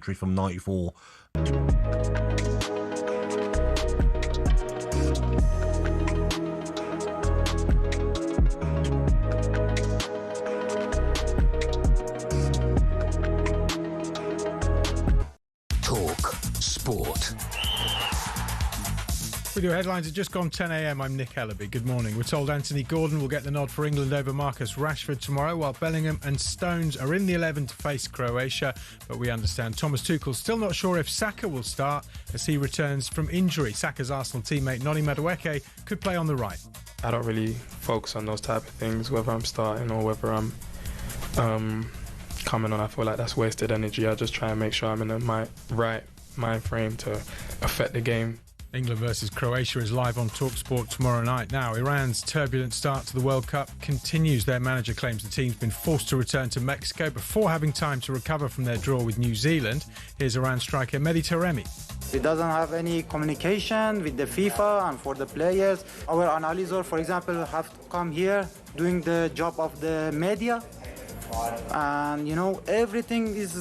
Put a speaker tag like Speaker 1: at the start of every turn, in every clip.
Speaker 1: legendary from '94.
Speaker 2: Talk Sport.
Speaker 3: With your headlines, it's just gone 10 a.m. I'm Nick Ellaby. Good morning. We're told Anthony Gordon will get the nod for England over Marcus Rashford tomorrow, while Bellingham and Stones are in the 11 to face Croatia. But we understand Thomas Tuchel's still not sure if Saka will start as he returns from injury. Saka's Arsenal teammate Noni Madueke could play on the right.
Speaker 4: I don't really focus on those type of things, whether I'm starting or whether I'm coming on. I feel like that's wasted energy. I just try and make sure I'm in my right mind frame to affect the game.
Speaker 3: England versus Croatia is live on talkSPORT tomorrow night. Now, Iran's turbulent start to the World Cup continues. Their manager claims the team's been forced to return to Mexico before having time to recover from their draw with New Zealand. Here's Iran striker Mehdi Taremi.
Speaker 5: It doesn't have any communication with the FIFA and for the players. Our analyzer, for example, have to come here doing the job of the media. And, everything is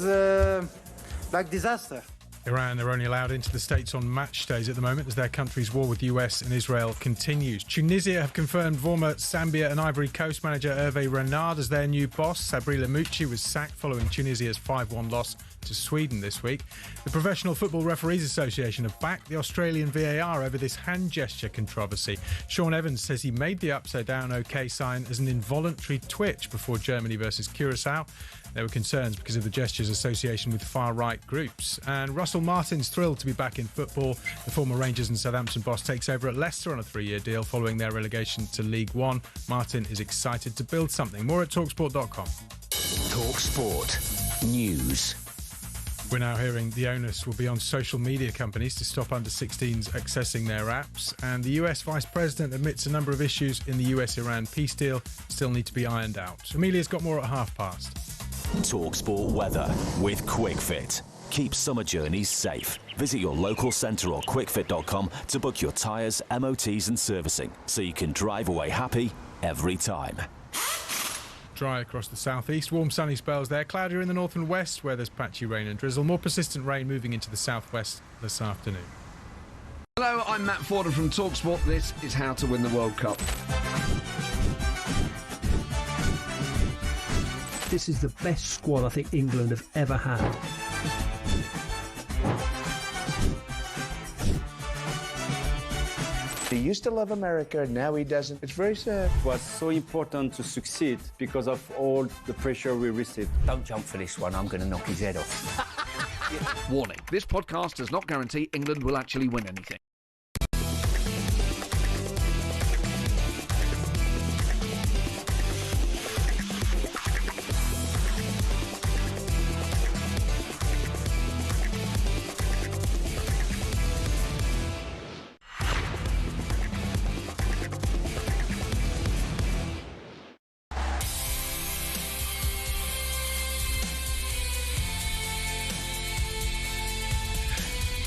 Speaker 5: like disaster.
Speaker 3: Iran are only allowed into the States on match days at the moment as their country's war with the US and Israel continues. Tunisia have confirmed former Zambia and Ivory Coast manager Hervé Renard as their new boss. Sabri Lamouchi was sacked following Tunisia's 5-1 loss to Sweden this week. The Professional Football Referees Association have backed the Australian VAR over this hand gesture controversy. Sean Evans says he made the upside down OK sign as an involuntary twitch before Germany versus Curacao. There were concerns because of the gesture's association with far-right groups. And Russell Martin's thrilled to be back in football. The former Rangers and Southampton boss takes over at Leicester on a 3-year deal following their relegation to League One. Martin is excited to build something. More at talksport.com.
Speaker 2: talkSPORT News.
Speaker 3: We're now hearing the onus will be on social media companies to stop under-16s accessing their apps. And the US Vice President admits a number of issues in the US-Iran peace deal still need to be ironed out. Amelia's got more at 5:30.
Speaker 6: talkSPORT weather with QuickFit. Keep summer journeys safe. Visit your local centre or quickfit.com to book your tyres, MOTs and servicing so you can drive away happy every time.
Speaker 3: Dry across the southeast, warm sunny spells there, cloudier in the north and west where there's patchy rain and drizzle, more persistent rain moving into the southwest this afternoon.
Speaker 7: Hello, I'm Matt Forden from talkSPORT. This is how to win the World Cup.
Speaker 8: This is the best squad I think England have ever had.
Speaker 9: He used to love America, now he doesn't. It's very sad.
Speaker 10: It was so important to succeed because of all the pressure we received.
Speaker 11: Don't jump for this one, I'm going to knock his head off.
Speaker 7: Warning, this podcast does not guarantee England will actually win anything.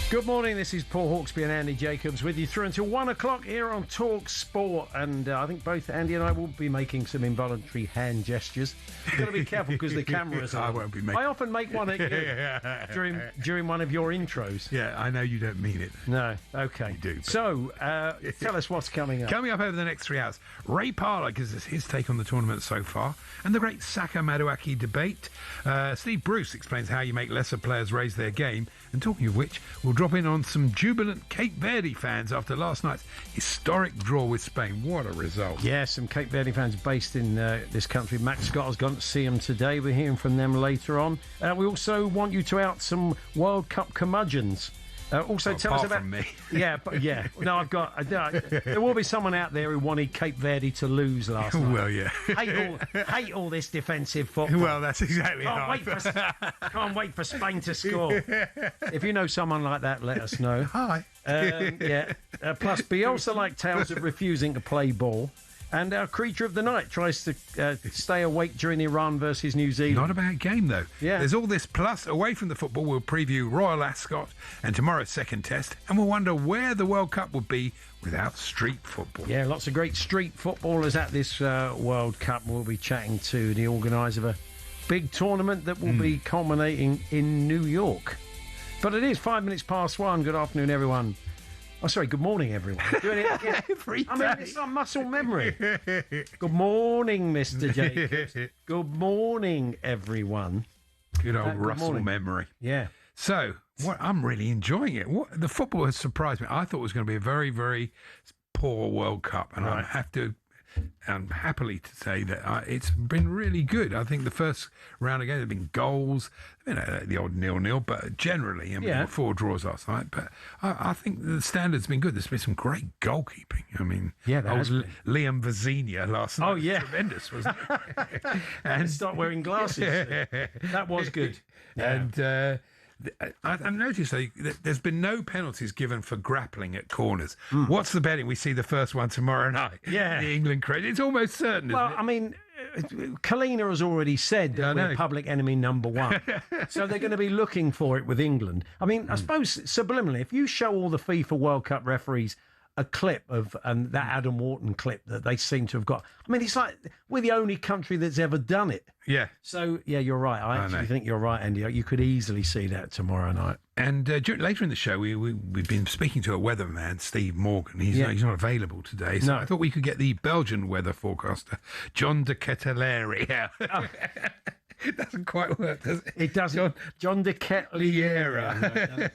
Speaker 12: Good morning, this is Paul Hawksbee and Andy Jacobs with you through until 1 o'clock here on Talk Sport. And I think both Andy and I will be making some involuntary hand gestures. You've got to be careful because the camera's on.
Speaker 13: I won't be making...
Speaker 12: I often make one at you during one of your intros.
Speaker 13: Yeah, I know you don't mean it.
Speaker 12: No, OK.
Speaker 13: You do. But...
Speaker 12: So, tell us what's coming up.
Speaker 13: Coming up over the next 3 hours, Ray Parlour gives us his take on the tournament so far, and the great Saka Madueke debate. Steve Bruce explains how you make lesser players raise their game. And talking of which, we'll drop in on some jubilant Cape Verde fans after last night's historic draw with Spain. What a result.
Speaker 12: Yeah, some Cape Verde fans based in this country. Max Scott has gone to see them today. We're hearing from them later on. We also want you to out some World Cup curmudgeons. Also, tell us about
Speaker 13: from me.
Speaker 12: Yeah. No, I've got. There will be someone out there who wanted Cape Verde to lose last night.
Speaker 13: Well, yeah.
Speaker 12: hate all this defensive football.
Speaker 13: Well, that's exactly right.
Speaker 12: Can't wait for Spain to score. If you know someone like that, let us know.
Speaker 13: Hi.
Speaker 12: Plus, Bielsa like tales of refusing to play ball. And our creature of the night tries to stay awake during Iran versus New Zealand.
Speaker 13: Not a bad game, though.
Speaker 12: Yeah.
Speaker 13: There's all this plus. Away from the football, we'll preview Royal Ascot and tomorrow's second test, and we'll wonder where the World Cup would be without street football.
Speaker 12: Yeah, lots of great street footballers at this World Cup. We'll be chatting to the organiser of a big tournament that will be culminating in New York. But it is 5 minutes past 1. Good afternoon, everyone. Oh, sorry, good morning, everyone. Doing it again. It's like muscle memory. Good morning, Mr. Jacobs. Good morning, everyone.
Speaker 13: Good old Russell memory.
Speaker 12: Yeah.
Speaker 13: So, I'm really enjoying it. The football has surprised me. I thought it was going to be a very, very poor World Cup, and I have to... I'm happily to say that it's been really good. I think the first round of games have been goals, the odd 0-0, but generally, I mean, 4 draws last night. But I think the standard's been good. There's been some great goalkeeping. I mean, Liam Vazina last night. Oh, yeah. Tremendous, wasn't it?
Speaker 12: And start wearing glasses. That was good.
Speaker 13: Yeah. And I've noticed that there's been no penalties given for grappling at corners. What's the betting? We see the first one tomorrow night.
Speaker 12: Yeah.
Speaker 13: The England credit. It's almost certain, isn't it?
Speaker 12: I mean, Kalina has already said that we're public enemy number 1. So they're going to be looking for it with England. I mean, I suppose subliminally, if you show all the FIFA World Cup referees a clip of that Adam Wharton clip that they seem to have got. I mean, it's like we're the only country that's ever done it.
Speaker 13: Yeah.
Speaker 12: So, yeah, you're right. I actually think you're right, Andy. You could easily see that tomorrow night.
Speaker 13: And later in the show, we've been speaking to a weatherman, Steve Morgan. He's not available today. So I thought we could get the Belgian weather forecaster, John de Ketelaere. Oh. It doesn't quite work, does it?
Speaker 12: It doesn't. John de Ketelaere.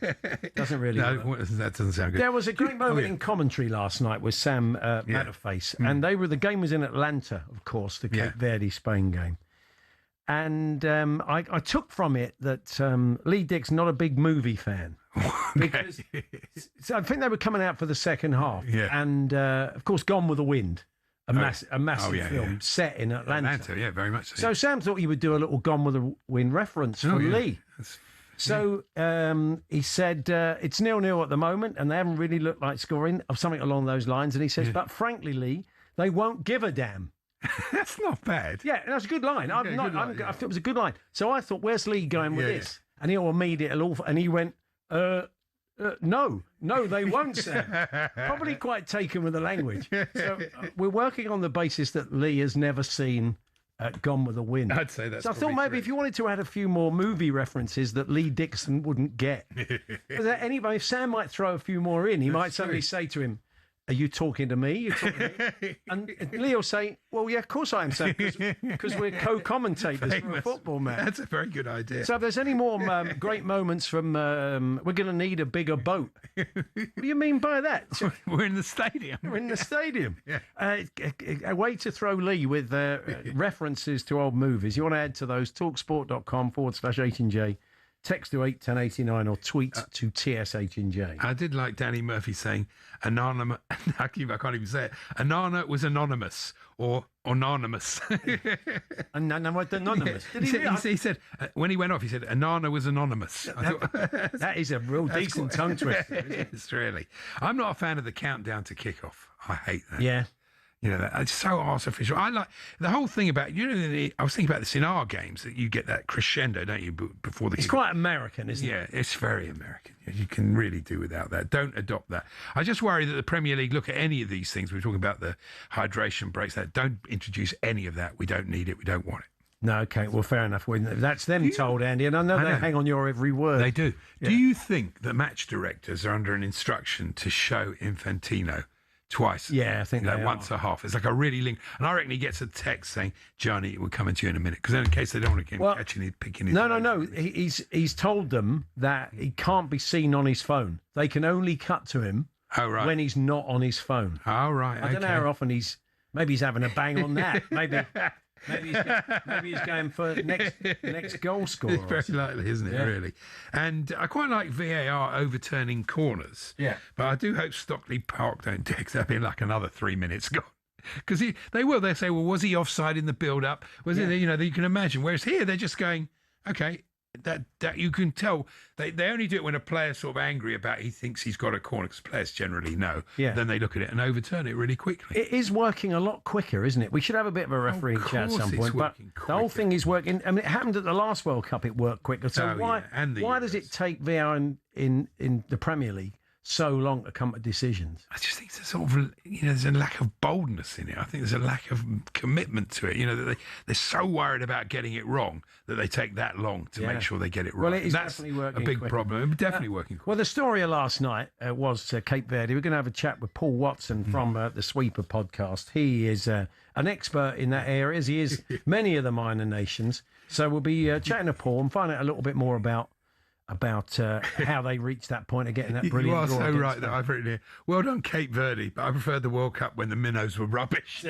Speaker 12: Doesn't really work.
Speaker 13: That doesn't sound good.
Speaker 12: There was a great moment in commentary last night with Sam Matterface, and the game was in Atlanta, of course, the Cape Verde Spain game. And I took from it that Lee Dick's not a big movie fan. Because so I think they were coming out for the second half. Yeah. And, of course, Gone with the Wind. A massive film set in Atlanta.
Speaker 13: Yeah, very much so.
Speaker 12: So Sam thought he would do a little Gone with the Wind reference for Lee. So he said it's 0-0 at the moment, and they haven't really looked like scoring, or something along those lines. And he says, but frankly, Lee, they won't give a damn.
Speaker 13: That's not bad.
Speaker 12: Yeah, that's a good line. I thought it was a good line. So I thought, where's Lee going with this? And he and he went, no, they won't, Sam. Probably quite taken with the language. So we're working on the basis that Lee has never seen Gone with the Wind.
Speaker 13: I'd say that's.
Speaker 12: So I thought maybe if you wanted to add a few more movie references that Lee Dixon wouldn't get, anybody, if Sam might throw a few more in, he might suddenly say to him, "Are you talking to me? You're talking to me?" And Lee will say, "Well, yeah, of course I am, Sam, because we're co-commentators for a football match."
Speaker 13: That's a very good idea.
Speaker 12: So if there's any more great moments from, we're going to need a bigger boat. What do you mean by that?
Speaker 13: We're in the stadium.
Speaker 12: We're in the stadium.
Speaker 13: Yeah.
Speaker 12: A way to throw Lee with references to old movies. You want to add to those, talksport.com/H&J. Text to 81089 or tweet to TSH&J.
Speaker 13: I did like Danny Murphy saying anonymous. I can't even say it. Anana was anonymous or anonymous.
Speaker 12: Anonymous.
Speaker 13: He said when he went off, he said Anana was anonymous.
Speaker 12: That is a real decent tongue twister.
Speaker 13: It's really. I'm not a fan of the countdown to kickoff. I hate that.
Speaker 12: Yeah.
Speaker 13: You know, it's so artificial. I like the whole thing about, I was thinking about this in our games, that you get that crescendo, don't you, before the...
Speaker 12: It's quite American, isn't it?
Speaker 13: Yeah, it's very American. You can really do without that. Don't adopt that. I just worry that the Premier League look at any of these things. We're talking about the hydration breaks. Don't introduce any of that. We don't need it. We don't want it.
Speaker 12: No, okay, well, fair enough. That's them told, Andy, and I know they hang on your every word.
Speaker 13: They do.
Speaker 12: Yeah.
Speaker 13: Do you think that match directors are under an instruction to show Infantino twice?
Speaker 12: Yeah, I think
Speaker 13: once a half. It's like a really link. And I reckon he gets a text saying, Johnny, we're coming to you in a minute. Because then in case they don't want to keep catching him picking his
Speaker 12: No. He's told them that he can't be seen on his phone. They can only cut to him when he's not on his phone.
Speaker 13: Oh, right.
Speaker 12: I don't know how often maybe he's having a bang on that. Maybe he's going for next goal scorer.
Speaker 13: It's very likely, isn't it, really? And I quite like VAR overturning corners.
Speaker 12: Yeah.
Speaker 13: But I do hope Stockley Park don't text. That'd be like another 3 minutes gone. Because they say, well, was he offside in the build-up? Was it, you can imagine. Whereas here, they're just going, okay, that you can tell. They only do it when a player's sort of angry about he thinks he's got a corner, because players generally know.
Speaker 12: Yeah.
Speaker 13: Then they look at it and overturn it really quickly.
Speaker 12: It is working a lot quicker, isn't it? We should have a bit of a refereeing chat at some point. But the whole thing is working. I mean, it happened at the last World Cup. It worked quicker. So why does it take VAR in the Premier League so long to come to decisions.
Speaker 13: I just think there's sort of, there's a lack of boldness in it. I think there's a lack of commitment to it. That they're so worried about getting it wrong that they take that long to make sure they get it right.
Speaker 12: Well, it is
Speaker 13: That's
Speaker 12: definitely working
Speaker 13: a big
Speaker 12: quicker.
Speaker 13: problem. Definitely working quicker.
Speaker 12: Well, the story of last night was Cape Verde. We're going to have a chat with Paul Watson from the Sweeper podcast. He is an expert in that area, as he is many of the minor nations. So we'll be chatting to Paul and find out a little bit more about how they reached that point of getting that brilliant
Speaker 13: You are
Speaker 12: draw
Speaker 13: so
Speaker 12: against
Speaker 13: right that
Speaker 12: them.
Speaker 13: I've written here. Well done, Cape Verde, but I preferred the World Cup when the minnows were rubbish.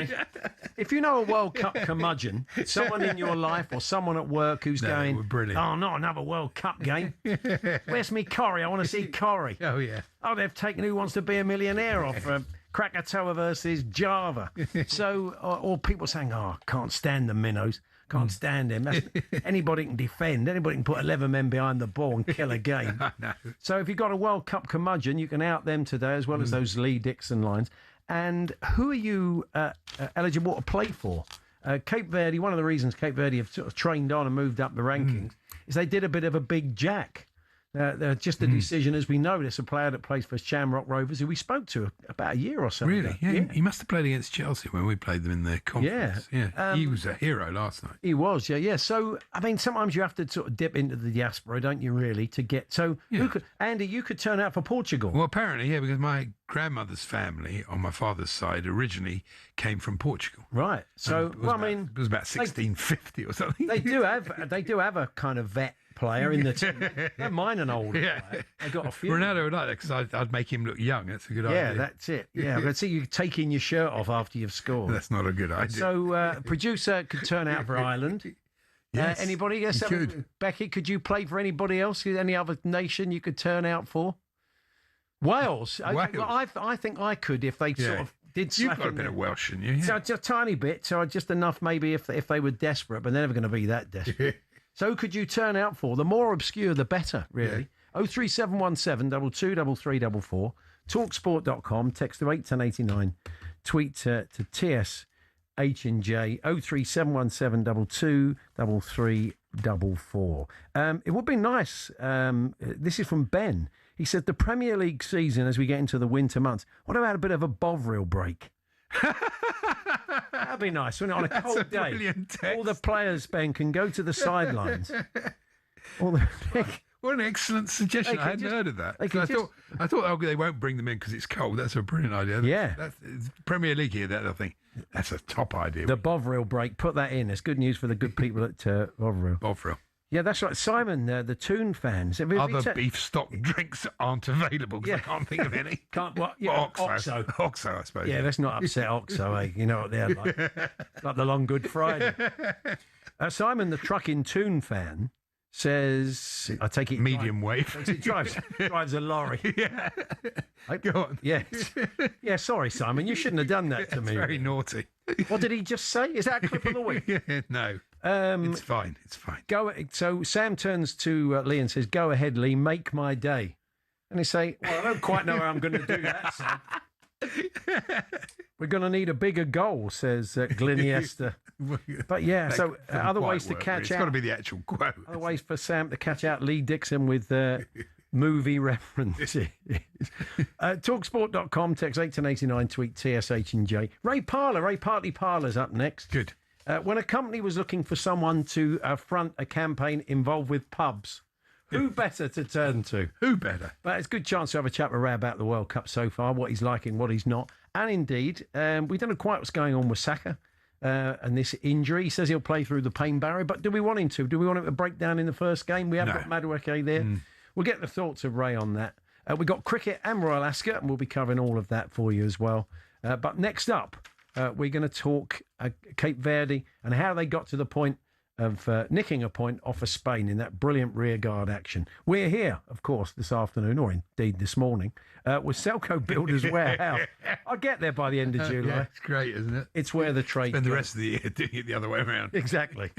Speaker 12: If you know a World Cup curmudgeon, someone in your life or someone at work who's going,
Speaker 13: we're brilliant.
Speaker 12: oh, not another World Cup game. Where's me Corrie? I want to see Corrie.
Speaker 13: Oh, yeah.
Speaker 12: Oh, they've taken Who Wants to Be a Millionaire off Krakatoa versus Java. So, or people saying, oh, can't stand the minnows. Can't stand him. Anybody can defend. Anybody can put 11 men behind the ball and kill a game.
Speaker 13: I know.
Speaker 12: So if you've got a World Cup curmudgeon, you can out them today, as well as those Lee Dixon lines. And who are you eligible to play for? Cape Verde, one of the reasons Cape Verde have sort of trained on and moved up the rankings is they did a bit of a big jack. Just a decision, as we know, there's a player that plays for Shamrock Rovers who we spoke to about a year or so
Speaker 13: Really?
Speaker 12: ago.
Speaker 13: Yeah. He must have played against Chelsea when we played them in the conference. Yeah. He was a hero last night.
Speaker 12: He was, yeah. So, I mean, sometimes you have to sort of dip into the diaspora, don't you, really, to get... So, Andy, you could turn out for Portugal.
Speaker 13: Well, apparently, yeah, because my grandmother's family on my father's side originally came from Portugal.
Speaker 12: Right. So,
Speaker 13: it was about 1650 or something.
Speaker 12: They do have a kind of vet player in the team. Don't mind an old player. They got a few.
Speaker 13: Ronaldo would like that because I'd make him look young. That's a good idea.
Speaker 12: Yeah, that's it. Yeah, but see you taking your shirt off after you've scored.
Speaker 13: That's not a good idea.
Speaker 12: So, producer could turn out for Ireland.
Speaker 13: Yes,
Speaker 12: anybody? Yes,
Speaker 13: he could.
Speaker 12: Becky, could you play for anybody else? Any other nation you could turn out for? Wales.
Speaker 13: Wales.
Speaker 12: Well, I think I could if they sort of did.
Speaker 13: You've got a bit of Welsh in you. Yeah.
Speaker 12: So just a tiny bit. So just enough maybe if they were desperate, but they're never going to be that desperate. So who could you turn out for? The more obscure, the better, really. 03717 223344. Talksport.com. Text to 81089. Tweet to TSH&J. 03717 223344. It would be nice. This is from Ben. He said the Premier League season, as we get into the winter months, what about a bit of a Bovril break? That'd be nice, wouldn't it? On a cold day,
Speaker 13: brilliant text.
Speaker 12: all the players, Ben, can go to the sidelines.
Speaker 13: What an excellent suggestion! I hadn't heard of that. I thought they won't bring them in because it's cold. That's a brilliant idea.
Speaker 12: Yeah,
Speaker 13: that's Premier League here. I think that's a top idea.
Speaker 12: The Bovril break. Put that in. It's good news for the good people at Bovril.
Speaker 13: Bovril.
Speaker 12: Yeah, that's right. Simon, the Toon fans.
Speaker 13: Other beef stock drinks aren't available because I can't think of any.
Speaker 12: Oxo,
Speaker 13: I suppose.
Speaker 12: Yeah, let's not upset Oxo, eh? You know what they're like. Like the long Good Friday. Simon, the trucking Toon fan, says, I take it...
Speaker 13: Medium wave.
Speaker 12: He drives a lorry.
Speaker 13: Yeah. Go on.
Speaker 12: Yeah. Yeah, sorry, Simon. You shouldn't have done that to me.
Speaker 13: Very naughty.
Speaker 12: What did he just say? Is that a clip of the week?
Speaker 13: No. It's fine.
Speaker 12: So Sam turns to Lee and says, go ahead, Lee, make my day. And they say, well, I don't quite know how I'm going to do that, Sam. We're going to need a bigger goal, says Gliniester. But yeah, so other ways to catch out.
Speaker 13: It's got to be the actual quote.
Speaker 12: Other ways for Sam to catch out Lee Dixon with movie references. Talksport.com, text 81089, tweet TSH&J. Ray Partly Parlour's up next.
Speaker 13: Good.
Speaker 12: When a company was looking for someone to front a campaign involved with pubs, who better to turn to?
Speaker 13: Who better?
Speaker 12: But it's a good chance to have a chat with Ray about the World Cup so far, what he's liking, what he's not. And indeed, we don't know quite what's going on with Saka and this injury. He says he'll play through the pain barrier, but do we want him to? Do we want him to break down in the first game? We have got Madueke there. We'll get the thoughts of Ray on that. We've got cricket and Royal Ascot, and we'll be covering all of that for you as well. But next up, we're going to talk Cape Verde and how they got to the point of nicking a point off of Spain in that brilliant rearguard action. We're here, of course, this afternoon, or indeed this morning, with Selco Builders Warehouse. I'll get there by the end of July.
Speaker 13: Yeah, it's great, isn't it?
Speaker 12: It's where the trade
Speaker 13: Spend the rest of the year doing it the other way around.
Speaker 12: Exactly.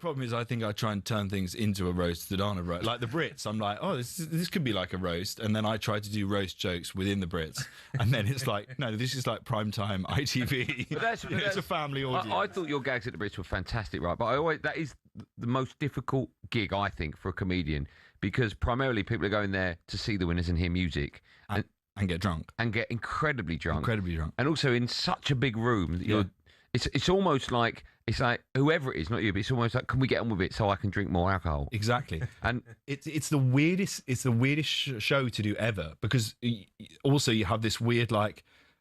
Speaker 1: problem is I think I try and turn things into a roast that aren't a roast. Like the Brits, I'm like, oh, this could be like a roast. And then I try to do roast jokes within the Brits. And then it's like, no, this is like primetime ITV. But it's a family audience.
Speaker 7: I thought your gags at the Brits were fantastic, right? But that is the most difficult gig, I think, for a comedian, because primarily people are going there to see the winners and hear music.
Speaker 1: And get drunk.
Speaker 7: And get incredibly drunk.
Speaker 1: Incredibly drunk.
Speaker 7: And also in such a big room that it's almost like, it's like whoever it is, not you, but it's almost like, can we get on with it so I can drink more alcohol?
Speaker 1: Exactly.
Speaker 7: And
Speaker 1: it's the weirdest show to do ever, because also you have this weird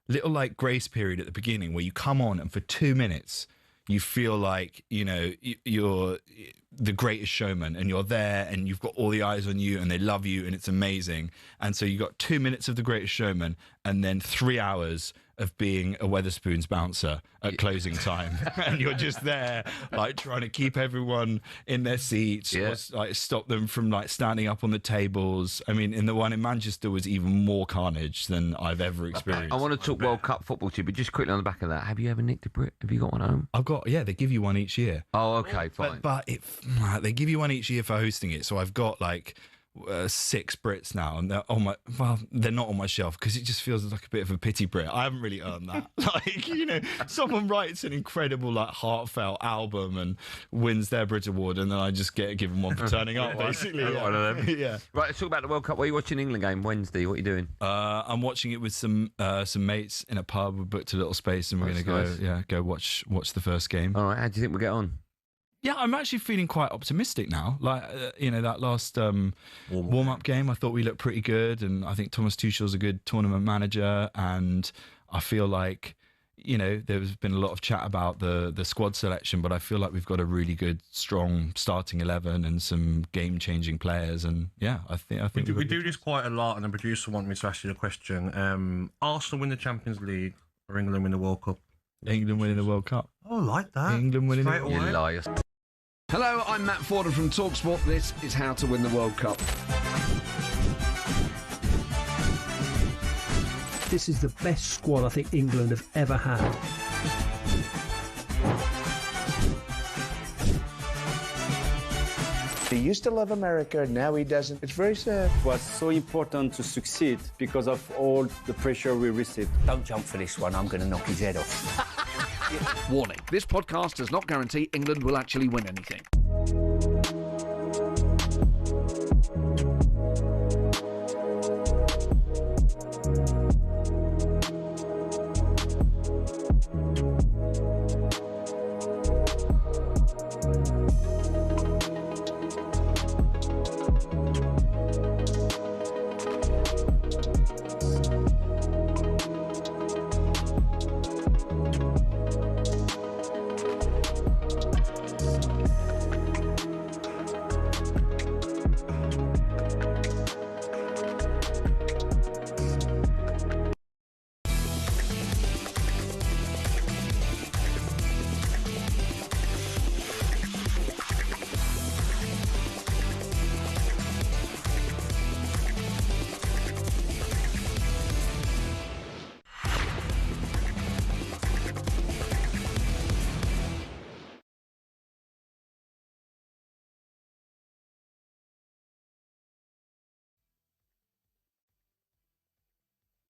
Speaker 1: little grace period at the beginning where you come on and for 2 minutes you feel like, you're the greatest showman and you're there and you've got all the eyes on you and they love you and it's amazing. And so you got 2 minutes of the greatest showman and then 3 hours of being a Wetherspoons bouncer at closing time. And you're just there, trying to keep everyone in their seats, or stop them from standing up on the tables. I mean, in the one in Manchester was even more carnage than I've ever experienced.
Speaker 7: I want to talk World Cup football to you, but just quickly on the back of that, have you ever nicked a Brit? Have you got one at home?
Speaker 1: I've got, they give you one each year.
Speaker 7: Oh, okay, fine.
Speaker 1: But they give you one each year for hosting it. So I've got 6 Brits now, and they're not on my shelf because it just feels like a bit of a pity Brit. I haven't really earned that. Someone writes an incredible heartfelt album and wins their Brit Award, and then I just get given one for turning up, basically.
Speaker 7: One of them.
Speaker 1: Yeah.
Speaker 7: Right, let's talk about the World Cup. What are you watching England game Wednesday? What are you doing?
Speaker 1: I'm watching it with some mates in a pub. We booked a little space, and we're going to go watch the first game.
Speaker 7: All right, how do you think we'll get on?
Speaker 1: Yeah, I'm actually feeling quite optimistic now. That last warm-up game, I thought we looked pretty good, and I think Thomas Tuchel's a good tournament manager, and I feel like, there's been a lot of chat about the squad selection, but I feel like we've got a really good, strong starting 11 and some game-changing players, and I think
Speaker 14: we do this quite a lot, and the producer wanted me to ask you a question. Arsenal win the Champions League or England win the World Cup?
Speaker 1: England winning the World Cup.
Speaker 14: Oh, I like that.
Speaker 1: England winning the World Cup.
Speaker 7: You liar. Hello, I'm Matt Forden from talkSPORT. This is How to Win the World Cup.
Speaker 8: This is the best squad I think England have ever had.
Speaker 9: He used to love America, now he doesn't. It's very sad.
Speaker 10: It was so important to succeed because of all the pressure we received.
Speaker 11: Don't jump for this one, I'm going to knock his head off.
Speaker 15: Warning, this podcast does not guarantee England will actually win anything.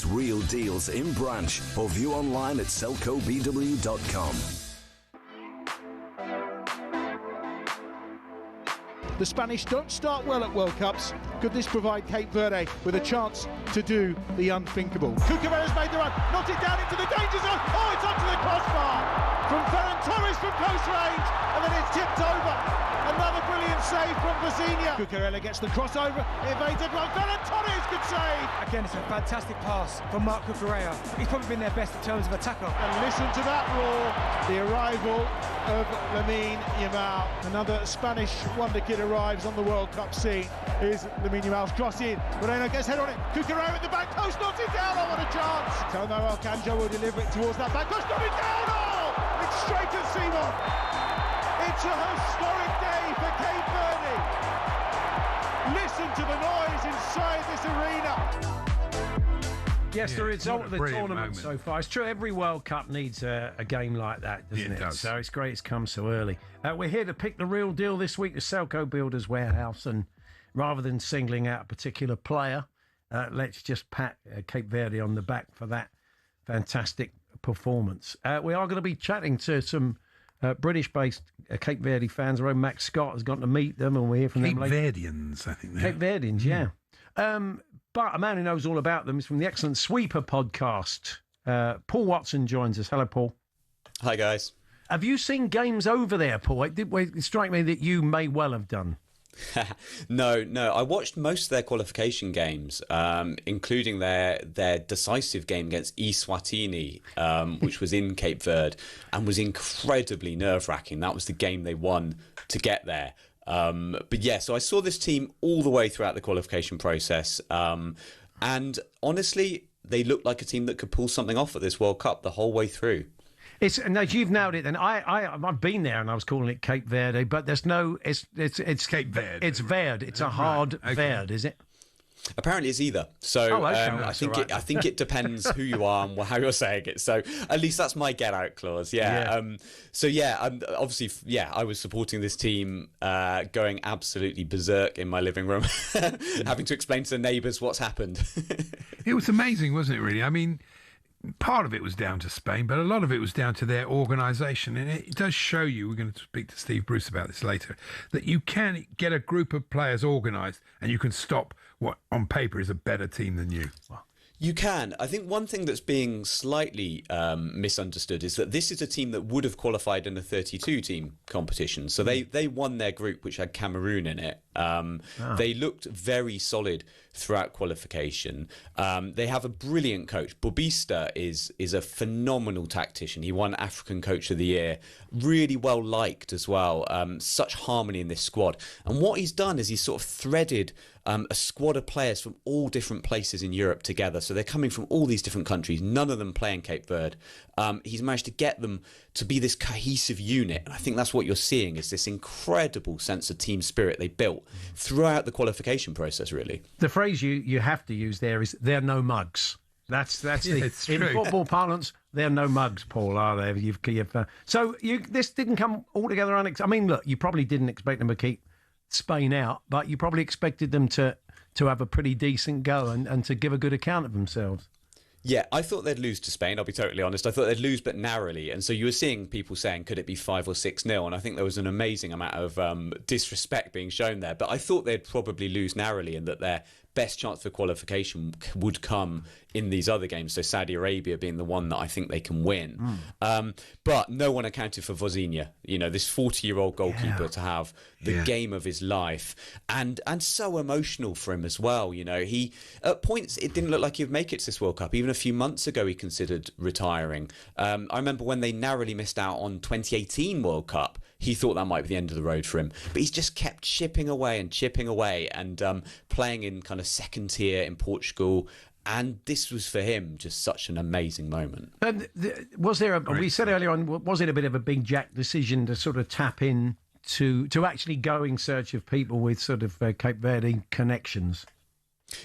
Speaker 6: Real deals in branch or view online at selcobw.com.
Speaker 16: The Spanish don't start well at World Cups. Could this provide Cape Verde with a chance to do the unthinkable? Cucurella's made the run, knocked it down into the danger zone. Oh, it's onto the crossbar from Ferran Torres from close range, and then it's tipped over. Another brilliant save from Vazina. Cucurella gets the crossover, evades a block. Ferran Torres, good save.
Speaker 17: Again, it's a fantastic pass from Marc Cucurella. He's probably been their best in terms of attacker.
Speaker 16: And listen to that roar, the arrival of Lamine Yamal. Another Spanish wonder kid arrives on the World Cup scene. Here's Lamine Yamal's cross in. Moreno gets head on it. Cucurella at the back post, knocks it down. Oh, what a chance. Tomo Alcanjo will deliver it towards that back post. Knock it down. Oh, it's straight at Simon. It's a historic day for Cape Verde. Listen to the noise inside this arena.
Speaker 12: Yes, the result of the tournament
Speaker 13: moment.
Speaker 12: so far. It's true, every World Cup needs a game like that, doesn't it?
Speaker 13: It does.
Speaker 12: So it's great it's come so early. We're here to pick the real deal this week, the Selco Builders Warehouse, and rather than singling out a particular player, let's just pat Cape Verde on the back for that fantastic performance. We are going to be chatting to some British-based Cape Verde fans. Our own Max Scott has got to meet them, and we'll hear from them later.
Speaker 13: Cape Verdeans, I think.
Speaker 12: Cape Verdeans, yeah. But a man who knows all about them is from the excellent Sweeper podcast. Paul Watson joins us. Hello, Paul.
Speaker 18: Hi, guys.
Speaker 12: Have you seen games over there, Paul? It strike me that you may well have done.
Speaker 18: No. I watched most of their qualification games, including their decisive game against Eswatini, which was in Cape Verde, and was incredibly nerve-wracking. That was the game they won to get there. But yeah, so I saw this team all the way throughout the qualification process. And honestly, they looked like a team that could pull something off at this World Cup the whole way through.
Speaker 12: No, you've nailed it. Then I've been there, and I was calling it Cape Verde, but there's no. It's
Speaker 13: Cape Verde.
Speaker 12: It's Verde. It's a hard Verde, is it?
Speaker 18: Apparently, it's either. So I think it depends who you are and how you're saying it. So at least that's my get out clause. Yeah. Obviously, I was supporting this team, going absolutely berserk in my living room, having to explain to the neighbours what's happened.
Speaker 13: It was amazing, wasn't it? Really. I mean, part of it was down to Spain, but a lot of it was down to their organisation. And it does show you, we're going to speak to Steve Bruce about this later, that you can get a group of players organised and you can stop what on paper is a better team than you.
Speaker 18: You can. I think one thing that's being slightly misunderstood is that this is a team that would have qualified in a 32-team competition. So they won their group, which had Cameroon in it. They looked very solid throughout qualification. They have a brilliant coach. Bobista is a phenomenal tactician. He won African Coach of the Year. Really well liked as well. Such harmony in this squad. And what he's done is he's sort of threaded a squad of players from all different places in Europe together. So they're coming from all these different countries, none of them playing Cape Verde. He's managed to get them to be this cohesive unit. And I think that's what you're seeing is this incredible sense of team spirit they built throughout the qualification process, really.
Speaker 12: The phrase you have to use there is, they're no mugs. That's in football parlance, they're no mugs, Paul, are they? This didn't come altogether unexpected. I mean, look, you probably didn't expect them to keep Spain out, but you probably expected them to have a pretty decent go and to give a good account of themselves.
Speaker 18: Yeah, I thought they'd lose to Spain, I'll be totally honest. I thought they'd lose, but narrowly. And so you were seeing people saying, could it be 5 or 6-0? And I think there was an amazing amount of disrespect being shown there. But I thought they'd probably lose narrowly and that their best chance for qualification would come in these other games. So Saudi Arabia being the one that I think they can win. But no one accounted for Vozinha, this 40-year-old goalkeeper to have the game of his life and so emotional for him as well. He at points it didn't look like he'd make it to this World Cup. Even a few months ago he considered retiring. I remember when they narrowly missed out on 2018 World Cup, he thought that might be the end of the road for him. But he's just kept chipping away and playing in kind of second tier in Portugal. And this was for him just such an amazing moment.
Speaker 12: And was there we said earlier on, was it a bit of a big Jack decision to sort of tap in to actually go in search of people with sort of Cape Verde connections?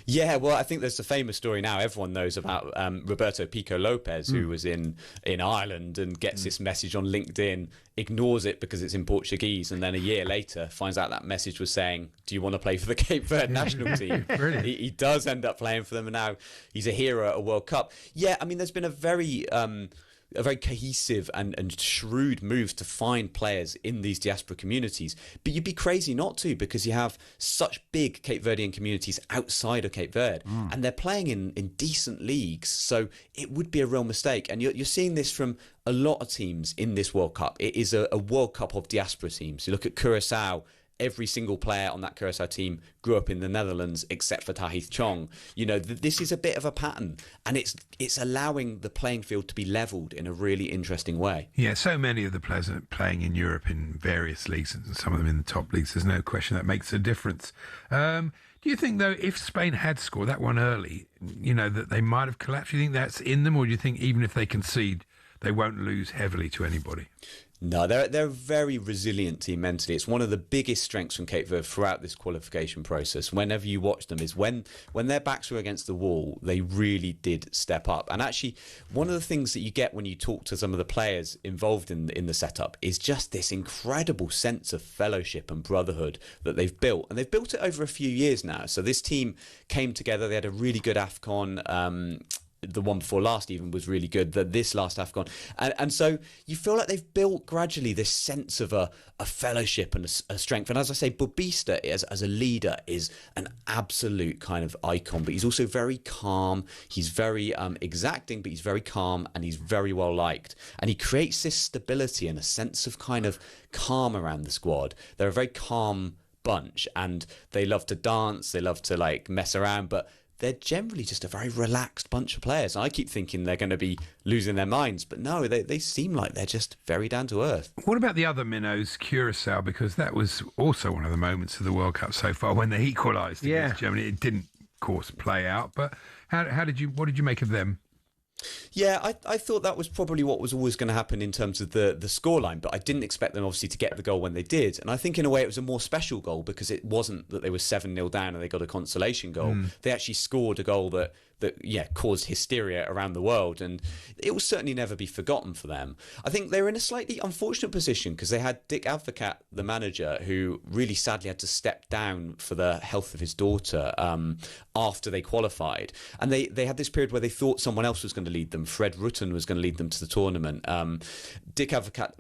Speaker 18: Yeah, well, I think there's a famous story now everyone knows about Roberto Pico Lopez, who was in Ireland and gets this message on LinkedIn, ignores it because it's in Portuguese, and then a year later finds out that message was saying, do you want to play for the Cape Verde national team? He does end up playing for them, and now he's a hero at a World Cup. Yeah, I mean, there's been a very cohesive and shrewd move to find players in these diaspora communities. But you'd be crazy not to, because you have such big Cape Verdean communities outside of Cape Verde, and they're playing in decent leagues. So it would be a real mistake. And you're seeing this from a lot of teams in this World Cup. It is a World Cup of diaspora teams. You look at Curaçao. Every single player on that Curaçao team grew up in the Netherlands, except for Tahith Chong. This is a bit of a pattern, and it's allowing the playing field to be levelled in a really interesting way.
Speaker 13: Yeah, so many of the players are playing in Europe in various leagues, and some of them in the top leagues. There's no question that makes a difference. Do you think, though, if Spain had scored that one early, that they might have collapsed? Do you think that's in them, or do you think even if they concede, they won't lose heavily to anybody.
Speaker 18: No, they're a very resilient team mentally. It's one of the biggest strengths from Cape Verde throughout this qualification process. Whenever you watch them, is when their backs were against the wall, they really did step up. And actually, one of the things that you get when you talk to some of the players involved in the setup is just this incredible sense of fellowship and brotherhood that they've built. And they've built it over a few years now. So this team came together. They had a really good AFCON. The one before last even was really good. This last AFCON. And so you feel like they've built gradually this sense of a fellowship and a strength. And as I say, Bobista as a leader is an absolute kind of icon, but he's also very calm. He's very exacting, but he's very calm and he's very well liked. And he creates this stability and a sense of kind of calm around the squad. They're a very calm bunch and they love to dance. They love to like mess around, but they're generally just a very relaxed bunch of players. I keep thinking they're going to be losing their minds, but no, they seem like they're just very down to earth.
Speaker 13: What about the other minnows, Curacao? Because that was also one of the moments of the World Cup so far when they equalised against Germany. It didn't, of course, play out. But what did you make of them?
Speaker 18: Yeah, I thought that was probably what was always going to happen in terms of the scoreline, but I didn't expect them obviously to get the goal when they did. And I think in a way it was a more special goal because it wasn't that they were 7-0 down and they got a consolation goal. They actually scored a goal that caused hysteria around the world, and it will certainly never be forgotten for them. I think they were in a slightly unfortunate position because they had Dick Advocat, the manager, who really sadly had to step down for the health of his daughter after they qualified. And they had this period where they thought someone else was going to lead them. Fred Rutten was going to lead them to the tournament. Dick Advocat,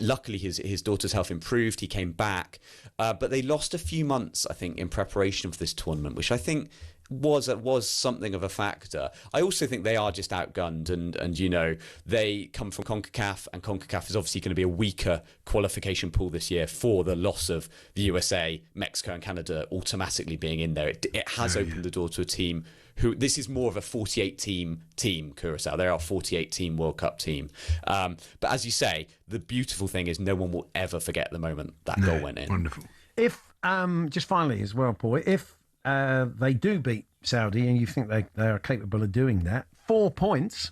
Speaker 18: luckily his daughter's health improved. He came back. But they lost a few months, I think, in preparation for this tournament, which I think was something of a factor. I also think they are just outgunned and you know, they come from CONCACAF, and CONCACAF is obviously going to be a weaker qualification pool this year for the loss of the USA, Mexico and Canada automatically being in there. It has opened the door to a team who, this is more of a 48-team team, Curacao. They're our 48-team World Cup team. But as you say, the beautiful thing is no one will ever forget the moment that goal went in.
Speaker 13: Wonderful.
Speaker 12: If, just finally as well, Paul, if they do beat Saudi and you think they are capable of doing that, 4 points,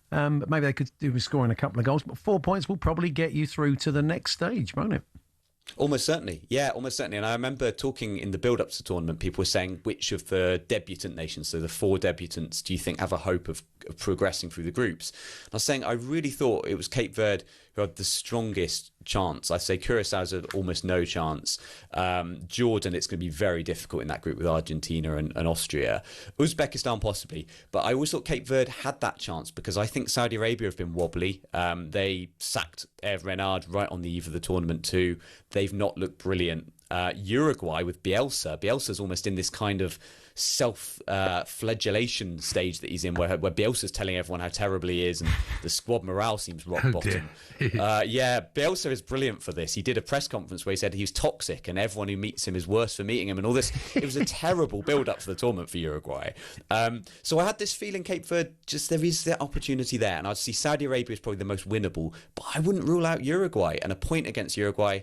Speaker 12: but maybe they could do with scoring a couple of goals, but 4 points will probably get you through to the next stage, won't it?
Speaker 18: Almost certainly. Yeah, almost certainly. And I remember talking in the build-up to the tournament, people were saying, which of the debutant nations, so the 4 debutants, do you think have a hope of progressing through the groups? And I was saying, I really thought it was Cape Verde who had the strongest chance. I'd say Curaçao's had almost no chance. Jordan, it's going to be very difficult in that group with Argentina and Austria. Uzbekistan possibly. But I always thought Cape Verde had that chance because I think Saudi Arabia have been wobbly. They sacked Hervé Renard right on the eve of the tournament too. They've not looked brilliant. Uruguay with Bielsa. Bielsa's almost in this kind of self-flagellation stage that he's in where Bielsa's telling everyone how terrible he is and the squad morale seems rock bottom. Yeah, Bielsa is brilliant for this. He did a press conference where he said he was toxic and everyone who meets him is worse for meeting him and all this. It was a terrible build-up for the tournament for Uruguay. So I had this feeling Cape Verde, just there is that opportunity there, and I'd see Saudi Arabia is probably the most winnable, but I wouldn't rule out Uruguay, and a point against Uruguay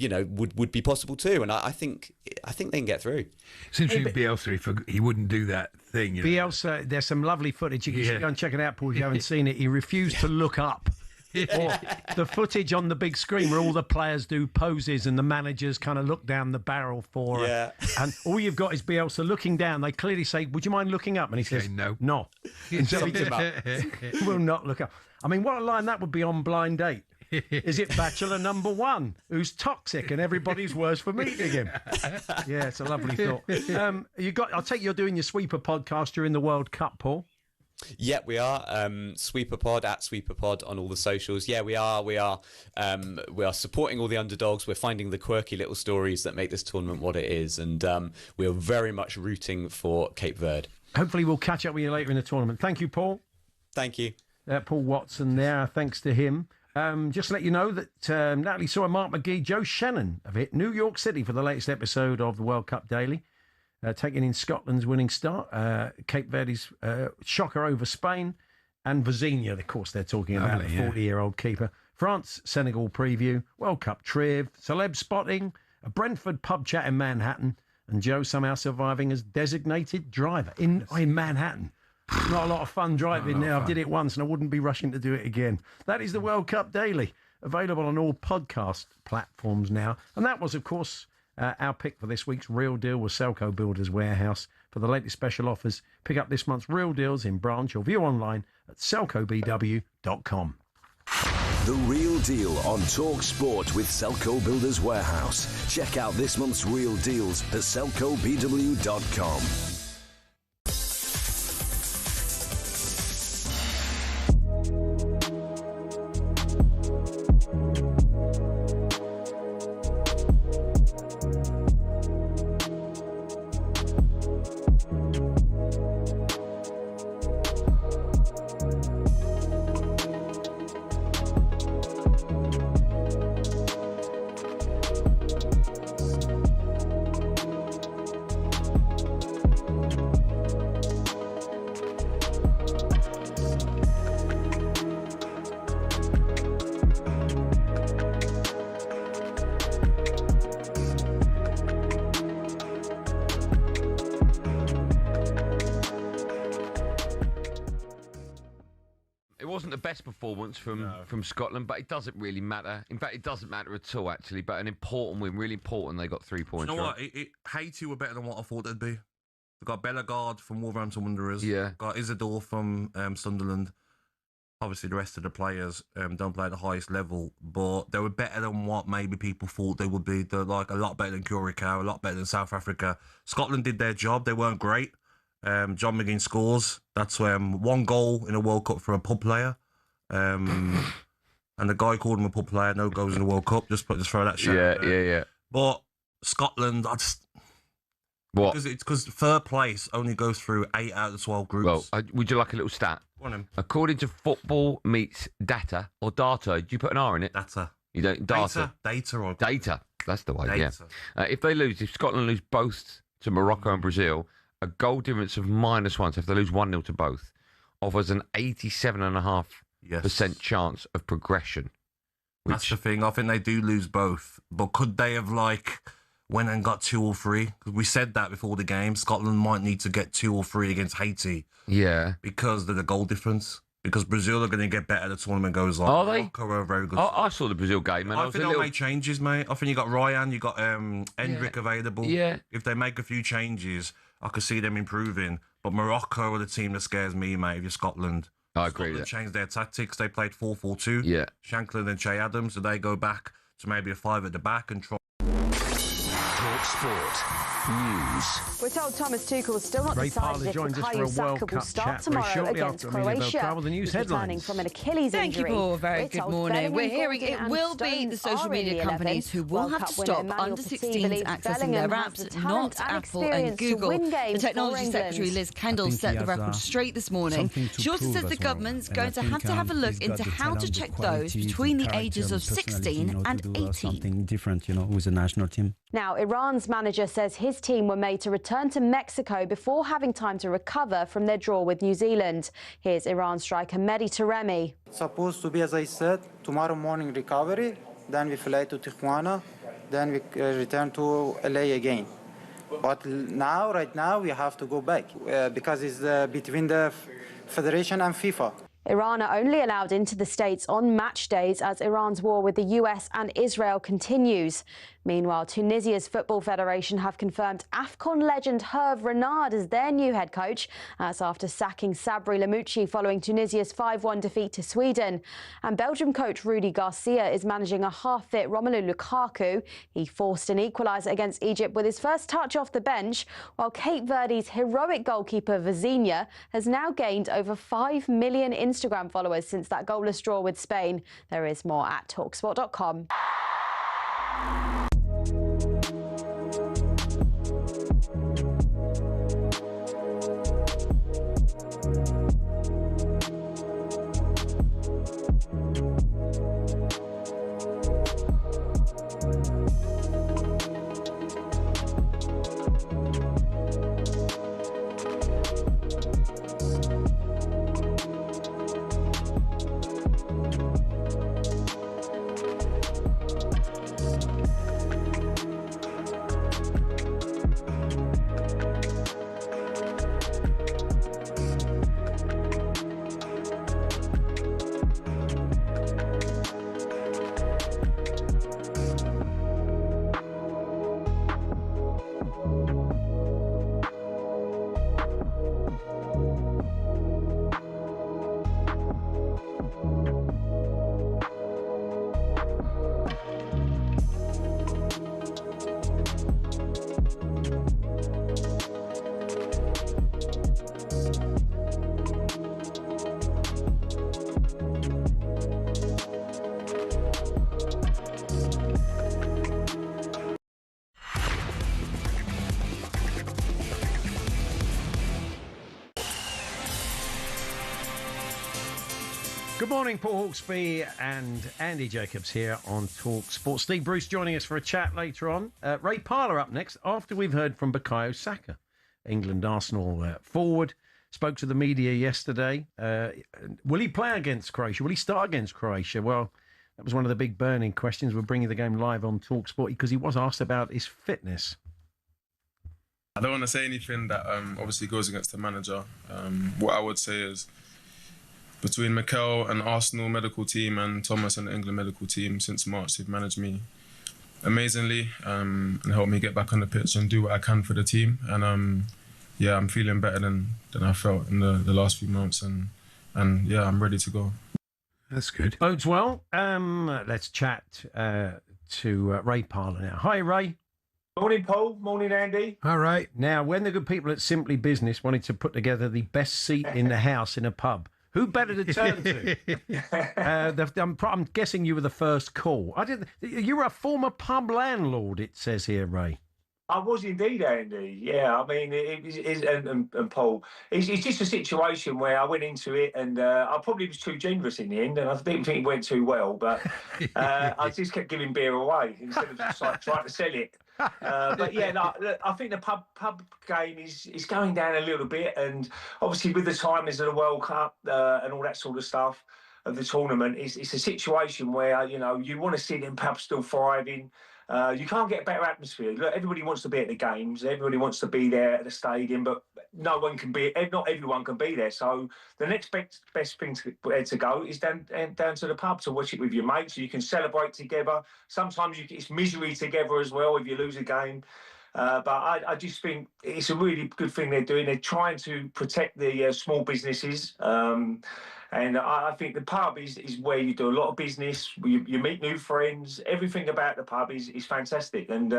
Speaker 18: would be possible too, and I think they can get through.
Speaker 13: It's interesting, Bielsa, he wouldn't do that thing. You know?
Speaker 12: Bielsa, there's some lovely footage. You can go and check it out, Paul, if you haven't seen it. He refused to look up. Or the footage on the big screen where all the players do poses and the managers kind of look down the barrel for her. And all you've got is Bielsa looking down. They clearly say, would you mind looking up? And he says, no. Will not look up. I mean, what a line that would be on Blind Date. Is it Bachelor number 1 who's toxic and everybody's worse for meeting him? Yeah, it's a lovely thought. I'll take you're doing your Sweeper podcast during the World Cup, Paul.
Speaker 18: Yeah, we are. SweeperPod at SweeperPod on all the socials. Yeah, we are. We are supporting all the underdogs. We're finding the quirky little stories that make this tournament what it is, and we are very much rooting for Cape Verde.
Speaker 12: Hopefully, we'll catch up with you later in the tournament. Thank you, Paul.
Speaker 18: Thank you,
Speaker 12: Paul Watson. There, thanks to him. Just to let you know that Natalie saw Mark McGee, Joe Shannon of it, New York City for the latest episode of the World Cup Daily, taking in Scotland's winning start, Cape Verde's shocker over Spain, and Vizina, of course, they're talking about, the 40-year-old keeper. France, Senegal preview, World Cup triv, celeb spotting, a Brentford pub chat in Manhattan, and Joe somehow surviving as designated driver in Manhattan. Not a lot of fun driving now. I did it once and I wouldn't be rushing to do it again. That is the World Cup Daily, available on all podcast platforms now. And that was, of course, our pick for this week's Real Deal with Selco Builders Warehouse. For the latest special offers, pick up this month's Real Deals in branch or view online at selcobw.com.
Speaker 6: The Real Deal on talkSPORT with Selco Builders Warehouse. Check out this month's Real Deals at selcobw.com.
Speaker 7: Wasn't the best performance from Scotland, but it doesn't really matter. In fact, it doesn't matter at all, actually. But an important win, really important. They got 3 points.
Speaker 14: You know what? Haiti were better than what I thought they'd be. They got Bellegarde from Wolverhampton Wanderers.
Speaker 7: Yeah.
Speaker 14: Got Isidore from Sunderland. Obviously, the rest of the players don't play at the highest level, but they were better than what maybe people thought they would be. They're like a lot better than Curacao, a lot better than South Africa. Scotland did their job. They weren't great. John McGinn scores. That's 1 goal in a World Cup for a pub player. And the guy called him a pub player. No goals in the World Cup. Just throw that shit.
Speaker 7: Yeah.
Speaker 14: But Scotland,
Speaker 7: What?
Speaker 14: Because third place only goes through 8 out of the 12 groups.
Speaker 7: Well, would you like a little stat?
Speaker 14: Go on, then.
Speaker 7: According to Football Meets Data, or Data, do you put an R in it?
Speaker 14: Data.
Speaker 7: You don't? Data.
Speaker 14: Data.
Speaker 7: That's the way,
Speaker 14: Data.
Speaker 7: yeah. If Scotland lose both to Morocco and Brazil, a goal difference of -1, so if they lose 1-0 to both, offers an 87.5% chance of progression.
Speaker 14: That's the thing. I think they do lose both. But could they have, went and got 2 or 3? Because we said that before the game. Scotland might need to get 2 or 3 against Haiti.
Speaker 7: Yeah.
Speaker 14: Because of the goal difference. Because Brazil are going to get better as the tournament goes on.
Speaker 7: Are they?
Speaker 14: Morocco are a very good.
Speaker 7: I saw the Brazil game, and
Speaker 14: I think they'll make changes, mate. I think you got Ryan, you got Hendrick available.
Speaker 7: Yeah.
Speaker 14: If they make a few changes, I could see them improving. But Morocco are the team that scares me, mate, if you're Scotland.
Speaker 7: I agree with
Speaker 14: Scotland
Speaker 7: that.
Speaker 14: changed their tactics. They played 4-4-2.
Speaker 7: Yeah.
Speaker 14: Shankland and Che Adams, so they go back to maybe a 5 at the back and try.
Speaker 2: talkSPORT News.
Speaker 19: We're told Thomas Tuchel's still not
Speaker 12: Ray
Speaker 19: decided
Speaker 12: Parler
Speaker 19: if
Speaker 12: joins us for
Speaker 19: Bukayo
Speaker 12: a
Speaker 19: Saka
Speaker 12: World
Speaker 19: will
Speaker 12: Cup
Speaker 19: start
Speaker 12: chat very
Speaker 19: tomorrow
Speaker 12: shortly
Speaker 19: against
Speaker 12: after Amelia
Speaker 19: Croatia.
Speaker 12: Beltrao with the news
Speaker 19: He's returning
Speaker 12: headlines.
Speaker 19: from an Achilles
Speaker 20: Thank
Speaker 19: injury.
Speaker 20: you, Paul. Very
Speaker 19: We're
Speaker 20: good
Speaker 19: told
Speaker 20: morning.
Speaker 19: Bellingham,
Speaker 20: We're hearing
Speaker 19: Foden
Speaker 20: it
Speaker 19: and
Speaker 20: will be
Speaker 19: Stones
Speaker 20: the social
Speaker 19: are in
Speaker 20: media
Speaker 19: the 11.
Speaker 20: companies who will
Speaker 19: World
Speaker 20: have
Speaker 19: Cup
Speaker 20: to
Speaker 19: winner
Speaker 20: stop
Speaker 19: Emmanuel
Speaker 20: under
Speaker 19: Petit
Speaker 20: 16s
Speaker 19: believes
Speaker 20: accessing their
Speaker 19: Bellingham has the
Speaker 20: apps,
Speaker 19: talent
Speaker 20: not
Speaker 19: and
Speaker 20: Apple and
Speaker 19: experience to
Speaker 20: Google.
Speaker 19: win
Speaker 20: The
Speaker 19: games for
Speaker 20: Technology Secretary
Speaker 19: England.
Speaker 20: Liz Kendall set the record straight this morning. She also says the government's going to have a look into how to check those between the ages of 16 and 18.
Speaker 21: Something different, with the national team.
Speaker 19: Now, Iran's manager says his team were made to return to Mexico before having time to recover from their draw with New Zealand. Here's Iran striker Mehdi Taremi.
Speaker 5: Supposed to be, as I said, tomorrow morning recovery, then we fly to Tijuana, then we return to LA again. But right now, we have to go back because it's between the Federation and FIFA.
Speaker 19: Iran are only allowed into the States on match days as Iran's war with the US and Israel continues. Meanwhile, Tunisia's Football Federation have confirmed AFCON legend Hervé Renard as their new head coach. That's after sacking Sabri Lamouchi following Tunisia's 5-1 defeat to Sweden. And Belgium coach Rudi Garcia is managing a half-fit Romelu Lukaku. He forced an equaliser against Egypt with his first touch off the bench, while Cape Verde's heroic goalkeeper Vizinha has now gained over 5 million Instagram followers since that goalless draw with Spain. There is more at talksport.com.
Speaker 12: Good morning, Paul Hawksbee and Andy Jacobs here on talkSPORT. Steve Bruce joining us for a chat later on. Ray Parlour up next after we've heard from Bukayo Saka, England-Arsenal forward. Spoke to the media yesterday. Will he play against Croatia? Will he start against Croatia? Well, that was one of the big burning questions. We're bringing the game live on talkSPORT because he was asked about his fitness.
Speaker 4: I don't want to say anything that obviously goes against the manager. What I would say is between Mikel and Arsenal medical team and Thomas and the England medical team since March, they've managed me amazingly and helped me get back on the pitch and do what I can for the team. And I'm feeling better than I felt in the last few months. And yeah, I'm ready to go.
Speaker 13: That's good.
Speaker 12: Bodes well. Let's chat to Ray Parlour now. Hi, Ray.
Speaker 22: Morning, Paul. Morning, Andy.
Speaker 12: All right. Now, when the good people at Simply Business wanted to put together the best seat in the house in a pub, who better to turn to? I'm guessing you were the first call. You were a former pub landlord, it says here, Ray.
Speaker 22: I was indeed, Andy. Yeah, I mean, and Paul, it's just a situation where I went into it and I probably was too generous in the end, and I didn't think it went too well, but I just kept giving beer away instead of just like trying to sell it. But yeah, no, I think the pub game is going down a little bit, and obviously with the timings of the World Cup and all that sort of stuff of the tournament, it's a situation where you want to see them pubs still thriving. You can't get a better atmosphere. Look, everybody wants to be at the games. Everybody wants to be there at the stadium, but not everyone can be there. So the next best thing to go is down to the pub to watch it with your mates, so you can celebrate together. Sometimes it's misery together as well if you lose a game. But I just think it's a really good thing they're doing. They're trying to protect the small businesses. And I think the pub is where you do a lot of business. You meet new friends. Everything about the pub is fantastic. And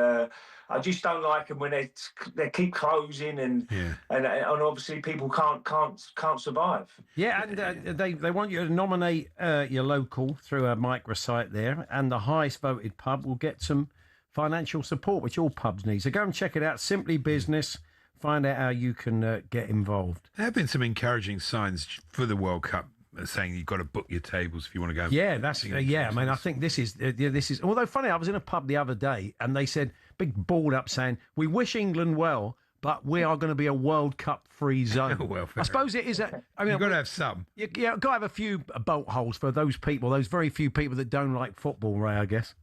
Speaker 22: I just don't like them when they keep closing and obviously people can't survive.
Speaker 12: Yeah, and they want you to nominate your local through a microsite there, and the highest voted pub will get some financial support, which all pubs need. So go and check it out. Simply Business. Find out how you can get involved.
Speaker 13: There have been some encouraging signs for the World Cup saying you've got to book your tables if you want to go.
Speaker 12: Yeah, that's yeah. I mean, I think this is. Although funny, I was in a pub the other day and they said, big board up saying, "We wish England well, but we are going to be a World Cup free zone."
Speaker 13: Well,
Speaker 12: I suppose it is. I mean,
Speaker 13: you've got to have some.
Speaker 12: Yeah, got to have a few bolt holes for those people, those very few people that don't like football, Ray, I guess.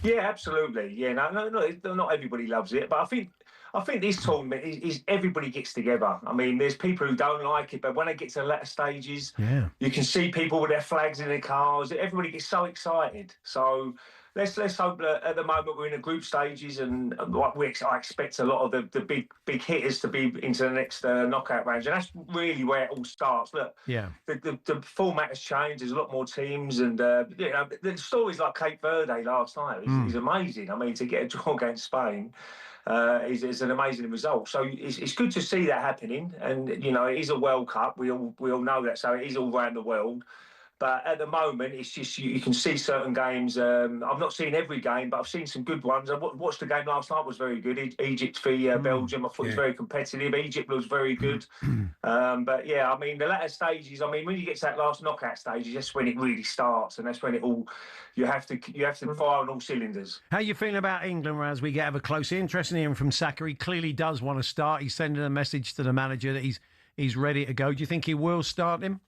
Speaker 22: Yeah, absolutely. Yeah, no, not everybody loves it, but I think this tournament is everybody gets together. I mean, there's people who don't like it, but when they get to the latter stages, you can see people with their flags in their cars. Everybody gets so excited. So let's hope that at the moment we're in the group stages, and I expect a lot of the big hitters to be into the next knockout rounds, and that's really where it all starts. Look, the format has changed. There's a lot more teams, and the stories like Cape Verde last night is amazing. I mean, to get a draw against Spain. Is an amazing result. So it's good to see that happening, and it is a World Cup. We all know that, so it is all around the world. But at the moment, it's just you can see certain games. I've not seen every game, but I've seen some good ones. I watched the game last night; was very good. Egypt v Belgium. I thought it was very competitive. Egypt was very good. But yeah, I mean the latter stages. I mean when you get to that last knockout stage, that's when it really starts, and that's when it all. You have to fire on all cylinders.
Speaker 12: How are you feeling about England, as we get a close interest in hearing from Saka? He clearly does want to start. He's sending a message to the manager that he's ready to go. Do you think he will start him?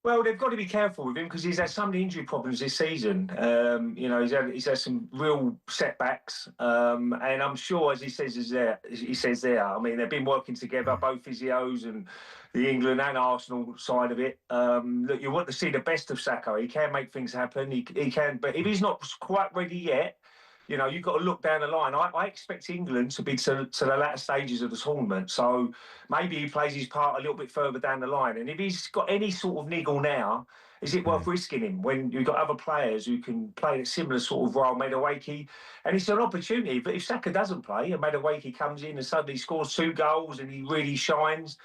Speaker 22: Well, they've got to be careful with him because he's had so many injury problems this season. He's had some real setbacks, and I'm sure, as he says there. I mean, they've been working together, both physios and the England and Arsenal side of it. Look, you want to see the best of Saka. He can make things happen. He can, but if he's not quite ready yet. You've got to look down the line. I expect England to be to the latter stages of the tournament. So maybe he plays his part a little bit further down the line. And if he's got any sort of niggle now, is it worth risking him when you've got other players who can play a similar sort of role, Madueke? And it's an opportunity. But if Saka doesn't play and Madueke comes in and suddenly scores 2 goals and he really shines,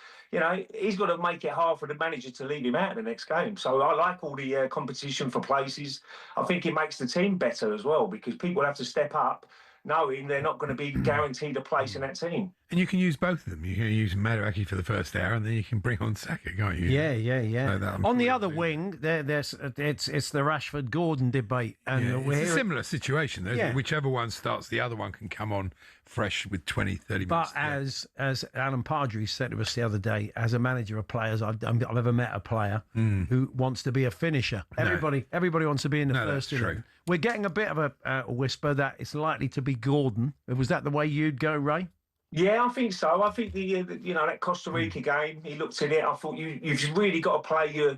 Speaker 22: he's got to make it hard for the manager to leave him out in the next game. So I like all the competition for places. I think it makes the team better as well because people have to step up knowing they're not going to be guaranteed a place in that team.
Speaker 13: And you can use both of them. You can use Madueke for the first hour, and then you can bring on Saka, can't you?
Speaker 12: Yeah.
Speaker 13: So
Speaker 12: On the other wing, it's the Rashford-Gordon debate, and we're
Speaker 13: it's a similar situation.
Speaker 12: Yeah.
Speaker 13: Whichever one starts, the other one can come on fresh with 20, 30 minutes.
Speaker 12: But as Alan Pardry said to us the other day, as a manager of players, I've ever met a player who wants to be a finisher. Everybody wants to be in the first
Speaker 13: that's
Speaker 12: 11.
Speaker 13: true.
Speaker 12: We're getting a bit of a whisper that it's likely to be Gordon. Was that the way you'd go, Ray?
Speaker 22: Yeah, I think so. I think that Costa Rica game, he looked at it. I thought you've really got to play your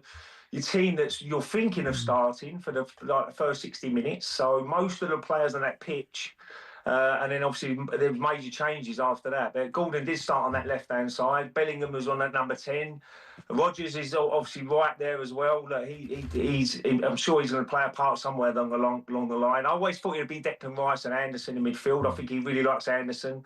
Speaker 22: team that you're thinking of starting for the first 60 minutes. So most of the players on that pitch, and then obviously there were major changes after that. But Gordon did start on that left-hand side. Bellingham was on that number 10. Rodgers is obviously right there as well. I'm sure he's going to play a part somewhere along the line. I always thought it'd be Declan Rice and Anderson in midfield. I think he really likes Anderson.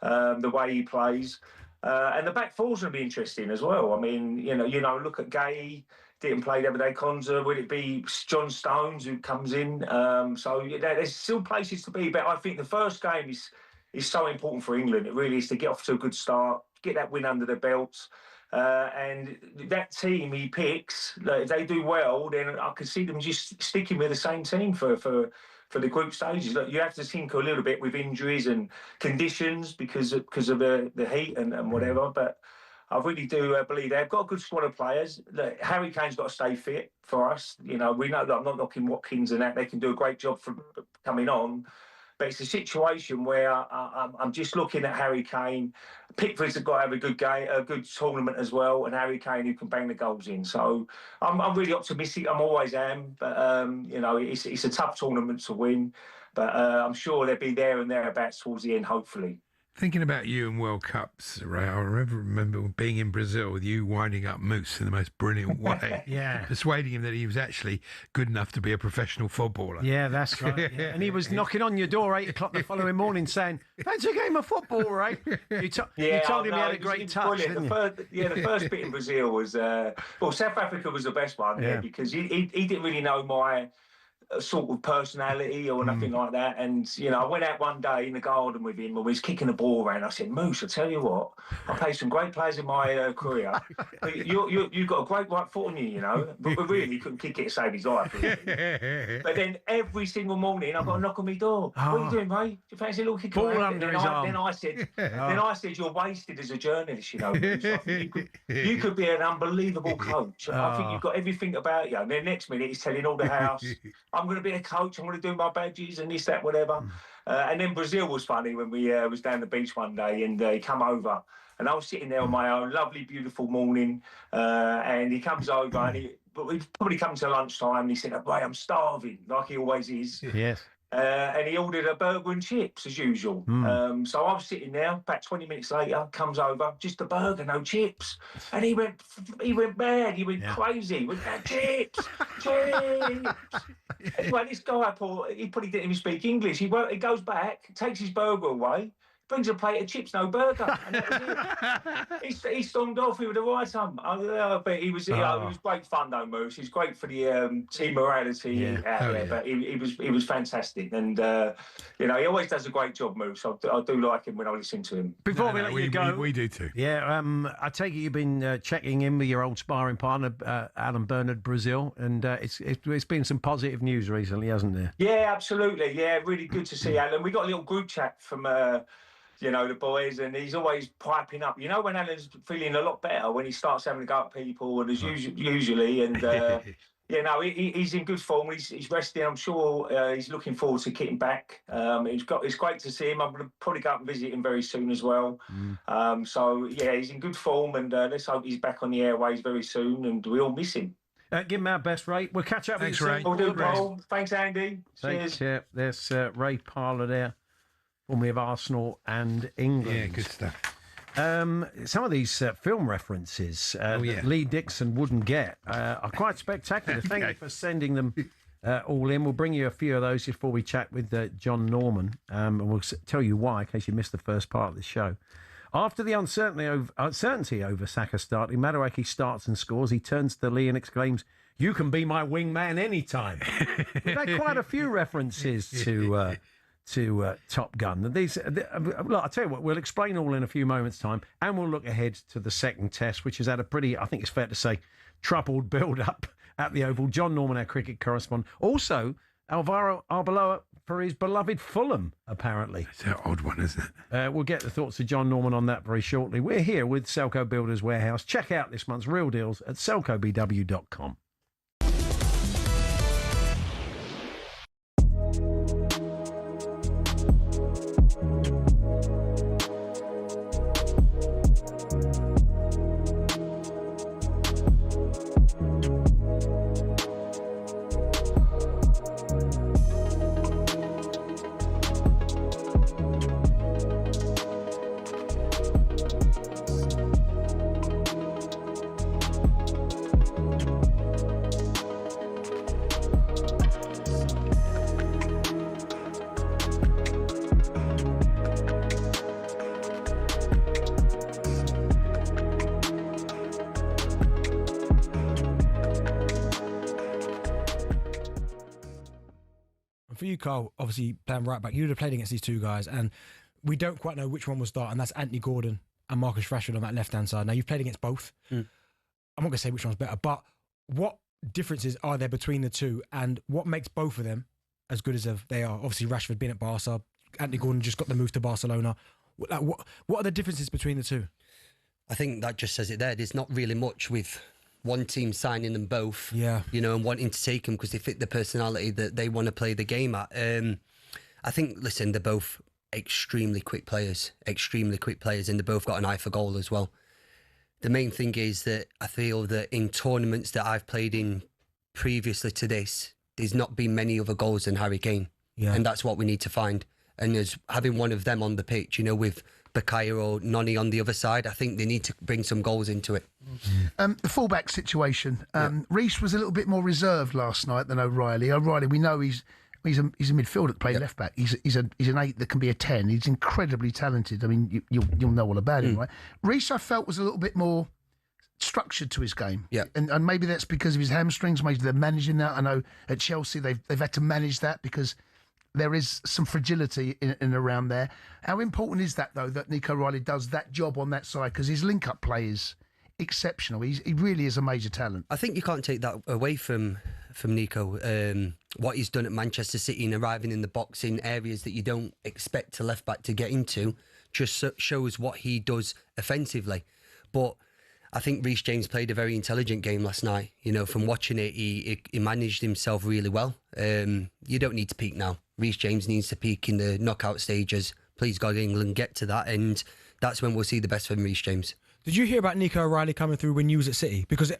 Speaker 22: The way he plays, and the back four's going to be interesting as well. I mean, look at Gay, didn't play the other day. Konza, will it be John Stones who comes in? There's still places to be, but I think the first game is so important for England. It really is to get off to a good start, get that win under their belts. And that team he picks, if they do well, then I could see them just sticking with the same team for the group stages. Look, you have to tinker a little bit with injuries and conditions because of the heat and whatever. But I really do believe they've got a good squad of players. Look, Harry Kane's got to stay fit for us. We know that I'm not knocking Watkins and that. They can do a great job for coming on. But it's a situation where I'm just looking at Harry Kane. Pickford's got to have a good game, a good tournament as well, and Harry Kane who can bang the goals in. So I'm really optimistic. I'm always am, but it's a tough tournament to win. But I'm sure they'll be there and thereabouts towards the end, hopefully.
Speaker 13: Thinking about you and World Cups, Ray, I remember being in Brazil with you winding up Moose in the most brilliant way.
Speaker 12: Yeah.
Speaker 13: Persuading him that he was actually good enough to be a professional footballer.
Speaker 12: Yeah, that's right. Yeah. And he was knocking on your door 8 o'clock the following morning saying, fancy a game of football, Ray? You told him he had a great touch, didn't you?
Speaker 22: The first bit in Brazil was... South Africa was the best one, because he didn't really know my... sort of personality or nothing like that, and I went out one day in the garden with him when we was kicking the ball around. I said, Moose, I tell you what, I played some great players in my career. But you've got a great right foot on you, but really couldn't kick it to save his life. Really. But then every single morning I got a knock on my door. What are you doing, mate? Do you fancy a little kick
Speaker 12: ball
Speaker 22: around?
Speaker 12: under his arm.
Speaker 22: Then I said, you're wasted as a journalist, Moose. I think you could be an unbelievable coach. I think you've got everything about you. And then next minute he's telling all the house, I'm going to be a coach, I'm going to do my badges and this, that, whatever. And then Brazil was funny when we was down the beach one day and he come over and I was sitting there on my own, lovely, beautiful morning, and he comes over and we'd probably come to lunchtime and he said, Ray, I'm starving, like he always is.
Speaker 12: Yes.
Speaker 22: And he ordered a burger and chips as usual. So I was sitting there. About 20 minutes later, comes over, just a burger, no chips. And he went mad. He went crazy. With that chips. Anyway, this guy, he probably didn't even speak English. He goes back, takes his burger away, brings a plate of chips, no burger, and that was it. He stormed off with the right arm. But it was great fun though, Moose. It was great for the team morality out there. But he was fantastic, and he always does a great job, Moose. I do like him when I listen to him.
Speaker 12: Before we let you go,
Speaker 13: we do too.
Speaker 12: Yeah, I take it you've been checking in with your old sparring partner, Alan Bernard, Brazil, and it's been some positive news recently, hasn't there?
Speaker 22: Yeah, absolutely. Yeah, really good to see Alan. We got a little group chat from. The boys, and he's always piping up. When Alan's feeling a lot better, when he starts having to go at people, and as usually, and he's in good form. He's resting. I'm sure he's looking forward to getting back. It's great to see him. I'm going to probably go up and visit him very soon as well. He's in good form, and let's hope he's back on the airways very soon, and we all miss him.
Speaker 12: Give him our best, Ray. We'll catch up with you soon.
Speaker 22: We'll do, Paul. Thanks, Andy.
Speaker 12: Cheers. Cheers. There's Ray Parlour there. Formerly of Arsenal and England.
Speaker 13: Yeah, good stuff.
Speaker 12: Some of these film references that Lee Dixon wouldn't get are quite spectacular. Thank you for sending them all in. We'll bring you a few of those before we chat with John Norman, and we'll tell you why in case you missed the first part of the show. After the uncertainty over Saka starting, Madueke starts and scores. He turns to Lee and exclaims, "You can be my wingman anytime." We've had quite a few references to to Top Gun. And look, I'll tell you what, we'll explain all in a few moments' time, and we'll look ahead to the second test, which has had a pretty, I think it's fair to say, troubled build-up at the Oval. John Norman, our cricket correspondent. Also, Alvaro Arbeloa for his beloved Fulham, apparently.
Speaker 13: It's an odd one, isn't it?
Speaker 12: We'll get the thoughts of John Norman on that very shortly. We're here with Selco Builders Warehouse. Check out this month's real deals at selcobw.com.
Speaker 17: For you, Carl, obviously playing right back, you would have played against these two guys, and we don't quite know which one will start, and that's Anthony Gordon and Marcus Rashford on that left-hand side. Now, you've played against both. I'm not going to say which one's better, but what differences are there between the two, and what makes both of them as good as they are? Obviously, Rashford being at Barca, Anthony Gordon just got the move to Barcelona. What are the differences between the two?
Speaker 1: I think that just says it there. There's not really much with one team signing them both,
Speaker 17: and
Speaker 1: wanting to take them because they fit the personality that they want to play the game at. I think, listen, they're both extremely quick players, and they both got an eye for goal as well. The main thing is that I feel that in tournaments that I've played in previously to this, there's not been many other goals than Harry Kane, and that's what we need to find. And as having one of them on the pitch, with Bakaya or Noni on the other side, I think they need to bring some goals into it.
Speaker 3: The fullback situation. Reece was a little bit more reserved last night than O'Reilly. O'Reilly, we know he's a midfielder that plays left back. He's an 8 that can be a 10. He's incredibly talented. I mean, you'll know all about him, right? Reece, I felt, was a little bit more structured to his game. And maybe that's because of his hamstrings. Maybe they're managing that. I know at Chelsea they've had to manage that because there is some fragility in and around there. How important is that, though, that Nico Riley does that job on that side? Because his link-up play is exceptional. He really is a major talent.
Speaker 1: I think you can't take that away from Nico. What he's done at Manchester City and arriving in the box in areas that you don't expect a left-back to get into just shows what he does offensively. But I think Reece James played a very intelligent game last night. From watching it, he managed himself really well. You don't need to peak now. Reece James needs to peak in the knockout stages. Please God, England get to that, and that's when we'll see the best from Reece James.
Speaker 17: Did you hear about Nico O'Reilly coming through when you was at City? Because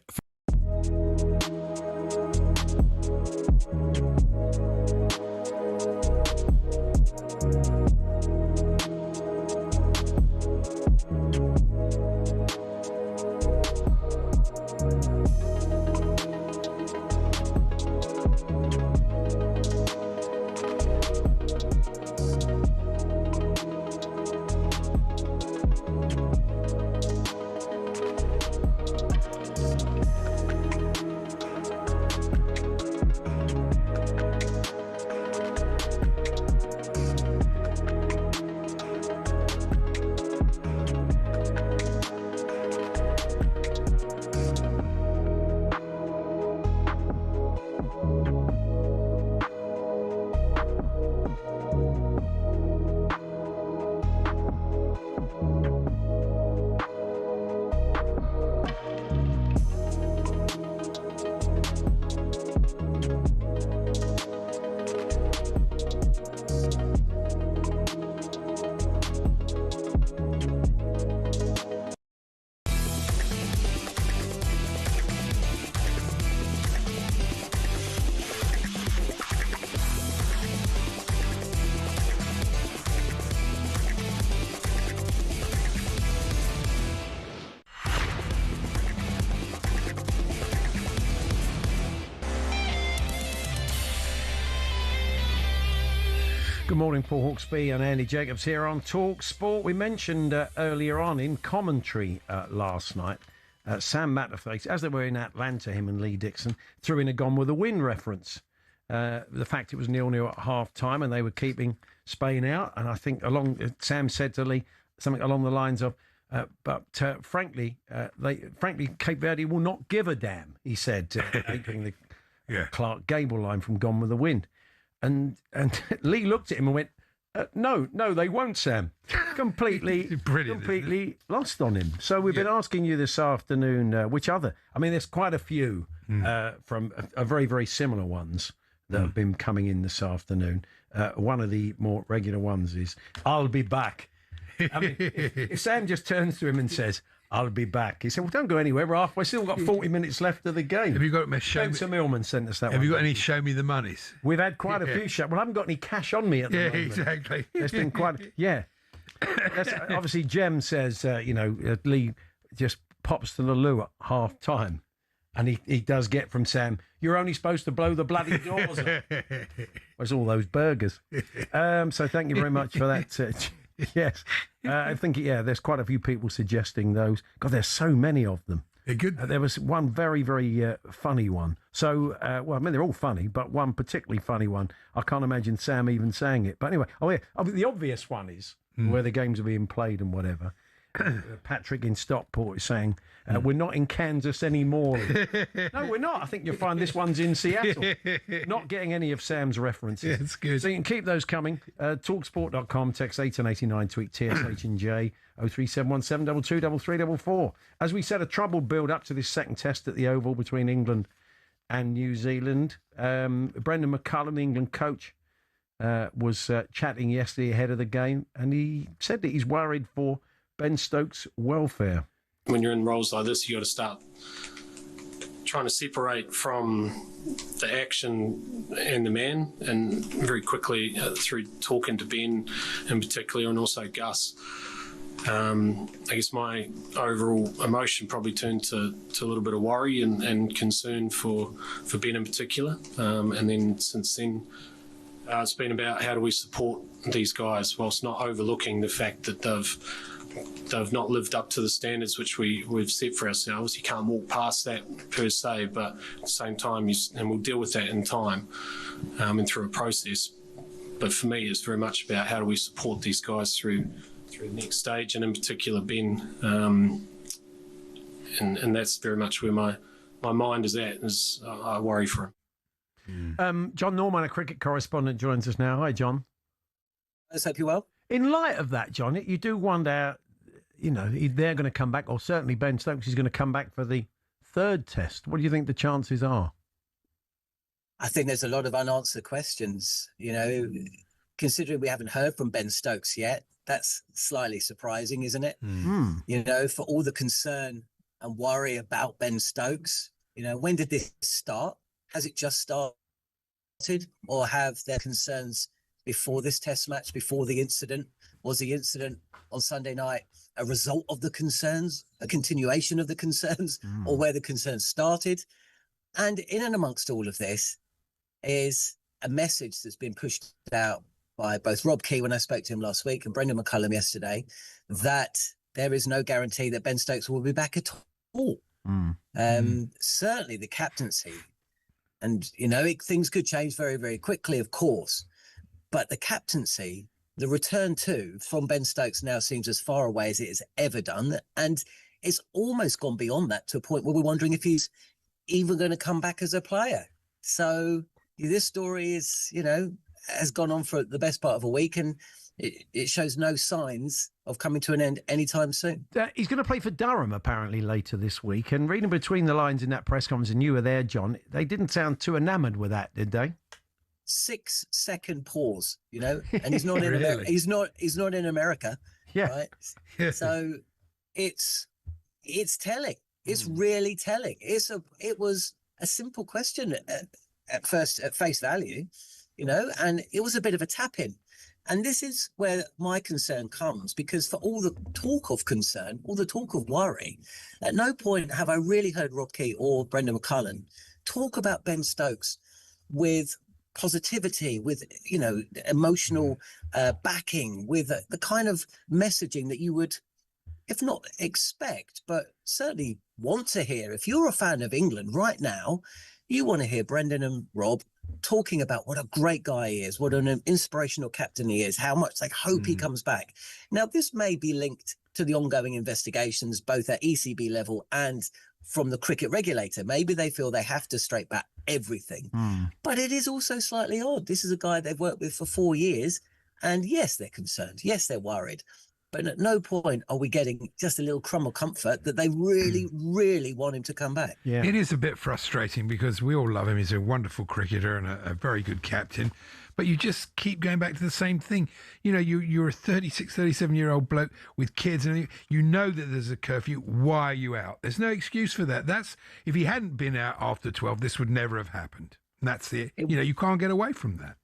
Speaker 12: Good morning, Paul Hawksbee and Andy Jacobs here on talkSPORT. We mentioned earlier on in commentary last night, Sam Matterface, as they were in Atlanta, him and Lee Dixon, threw in a Gone With a Win reference. The fact it was 0-0 at half-time and they were keeping Spain out. And I think Sam said to Lee something along the lines of, frankly, Cape Verde will not give a damn, he said, aping the Clark Gable line from Gone with the Wind. And Lee looked at him and went, no, they won't, Sam. Completely lost on him. So we've been asking you this afternoon, which other? I mean, there's quite a few from very, very similar ones that have been coming in this afternoon. One of the more regular ones is, I'll be back. I mean, if Sam just turns to him and says, I'll be back. He said, well, don't go anywhere. We're halfway. Still got 40 minutes left of the game.
Speaker 13: Have you got
Speaker 12: Spencer Millman sent us that
Speaker 13: Have
Speaker 12: one.
Speaker 13: you got any show me the monies?
Speaker 12: We've had quite a few Well, I haven't got any cash on me at the moment.
Speaker 13: Exactly.
Speaker 12: There's been quite... Yeah. Obviously, Jem says, Lee just pops to the loo at half time. And he does get from Sam, you're only supposed to blow the bloody doors up. Where's all those burgers? So thank you very much for that. Yes. I think, there's quite a few people suggesting those. God, there's so many of them.
Speaker 13: They're good.
Speaker 12: There was one very, very funny one. So, they're all funny, but one particularly funny one. I can't imagine Sam even saying it. But anyway, the obvious one is where the games are being played and whatever. Patrick in Stockport is saying, we're not in Kansas anymore. No, we're not. I think you'll find this one's in Seattle. Not getting any of Sam's references.
Speaker 13: It's good.
Speaker 12: So you can keep those coming. Talksport.com, text 1889, tweet TSH and J, 03717 223344. As we said, a troubled build-up to this second test at the Oval between England and New Zealand. Brendan McCullum, the England coach, was chatting yesterday ahead of the game, and he said that he's worried for Ben Stokes' welfare.
Speaker 8: When you're in roles like this, you got to start trying to separate from the action and the man, and very quickly through talking to Ben in particular, and also Gus, I guess my overall emotion probably turned to a little bit of worry and concern for Ben in particular, and then since then it's been about how do we support these guys whilst not overlooking the fact that they've not lived up to the standards which we've set for ourselves. You can't walk past that per se, but at the same time, and we'll deal with that in time and through a process. But for me, it's very much about how do we support these guys through the next stage, and in particular Ben. And that's very much where my mind is at. Is I worry for him.
Speaker 12: John Norman, a cricket correspondent, joins us now. Hi, John.
Speaker 9: Let's hope you're well.
Speaker 12: In light of that, John, you do wonder, they're going to come back, or certainly Ben Stokes is going to come back for the third test. What do you think the chances are?
Speaker 9: I think there's a lot of unanswered questions, considering we haven't heard from Ben Stokes yet. That's slightly surprising, isn't it? For all the concern and worry about Ben Stokes, when did this start? Has it just started, or have their concerns before this test match, before the incident? Was the incident on Sunday night a result of the concerns, a continuation of the concerns, or where the concerns started? And in and amongst all of this is a message that's been pushed out by both Rob Key, when I spoke to him last week, and Brendan McCullum yesterday, that there is no guarantee that Ben Stokes will be back at all. Certainly the captaincy, and, things could change very, very quickly, of course. But the captaincy, the return from Ben Stokes now seems as far away as it has ever done. And it's almost gone beyond that to a point where we're wondering if he's even going to come back as a player. So this story is, has gone on for the best part of a week, and it shows no signs of coming to an end anytime soon.
Speaker 12: He's going to play for Durham, apparently, later this week. And reading between the lines in that press conference, and you were there, John, they didn't sound too enamoured with that, did they?
Speaker 9: 6-second pause, and he's not in he's not in America, right? So it's telling. It's really telling. It was a simple question at face value, and it was a bit of a tap in. And this is where my concern comes, because for all the talk of concern, all the talk of worry, at no point have I really heard Rob Key or Brendan McCullum talk about Ben Stokes with positivity, with emotional backing, with the kind of messaging that you would, if not expect, but certainly want to hear. If you're a fan of England right now, you want to hear Brendan and Rob talking about what a great guy he is, what an inspirational captain he is, how much they hope he comes back. Now, this may be linked to the ongoing investigations, both at ECB level and from the cricket regulator. Maybe they feel they have to straight back everything. But it is also slightly odd. This is a guy they've worked with for 4 years. And yes, they're concerned. Yes, they're worried. But at no point are we getting just a little crumb of comfort that they really, really want him to come back.
Speaker 13: Yeah. It is a bit frustrating because we all love him. He's a wonderful cricketer and a very good captain. But you just keep going back to the same thing. You know, you're a 36, 37-year-old bloke with kids and you know that there's a curfew. Why are you out? There's no excuse for that. If he hadn't been out after 12, this would never have happened. And that's you can't get away from that.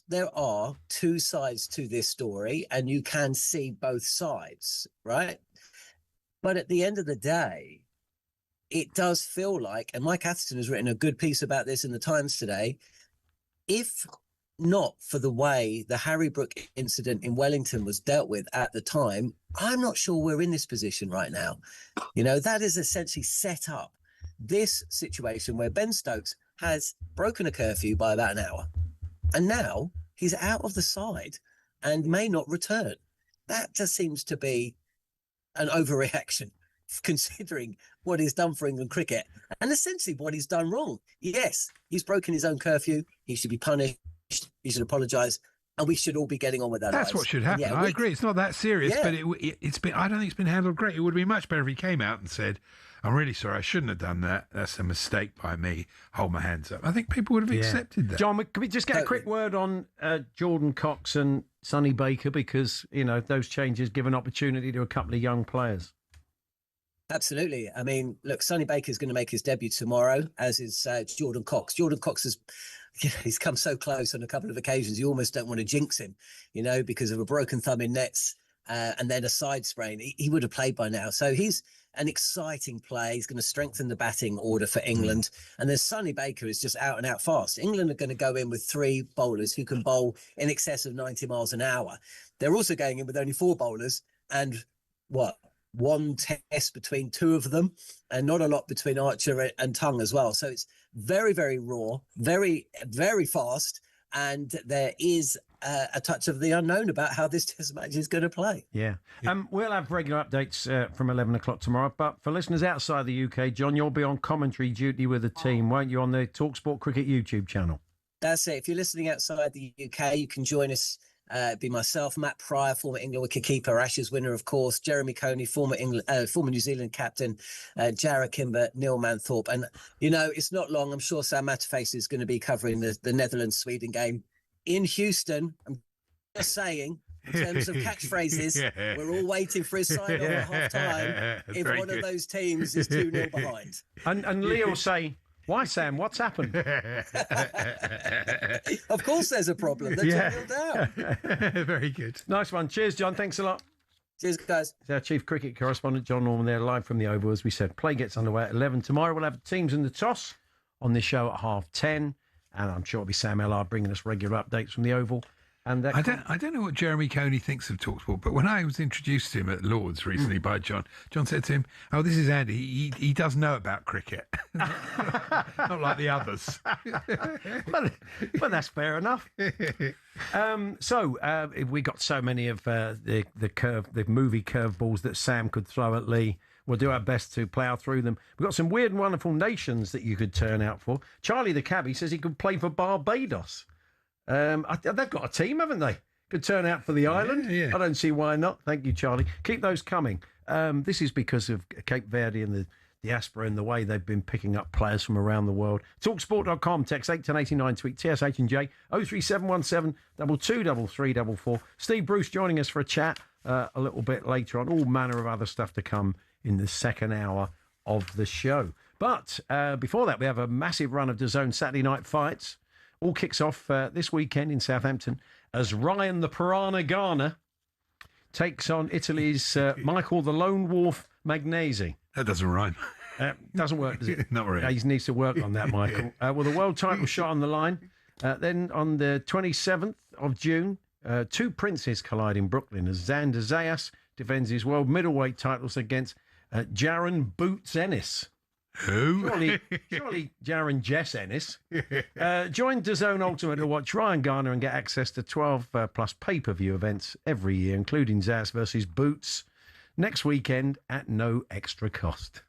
Speaker 9: There are two sides to this story, and you can see both sides, right? But at the end of the day, it does feel like, and Mike Atherton has written a good piece about this in the Times today, if not for the way the Harry Brook incident in Wellington was dealt with at the time, I'm not sure we're in this position right now. You know, that is essentially set up this situation where Ben Stokes has broken a curfew by about an hour. And now he's out of the side and may not return. That just seems to be an overreaction, considering what he's done for England cricket and essentially what he's done wrong. Yes, he's broken his own curfew. He should be punished. He should apologise. And we should all be getting on with our lives.
Speaker 13: That's what should happen. I agree. It's not that serious, but it's been. I don't think it's been handled great. It would be much better if he came out and said, "I'm really sorry. I shouldn't have done that. That's a mistake by me. Hold my hands up." I think people would have accepted that.
Speaker 12: John, can we just get a quick word on Jordan Cox and Sonny Baker, because those changes give an opportunity to a couple of young players.
Speaker 9: Absolutely. I mean, look, Sonny Baker's going to make his debut tomorrow, as is Jordan Cox. Jordan Cox has. He's come so close on a couple of occasions. You almost don't want to jinx him, because of a broken thumb in nets and then a side sprain. He would have played by now. So he's an exciting play. He's going to strengthen the batting order for England. And then Sonny Baker is just out and out fast. England are going to go in with 3 bowlers who can bowl in excess of 90 miles an hour. They're also going in with only 4 bowlers and one test between 2 of them, and not a lot between Archer and Tongue as well. So it's very, very raw, very, very fast, and there is a touch of the unknown about how this test match is going to play.
Speaker 12: Yeah. We'll have regular updates from 11 o'clock tomorrow, but for listeners outside the UK, John, you'll be on commentary duty with the team, won't you, on the talkSPORT Cricket YouTube channel?
Speaker 9: That's it. If you're listening outside the UK, you can join us. Be myself, Matt Pryor, former England wicketkeeper, Ashes winner, of course, Jeremy Coney, former New Zealand captain, Jarrah Kimber, Neil Manthorpe. And, it's not long. I'm sure Sam Matterface is going to be covering the Netherlands-Sweden game in Houston. I'm just saying, in terms of catchphrases, we're all waiting for his sign-on at half-time if one of those teams is 2-0 behind.
Speaker 12: And Leo will say, "Why, Sam? What's happened?"
Speaker 9: Of course there's a problem. They're 2-0 down.
Speaker 12: Very good. Nice one. Cheers, John. Thanks a lot.
Speaker 9: Cheers, guys.
Speaker 12: It's our chief cricket correspondent, John Norman, there live from the Oval. As we said, play gets underway at 11 tomorrow. We'll have teams in the toss on this show at 10:30. And I'm sure it'll be Sam Ellard bringing us regular updates from the Oval. And
Speaker 13: I don't know what Jeremy Coney thinks of talkSPORT, but when I was introduced to him at Lord's recently by John said to him, "Oh, this is Andy. He does know about cricket, not like the others."
Speaker 12: but that's fair enough. We got so many of the movie curveballs that Sam could throw at Lee. We'll do our best to plough through them. We've got some weird and wonderful nations that you could turn out for. Charlie the cabbie says he could play for Barbados. They've got a team, haven't they? Could turn out for the island. Yeah. I don't see why not. Thank you, Charlie. Keep those coming. This is because of Cape Verde and the diaspora and the way they've been picking up players from around the world. talksport.com, text 81089, tweet TSH and J 03717 223344. Steve Bruce joining us for a chat a little bit later on. All manner of other stuff to come in the second hour of the show. But before that, we have a massive run of DAZN Saturday night fights. All kicks off this weekend in Southampton as Ryan the Piranha Garner takes on Italy's Michael the Lone Wolf Magnesi.
Speaker 13: That doesn't rhyme.
Speaker 12: Doesn't work, does it?
Speaker 13: Not really.
Speaker 12: He needs to work on that, Michael. Well, the world title shot on the line. Then on the 27th of June, 2 princes collide in Brooklyn as Xander Zayas defends his world middleweight titles against Jaron Boots Ennis.
Speaker 13: Who?
Speaker 12: Surely Jaron Jess Ennis. Join DAZN Ultimate to watch Ryan Garner and get access to 12 plus pay-per-view events every year, including Zaz versus Boots, next weekend at no extra cost.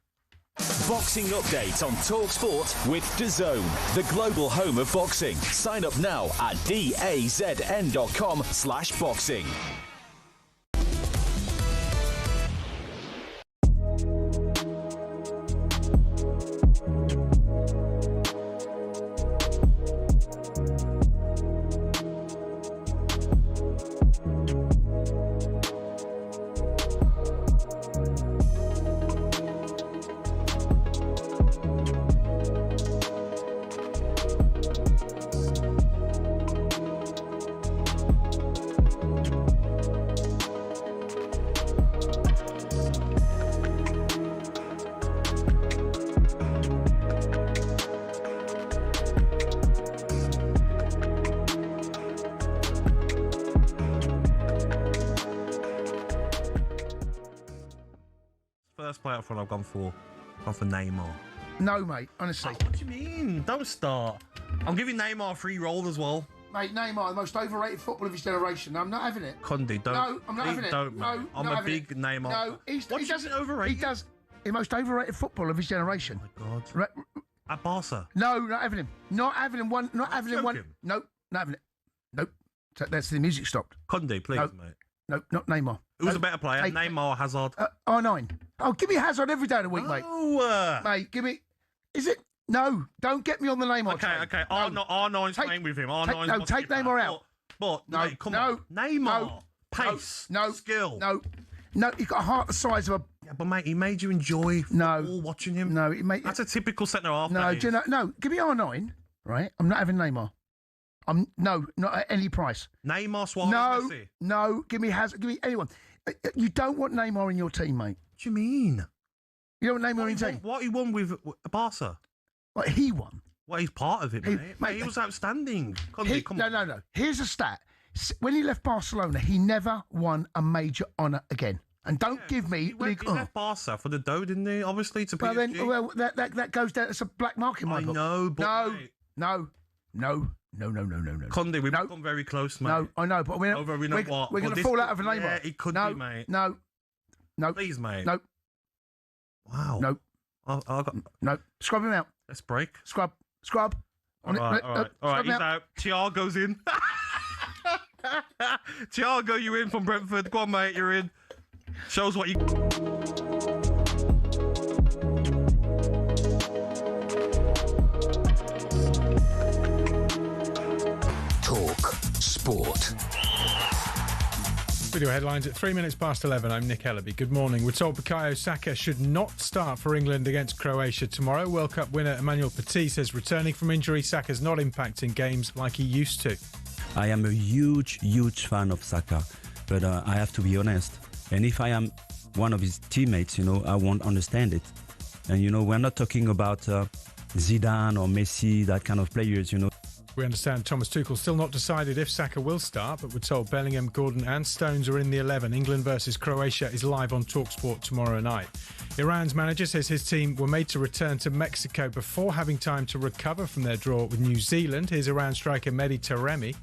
Speaker 6: Boxing update on talkSPORT with DAZN, the global home of boxing. Sign up now at dazn.com/boxing.
Speaker 14: First player up front I've gone for Neymar.
Speaker 3: No, mate, honestly.
Speaker 14: What do you mean? Don't start. I'm giving Neymar a free roll as well.
Speaker 3: Mate, Neymar, the most overrated footballer of his generation. I'm not having it.
Speaker 14: Conde, don't.
Speaker 3: No, I'm not having it.
Speaker 14: Don't,
Speaker 3: no,
Speaker 14: mate. I'm a big Neymar.
Speaker 3: No, he doesn't
Speaker 14: overrated.
Speaker 3: He does the most overrated footballer of his generation.
Speaker 14: Oh my God. At Barca.
Speaker 3: No, not having him. Not having him. Not having him. Nope, not having it. Nope. So that's the music stopped.
Speaker 14: Conde, please,
Speaker 3: nope.
Speaker 14: mate.
Speaker 3: Nope, not Neymar.
Speaker 14: Who's a better player? Neymar, Hazard.
Speaker 3: R9. Oh, give me Hazard every day of the week, mate. Mate, give me. Is it? No, don't get me on the Neymar train.
Speaker 14: Okay. R9's playing with him. R9's
Speaker 3: take Neymar out.
Speaker 14: But
Speaker 3: no,
Speaker 14: mate, come on. Neymar. Pace.
Speaker 3: Skill. No, he's got a heart the size of a.
Speaker 14: Yeah, but mate, he made you enjoy football watching him.
Speaker 3: No,
Speaker 14: that's a typical centre half.
Speaker 3: No, do you know? No, give me R9. Right, I'm not having Neymar. Not at any price.
Speaker 14: Neymar, Suarez, Messi.
Speaker 3: No, give me Hazard. Give me anyone. You don't want Neymar in your team, mate.
Speaker 14: What do you mean?
Speaker 3: You don't want Neymar in your team.
Speaker 14: What he won with Barca?
Speaker 3: What he won?
Speaker 14: Well, he's part of it, mate. He was outstanding.
Speaker 3: No. Here's a stat. When he left Barcelona, he never won a major honour again. And don't give me...
Speaker 14: He left Barca for the dough, didn't he? Obviously, to PSG.
Speaker 3: Well, that goes down as a black market,
Speaker 14: I know, but...
Speaker 3: No.
Speaker 14: Conde, we've become very close, mate.
Speaker 3: No, I know, but we're going to fall out of a Neymar.
Speaker 14: Yeah, it could be, mate.
Speaker 3: No.
Speaker 14: Please, mate.
Speaker 3: No.
Speaker 14: Wow.
Speaker 3: No. No. Scrub him out.
Speaker 14: Let's break.
Speaker 3: Scrub.
Speaker 14: All right. He's out. Thiago's in. Thiago, you in from Brentford. Go on, mate. You're in. Shows what you...
Speaker 2: Talk Sport.
Speaker 10: Video headlines at 3 minutes past 11. I'm Nick Ellaby. Good morning. We're told Bukayo Saka should not start for England against Croatia tomorrow. World Cup winner Emmanuel Petit says returning from injury, Saka's not impacting games like he used to.
Speaker 21: I am a huge fan of Saka, but I have to be honest. And if I am one of his teammates, I won't understand it. And, we're not talking about Zidane or Messi, that kind of players,
Speaker 10: We understand Thomas Tuchel still not decided if Saka will start, but we're told Bellingham, Gordon and Stones are in the 11. England versus Croatia is live on talkSPORT tomorrow night. Iran's manager says his team were made to return to Mexico before having time to recover from their draw with New Zealand. Here's Iran striker Mehdi Taremi.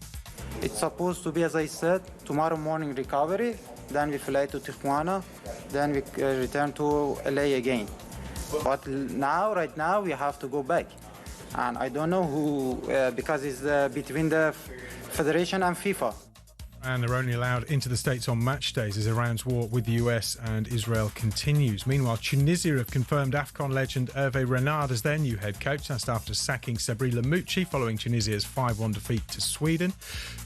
Speaker 5: It's supposed to be, as I said, tomorrow morning recovery, then we fly to Tijuana, then we return to LA again. But right now, we have to go back. And I don't know who, because it's between the Federation and FIFA.
Speaker 10: And they're only allowed into the States on match days as Iran's war with the US and Israel continues. Meanwhile, Tunisia have confirmed AFCON legend Hervé Renard as their new head coach. That's after sacking Sabri Lamouchi following Tunisia's 5-1 defeat to Sweden.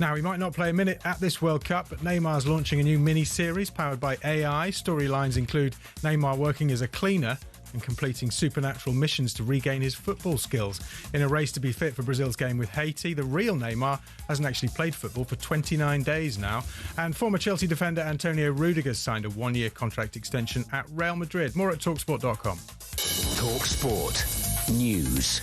Speaker 10: Now, he might not play a minute at this World Cup, but Neymar's launching a new mini-series powered by AI. Storylines include Neymar working as a cleaner and completing supernatural missions to regain his football skills. In a race to be fit for Brazil's game with Haiti, the real Neymar hasn't actually played football for 29 days now. And former Chelsea defender Antonio Rudiger signed a one-year contract extension at Real Madrid. More at talksport.com.
Speaker 2: talkSPORT News.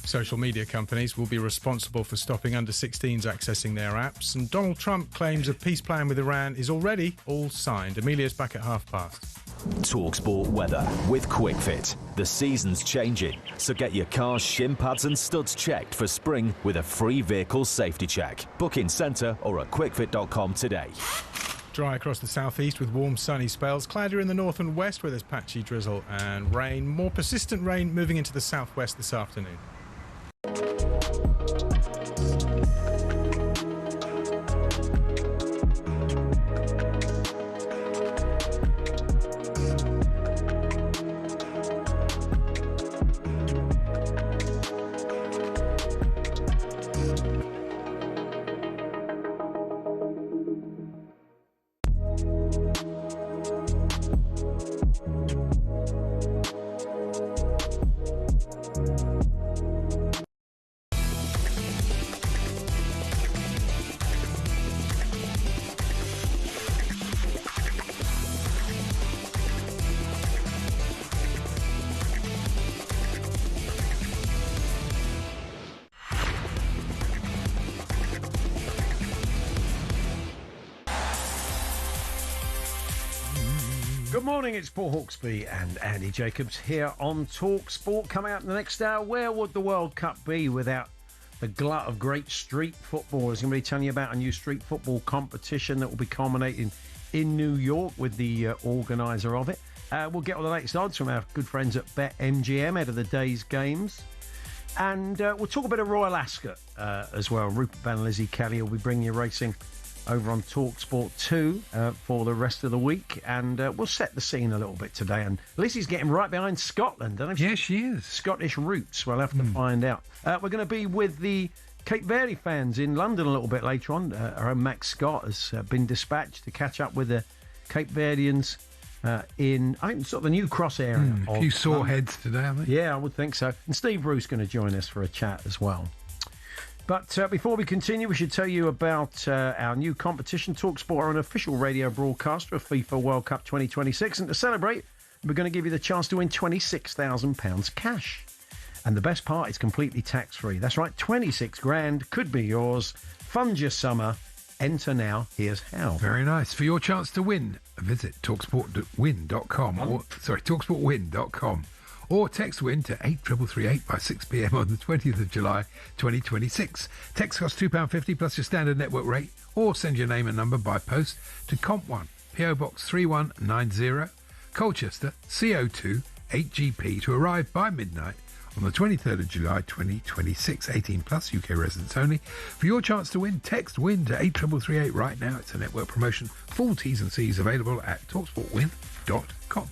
Speaker 10: Social media companies will be responsible for stopping under-16s accessing their apps. And Donald Trump claims a peace plan with Iran is already all signed. Amelia's back at past.
Speaker 6: talkSPORT weather with QuickFit. The season's changing, so get your car's shim pads and studs checked for spring with a free vehicle safety check. Book in centre or at quickfit.com today.
Speaker 10: Dry across the southeast with warm sunny spells. Cloudier in the north and west where there's patchy drizzle and rain. More persistent rain moving into the southwest this afternoon. Good morning, it's Paul Hawksbee and Andy Jacobs here on talkSPORT. Coming up in the next hour, where would the World Cup be without the glut of great street football? Is going to be telling you about a new street football competition that will be culminating in New York with the organiser of it. We'll get all the latest odds from our good friends at BetMGM ahead of the day's games. And we'll talk a bit of Royal Ascot as well. Rupert Van Lizzie Kelly will be bringing you racing over on talkSPORT 2 for the rest of the week, and we'll set the scene a little bit today. And Lizzie's getting right behind Scotland, don't
Speaker 13: Yes, she is.
Speaker 10: Scottish roots, we'll have to find out. We're going to be with the Cape Verde fans in London a little bit later on. Our own Max Scott has been dispatched to catch up with the Cape Verdeans in, I think, sort of the New Cross area.
Speaker 13: A few sore heads today, I think.
Speaker 10: Yeah, I would think so. And Steve Bruce going to join us for a chat as well. But before we continue, we should tell you about our new competition. talkSPORT are an official radio broadcaster of FIFA World Cup 2026. And to celebrate, we're going to give you the chance to win £26,000 cash. And the best part, it's completely tax-free. That's right, 26 grand could be yours. Fund your summer. Enter now. Here's how.
Speaker 13: Very nice. For your chance to win, visit talksportwin.com talksportwin.com. Or text WIN to 83338 by 6 p.m. on the 20th of July 2026. Text costs £2.50 plus your standard network rate, or send your name and number by post to Comp1, PO Box 3190, Colchester, CO2 8GP to arrive by midnight on the 23rd of July 2026. 18 plus, UK residents only. For your chance to win, text WIN to 83338 right now. It's a network promotion. Full T's and C's available at talksportwin.com.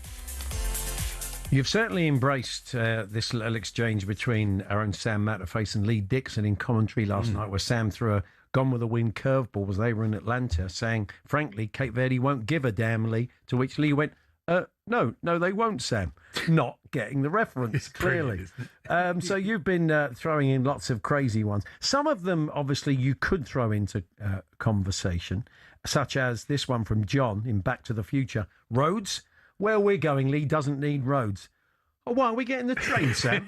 Speaker 10: You've certainly embraced this little exchange between our own Sam Matterface and Lee Dixon in commentary last night, where Sam threw a gone-with-the-wind curveball as they were in Atlanta, saying, frankly, Cape Verde won't give a damn, Lee, to which Lee went, no, they won't, Sam. Not getting the reference, clearly. So you've been throwing in lots of crazy ones. Some of them, obviously, you could throw into conversation, such as this one from John in Back to the Future. Roads? Where we're going, Lee doesn't need roads. Oh, why are we getting the train, Sam?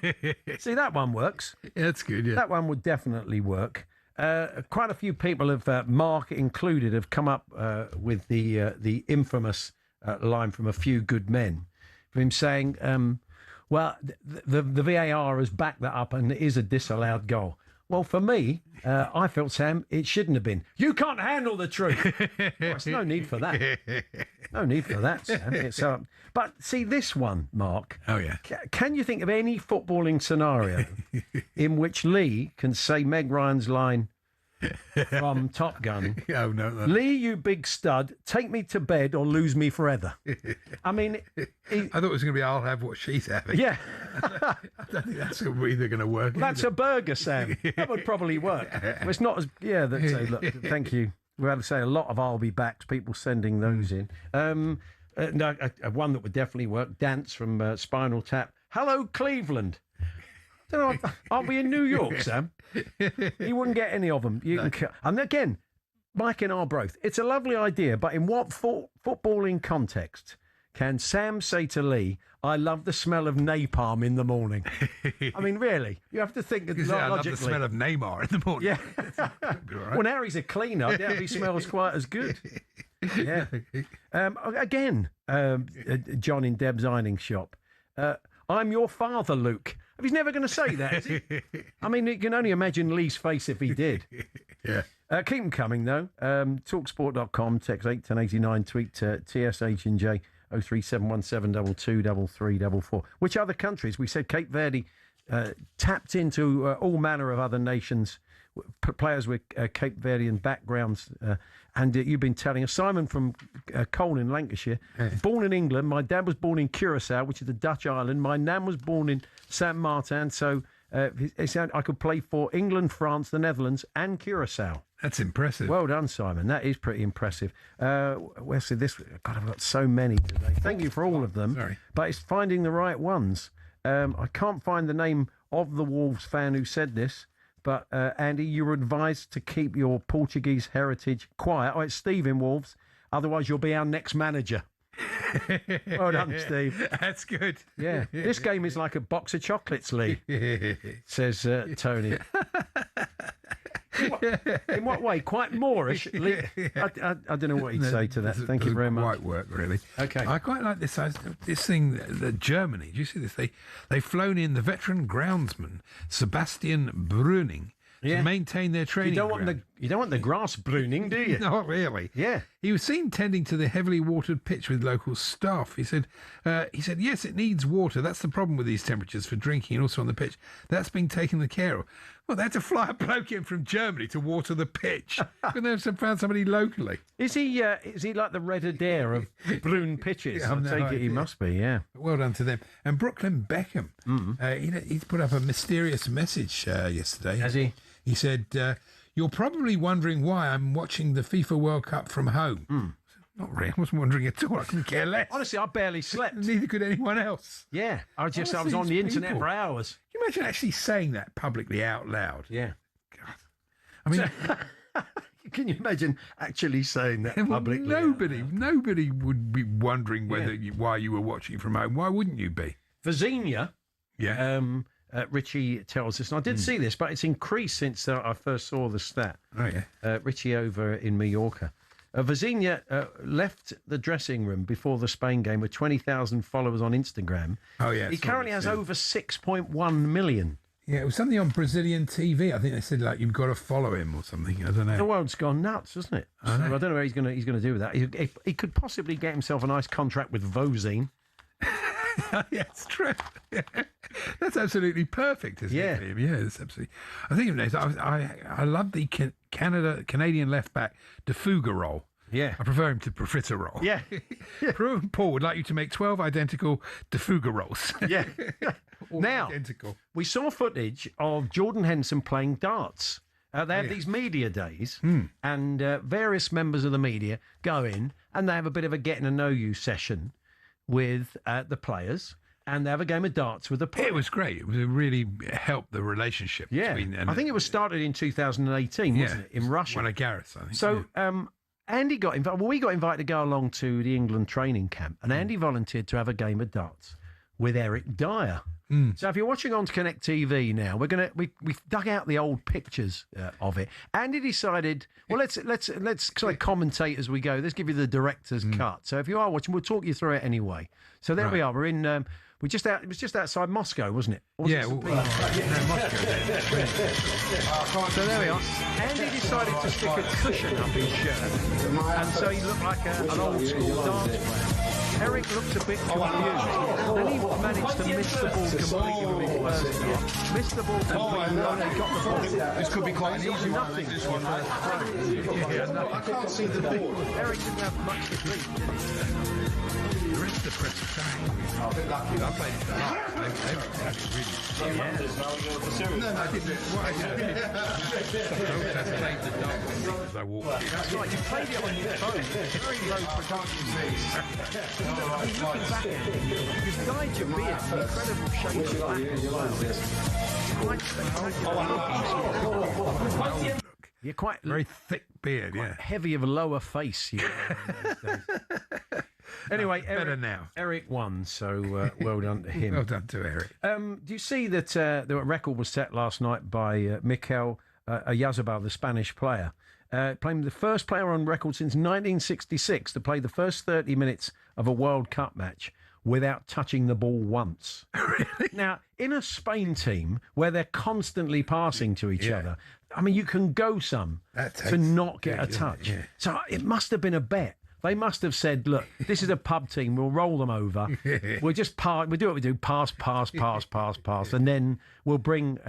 Speaker 10: See, that one works.
Speaker 13: Yeah, that's good, yeah.
Speaker 10: That one would definitely work. Quite a few people have, Mark included, have come up with the infamous line from A Few Good Men, from him saying, well, the VAR has backed that up and it is a disallowed goal. Well, for me, I felt, Sam, it shouldn't have been. You can't handle the truth. Well, there's no need for that. No need for that, Sam. It's, but see this one, Mark.
Speaker 13: Oh, yeah.
Speaker 10: Can you think of any footballing scenario in which Lee can say Meg Ryan's line from Top Gun?
Speaker 13: Oh, no.
Speaker 10: Lee, you big stud, take me to bed or lose me forever. I mean...
Speaker 13: I thought it was going to be I'll have what she's having.
Speaker 10: Yeah.
Speaker 13: I don't think that's either going to work.
Speaker 10: That's a burger, Sam. That would probably work. It's not as... Yeah, that's look, thank you. We had to say a lot of I'll be backs, people sending those in. No, one that would definitely work, Dance from Spinal Tap. Hello, Cleveland. I don't know, aren't we in New York, Sam? You wouldn't get any of them. And again, Mike in Arbroath, it's a lovely idea, but in what footballing context can Sam say to Lee, I love the smell of napalm in the morning? I mean, really? You have to think logically.
Speaker 13: I love the smell of Neymar in the morning.
Speaker 10: Yeah.
Speaker 13: Right.
Speaker 10: Well, now he's a cleaner. I doubt he smells quite as good. Yeah. Again,
Speaker 12: John in Deb's ironing shop. I'm your father, Luke. He's never going to say that, is he? I mean, you can only imagine Lee's face if he did.
Speaker 13: Yeah.
Speaker 12: Keep them coming, though. Talksport.com, text 81089, tweet TSH&J 03717223344. Which other countries? We said Cape Verde tapped into all manner of other nations, players with Cape Verdean backgrounds. And you've been telling us, Simon from Colne in Lancashire, born in England. My dad was born in Curacao, which is a Dutch island. My nan was born in Saint Martin. So he said I could play for England, France, the Netherlands, and Curacao.
Speaker 13: That's impressive.
Speaker 12: Well done, Simon. That is pretty impressive. Wesley, God, I've got so many today. Thank you for all of them.
Speaker 13: Sorry.
Speaker 12: But it's finding the right ones. I can't find the name of the Wolves fan who said this. But, Andy, you were advised to keep your Portuguese heritage quiet. Oh, it's Steve in Wolves. Otherwise, you'll be our next manager. Well done, Steve.
Speaker 13: That's good.
Speaker 12: Yeah. This game is like a box of chocolates, Lee, says Tony. In what way? Quite Moorish? Lee? I don't know what he'd say to that. Thank you very much.
Speaker 13: Quite work, really.
Speaker 12: Okay.
Speaker 13: I quite like this thing that Germany, do you see this? They've flown in the veteran groundsman, Sebastian Bruning, to maintain their training ground.
Speaker 12: You don't want the grass pruning, do you?
Speaker 13: Not really.
Speaker 12: Yeah.
Speaker 13: He was seen tending to the heavily watered pitch with local staff. He said, yes, it needs water. That's the problem with these temperatures for drinking and also on the pitch. That's being taken care of. Well, they had to fly a bloke in from Germany to water the pitch. Couldn't they have found somebody locally?
Speaker 12: Is he like the Red Adair of Brune pitches?
Speaker 13: Yeah,
Speaker 12: I take it he must be, yeah.
Speaker 13: Well done to them. And Brooklyn Beckham, he's put up a mysterious message yesterday.
Speaker 12: Has he?
Speaker 13: He said, you're probably wondering why I'm watching the FIFA World Cup from home. Not really. I wasn't wondering at all. I couldn't care less.
Speaker 12: Honestly, I barely slept.
Speaker 13: Neither could anyone else.
Speaker 12: Yeah. I was on the internet for hours.
Speaker 13: Can you imagine actually saying that publicly out loud?
Speaker 12: Yeah.
Speaker 13: God. I mean...
Speaker 12: Can you imagine actually saying that publicly?
Speaker 13: Nobody would be wondering why you were watching from home. Why wouldn't you be?
Speaker 12: Virginia.
Speaker 13: Yeah.
Speaker 12: Richie tells us, and I did see this, but it's increased since I first saw the stat.
Speaker 13: Oh, yeah.
Speaker 12: Richie over in Mallorca. Virginia left the dressing room before the Spain game with 20,000 followers on Instagram.
Speaker 13: Oh, yeah.
Speaker 12: He currently has over 6.1 million.
Speaker 13: Yeah, it was something on Brazilian TV. I think they said, you've got to follow him or something. I don't know.
Speaker 12: The world's gone nuts, hasn't it? I don't know what he's going to do with that. He could possibly get himself a nice contract with Vozine.
Speaker 13: Yeah, it's true. That's absolutely perfect, isn't it? For him? Yeah, that's absolutely. I think I love the Canadian left back Defuga.
Speaker 12: Yeah,
Speaker 13: I prefer him to profiterole.
Speaker 12: Yeah.
Speaker 13: Paul would like you to make 12 identical Defuga rolls.
Speaker 12: Yeah. Now,
Speaker 13: identical.
Speaker 12: We saw footage of Jordan Henderson playing darts. They have these media days, and various members of the media go in and they have a bit of a getting to know you session with the players, and they have a game of darts with the players.
Speaker 13: It was great. It really helped the relationship between...
Speaker 12: I think it was started in 2018, wasn't it, in Russia?
Speaker 13: One of Gareth's, I think.
Speaker 12: So Andy got invited. Well, we got invited to go along to the England training camp, and Andy volunteered to have a game of darts with Eric Dyer. So if you're watching on Connect TV now, we've dug out the old pictures of it. Andy decided, well, let's sort of commentate as we go. Let's give you the director's cut. So if you are watching, we'll talk you through it anyway. So there we are. We're in. It was just outside Moscow, wasn't it?
Speaker 13: Moscow.
Speaker 12: So there we are. Andy decided to stick a cushion up his shirt, and so he looked like an old school dance player. Eric looked a bit confused. Then he managed to miss the ball completely with his first shot. Missed the ball completely. Got the ball.
Speaker 11: This could be quite an easy one.
Speaker 12: This one.
Speaker 11: I can't see the ball.
Speaker 12: Eric didn't have much to drink, did he?
Speaker 13: The rest of the press was saying. I played it a lot. No, I didn't. What I did. I played the dog as I walked in.
Speaker 12: That's right, you played it on your phone. Very low production. He's looking back at it. You've dyed your beard an incredible shade of black as well. Quite spectacular. You're quite
Speaker 13: very thick beard,
Speaker 12: heavy of a lower face. Anyway,
Speaker 13: better now.
Speaker 12: Eric won, so well done to him.
Speaker 13: Well done to Eric.
Speaker 12: Do you see that the record was set last night by Mikel Oyarzabal, the Spanish player, playing the first player on record since 1966 to play the first 30 minutes of a World Cup match without touching the ball once. Really? Now, in a Spain team where they're constantly passing to each other, I mean, you can go some to not get a touch. Yeah. So it must have been a bet. They must have said, look, this is a pub team. We'll roll them over. We'll just we'll do what we do. Pass, and then we'll bring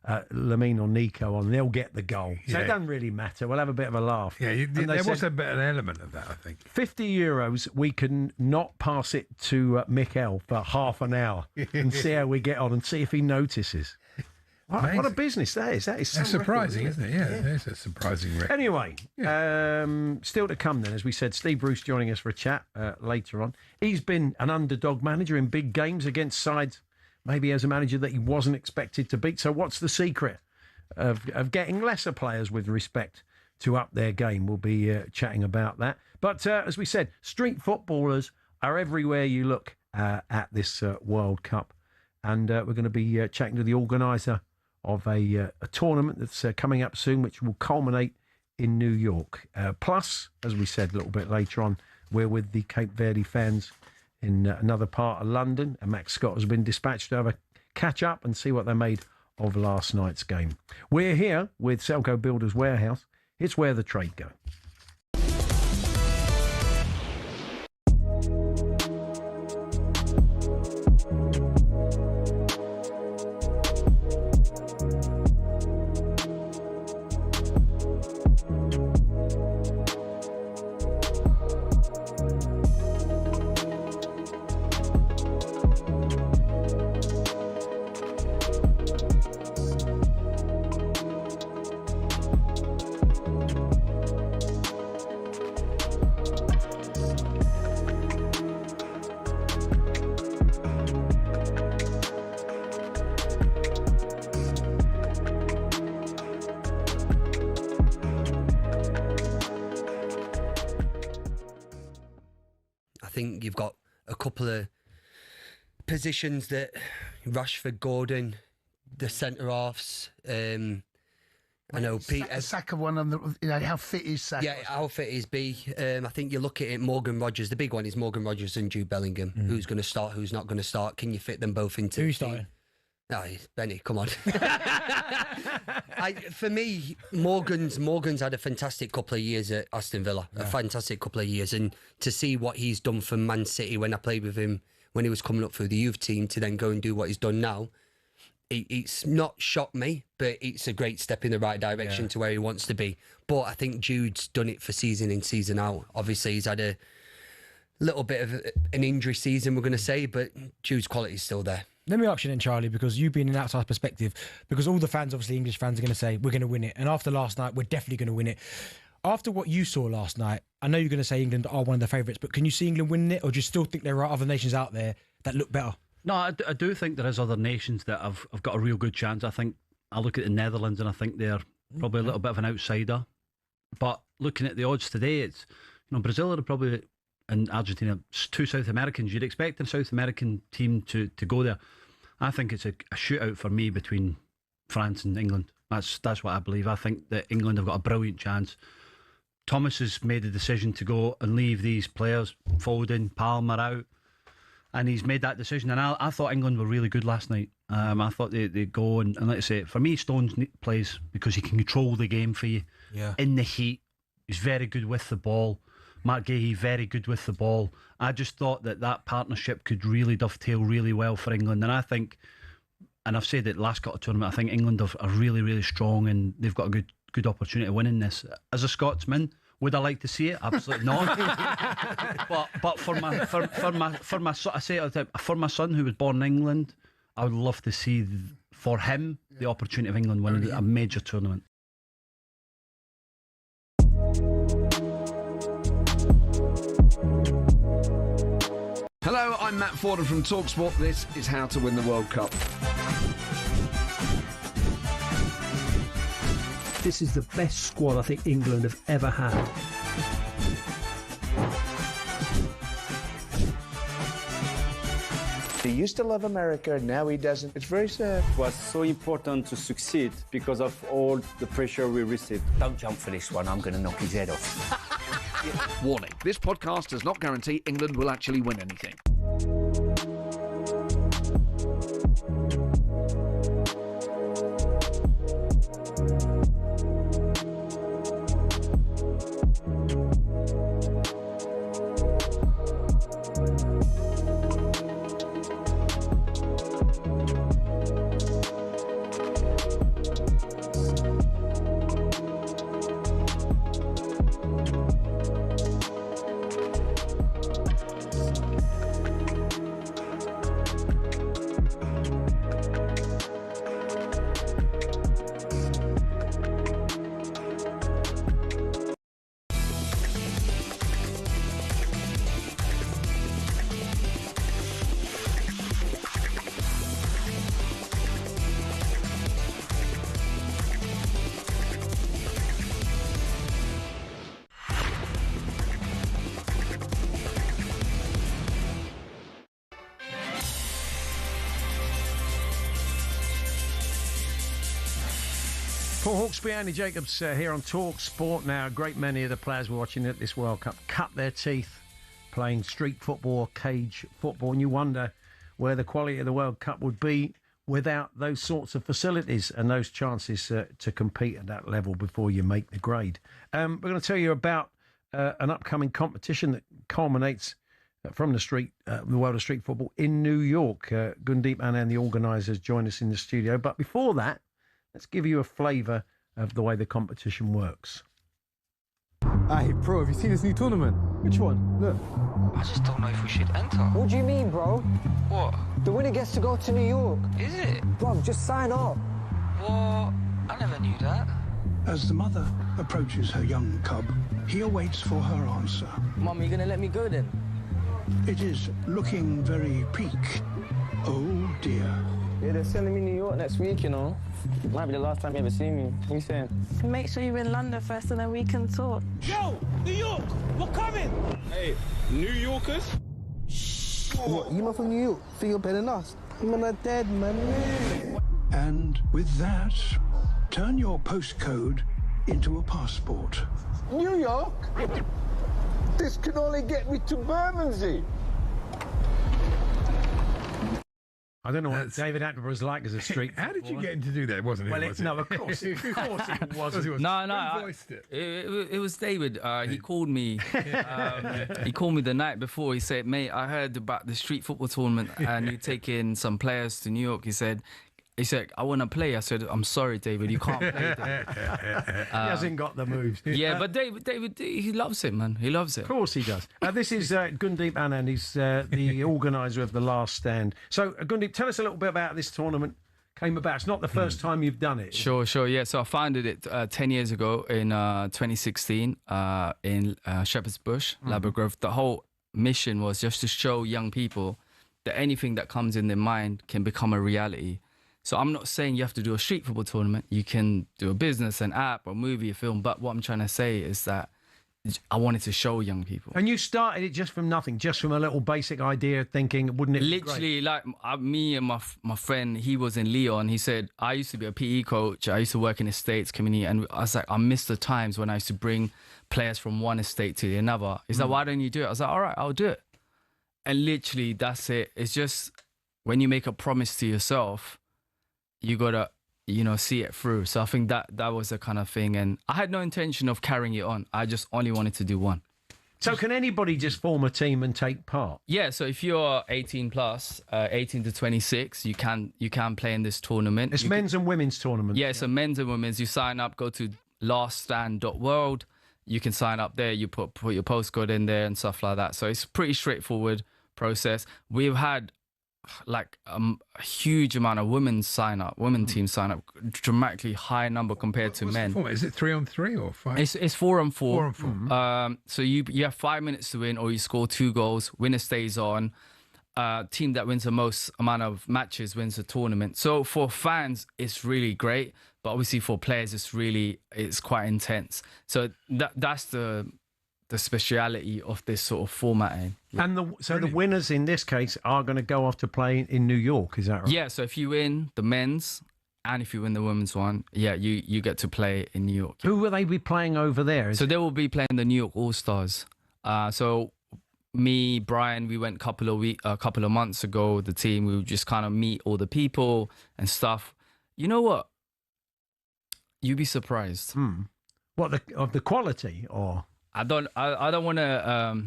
Speaker 12: Lamine or Nico on. They'll get the goal. So it doesn't really matter. We'll have a bit of a laugh.
Speaker 13: Yeah, there was an element of that, I think.
Speaker 12: €50, we can not pass it to Mikel for half an hour and see how we get on and see if he notices. What a business that is. That's
Speaker 13: surprising, isn't it? Yeah, it's a surprising record.
Speaker 12: Anyway, still to come then, as we said, Steve Bruce joining us for a chat later on. He's been an underdog manager in big games against sides, maybe as a manager that he wasn't expected to beat. So what's the secret of getting lesser players with respect to up their game? We'll be chatting about that. But as we said, street footballers are everywhere you look at this World Cup. And we're going to be chatting to the organiser of a tournament that's coming up soon, which will culminate in New York. Plus, as we said a little bit later on, we're with the Cape Verde fans in another part of London, and Max Scott has been dispatched to have a catch-up and see what they made of last night's game. We're here with Selco Builders Warehouse. It's where the trade go.
Speaker 1: I think you've got a couple of positions that Rashford, Gordon, the centre halves. I know Peter
Speaker 3: Saka one on the. How fit is Saka?
Speaker 1: Yeah, how fit is B? I think you look at it. Morgan Rogers. The big one is Morgan Rogers and Jude Bellingham. Who's going to start? Who's not going to start? Can you fit them both into?
Speaker 17: Who's starting?
Speaker 1: No, Benny, come on. For me, Morgan's had a fantastic couple of years at Aston Villa. A fantastic couple of years. And to see what he's done for Man City when I played with him, when he was coming up through the youth team, to then go and do what he's done now, it's not shocked me, but it's a great step in the right direction to where he wants to be. But I think Jude's done it for season in, season out. Obviously, he's had a little bit of an injury season, we're going to say, but Jude's quality is still there.
Speaker 17: Let me ask you then, Charlie, because you've been in an outside perspective, because all the fans, obviously English fans, are going to say, we're going to win it. And after last night, we're definitely going to win it. After what you saw last night, I know you're going to say England are one of the favourites, but can you see England winning it, or do you still think there are other nations out there that look better?
Speaker 15: No, I do think there is other nations that have got a real good chance. I think I look at the Netherlands and I think they're probably a little bit of an outsider. But looking at the odds today, it's, you know, Brazil are probably, and Argentina, two South Americans. You'd expect a South American team to go there. I think it's a shootout for me between France and England. That's what I believe. I think that England have got a brilliant chance. Thomas has made the decision to go and leave these players, Foden, Palmer out, and he's made that decision. And I thought England were really good last night. I thought they'd go and like I say, for me, Stones plays because he can control the game for you in the heat. He's very good with the ball. Mark Gahey, very good with the ball. I just thought that partnership could really dovetail really well for England. And I think, and I've said it last Qatar tournament, I think England are really, really strong and they've got a good opportunity of winning this. As a Scotsman, would I like to see it? Absolutely not. but for my son, I say it all the time, for my son who was born in England, I would love to see for him the opportunity of England winning a major tournament.
Speaker 16: Hello, I'm Matt Forden from talkSPORT. This is How to Win the World Cup.
Speaker 12: This is the best squad I think England have ever had.
Speaker 23: He used to love America, now he doesn't. It's very sad.
Speaker 24: It was so important to succeed because of all the pressure we received.
Speaker 2: Don't jump for this one, I'm going to knock his head off.
Speaker 16: Warning, this podcast does not guarantee England will actually win anything.
Speaker 12: Paul Hawksbee, Andy Jacobs here on talkSPORT. Now, a great many of the players we're watching at this World Cup cut their teeth playing street football, cage football, and you wonder where the quality of the World Cup would be without those sorts of facilities and those chances to compete at that level before you make the grade. We're going to tell you about an upcoming competition that culminates from the world of street football in New York. Gundeep Anand, the organisers, join us in the studio. But before that, let's give you a flavour of the way the competition works.
Speaker 7: Hey, bro, have you seen this new tournament? Which one? Look.
Speaker 18: I just don't know if we should enter.
Speaker 7: What do you mean, bro?
Speaker 18: What?
Speaker 7: The winner gets to go to New York.
Speaker 18: Is it?
Speaker 7: Bro, just sign up.
Speaker 18: What? I never knew that.
Speaker 19: As the mother approaches her young cub, he awaits for her answer.
Speaker 7: Mum, are you going to let me go then?
Speaker 19: It is looking very peak. Oh, dear.
Speaker 7: Yeah, they're sending me to New York next week, you know. Might be the last time you ever see me. What are you saying?
Speaker 20: Make sure you're in London first and then we can talk.
Speaker 7: Yo, New York, we're coming! Hey, New Yorkers? Shh.
Speaker 23: What, you not from New York? Think you're better than us? Man are dead, man.
Speaker 19: And with that, turn your postcode into a passport.
Speaker 23: New York? This can only get me to Bermondsey.
Speaker 12: I don't know what David Attenborough's like as a street
Speaker 13: How did you get him to do that? It wasn't
Speaker 12: well,
Speaker 13: him, was
Speaker 12: no, of course it wasn't.
Speaker 18: No,
Speaker 13: voiced it?
Speaker 18: It was David. He called me. He called me the night before. He said, "Mate, I heard about the street football tournament and you taking some players to New York." He said, I want to play. I said, "I'm sorry, David, you can't play that."
Speaker 12: He hasn't got the moves.
Speaker 18: Yeah, but David, he loves it, man. He loves it.
Speaker 12: Of course he does. This is Gundeep Anand. He's the organiser of The Last Stand. So, Gundeep, tell us a little bit about this tournament. Came about. It's not the first time you've done it.
Speaker 18: Sure. Yeah. So I founded it 10 years ago in 2016 in Shepherd's Bush, Ladbroke Grove. The whole mission was just to show young people that anything that comes in their mind can become a reality. So I'm not saying you have to do a street football tournament. You can do a business, an app, a movie, a film. But what I'm trying to say is that I wanted to show young people.
Speaker 12: And you started it just from nothing, just from a little basic idea, thinking, wouldn't it
Speaker 18: literally
Speaker 12: be great?
Speaker 18: Like me and my friend, he was in Leon. He said, I used to be a PE coach. I used to work in the States community. And I was like, I miss the times when I used to bring players from one estate to another. He's like, why don't you do it? I was like, all right, I'll do it. And literally, that's it. It's just when you make a promise to yourself, you gotta, see it through. So I think that was the kind of thing. And I had no intention of carrying it on. I just only wanted to do one.
Speaker 12: So can anybody just form a team and take part?
Speaker 18: Yeah. So if you're 18 plus, 18 to 26, you can play in this tournament.
Speaker 12: It's men's and women's tournament.
Speaker 18: Yeah. So men's and women's. You sign up. Go to laststand.world. You can sign up there. You put your postcode in there and stuff like that. So it's a pretty straightforward process. We've had like a huge amount of women teams sign up, dramatically high number compared to men.
Speaker 13: Is it 3-on-3 or 5?
Speaker 18: It's 4-on-4.
Speaker 13: 4-on-4.
Speaker 18: So you have 5 minutes to win, or you score 2 goals. Winner stays on. Team that wins the most amount of matches wins the tournament. So for fans, it's really great, but obviously for players, it's quite intense. So that's the speciality of this sort of formatting.
Speaker 12: And the winners in this case are going to go off to play in New York, is that right?
Speaker 18: Yeah, so if you win the men's, And if you win the women's one, yeah, you get to play in New York.
Speaker 12: Who will they be playing over there?
Speaker 18: So they will be playing the New York All-Stars. So me, Brian, we went a couple of months ago, the team, we would just kind of meet all the people and stuff. You know what? You'd be surprised.
Speaker 12: What, of the quality or?
Speaker 18: I don't want to,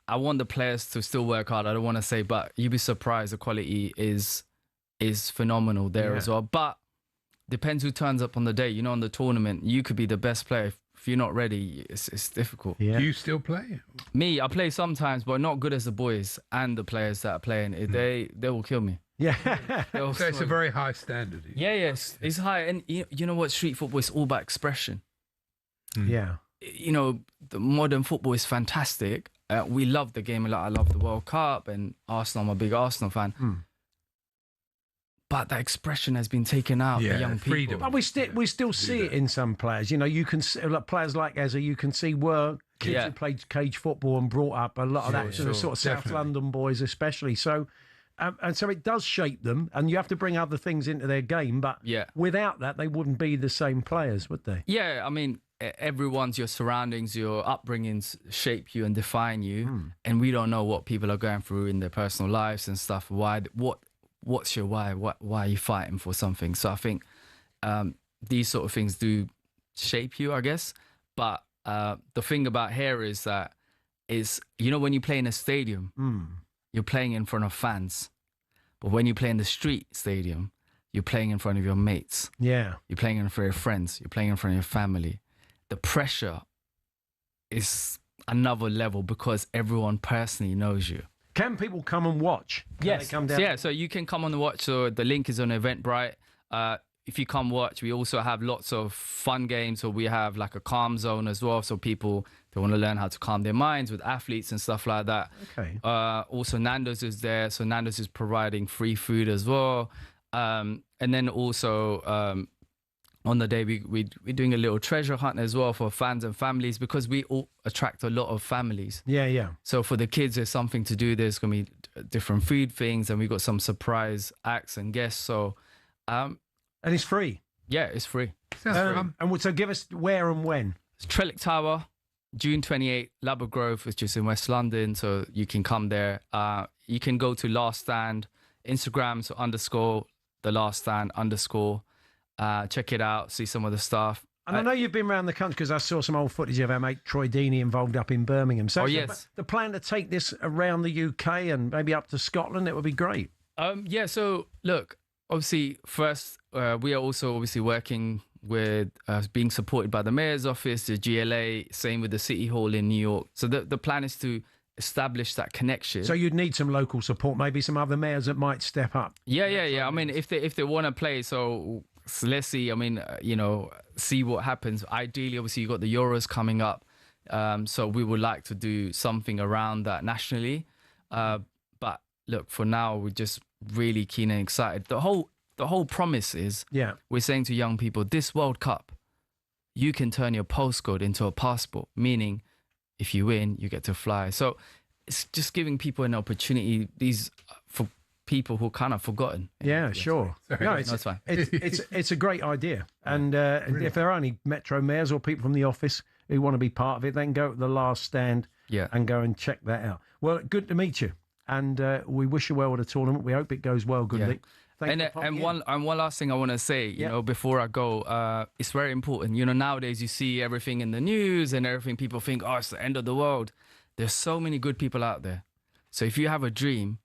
Speaker 18: I want the players to still work hard. I don't want to say, but you'd be surprised. The quality is phenomenal there as well. But depends who turns up on the day. You know, on the tournament, you could be the best player. If you're not ready, it's difficult.
Speaker 13: Do you still play?
Speaker 18: Me, I play sometimes, but not good as the boys and the players that are playing. They will kill me.
Speaker 12: Yeah.
Speaker 13: So it's a very high standard.
Speaker 18: Yeah, yes, it's high. And you know what? Street football is all about expression.
Speaker 12: Yeah.
Speaker 18: You know, the modern football is fantastic. We love the game a lot. I love the World Cup and Arsenal. I'm a big Arsenal fan. But that expression has been taken out of young people.
Speaker 12: But we still see it in some players. You know, you can see like players like Ezra. You can see were kids who played cage football and brought up a lot of that sort of South London boys, especially. So, and so it does shape them, and you have to bring other things into their game. But without that, they wouldn't be the same players, would they?
Speaker 18: Yeah, I mean, your surroundings, your upbringings shape you and define you, and we don't know what people are going through in their personal lives and stuff. What's your why? Why are you fighting for something? So I think these sort of things do shape you, I guess. But the thing about here is that you know, when you play in a stadium, you're playing in front of fans. But when you play in the street stadium, you're playing in front of your mates.
Speaker 12: Yeah.
Speaker 18: You're playing in front of your friends. You're playing in front of your family. The pressure is another level because everyone personally knows you.
Speaker 12: Can people come and watch?
Speaker 18: Yes. Come down? Yeah, so you can come on the watch. So the link is on Eventbrite. If you come watch, we also have lots of fun games. So we have like a calm zone as well. So people, they want to learn how to calm their minds with athletes and stuff like that.
Speaker 12: Okay.
Speaker 18: Also Nando's is there. So Nando's is providing free food as well. And then also on the day, we're doing a little treasure hunt as well for fans and families because we all attract a lot of families.
Speaker 12: Yeah.
Speaker 18: So for the kids, there's something to do. There's going to be different food things, and we've got some surprise acts and guests. So,
Speaker 12: and it's free.
Speaker 18: Yeah, it's free.
Speaker 12: And so give us where and when.
Speaker 18: It's Trellick Tower, June 28th, Labber Grove, which is in West London. So you can come there. You can go to Last Stand, Instagram, so _ The Last Stand _ check it out, see some of the stuff.
Speaker 12: And I know you've been around the country because I saw some old footage of our mate Troy Deeney involved up in Birmingham. So the plan to take this around the UK and maybe up to Scotland, it would be great.
Speaker 18: Yeah, so look, obviously first, we are also obviously working with being supported by the Mayor's Office, the GLA, same with the City Hall in New York. So the plan is to establish that connection.
Speaker 12: So you'd need some local support, maybe some other mayors that might step up.
Speaker 18: Yeah. I mean, if they want to play, so let's see. I mean, see what happens. Ideally, obviously, you've got the Euros coming up. So we would like to do something around that nationally. But look, for now, we're just really keen and excited. The whole promise is we're saying to young people, this World Cup, you can turn your postcode into a passport, meaning if you win, you get to fly. So it's just giving people an opportunity. These for people who are kind of forgotten.
Speaker 12: Yeah, sure. No, it's fine. It's a great idea. And if there are any Metro mayors or people from the office who want to be part of it, then go to The Last Stand and go and check that out. Well, good to meet you. And we wish you well with the tournament. We hope it goes well, Gundy.
Speaker 18: And one last thing I want to say, you know, before I go, it's very important. You know, nowadays you see everything in the news and everything. People think, oh, it's the end of the world. There's so many good people out there. So if you have a dream,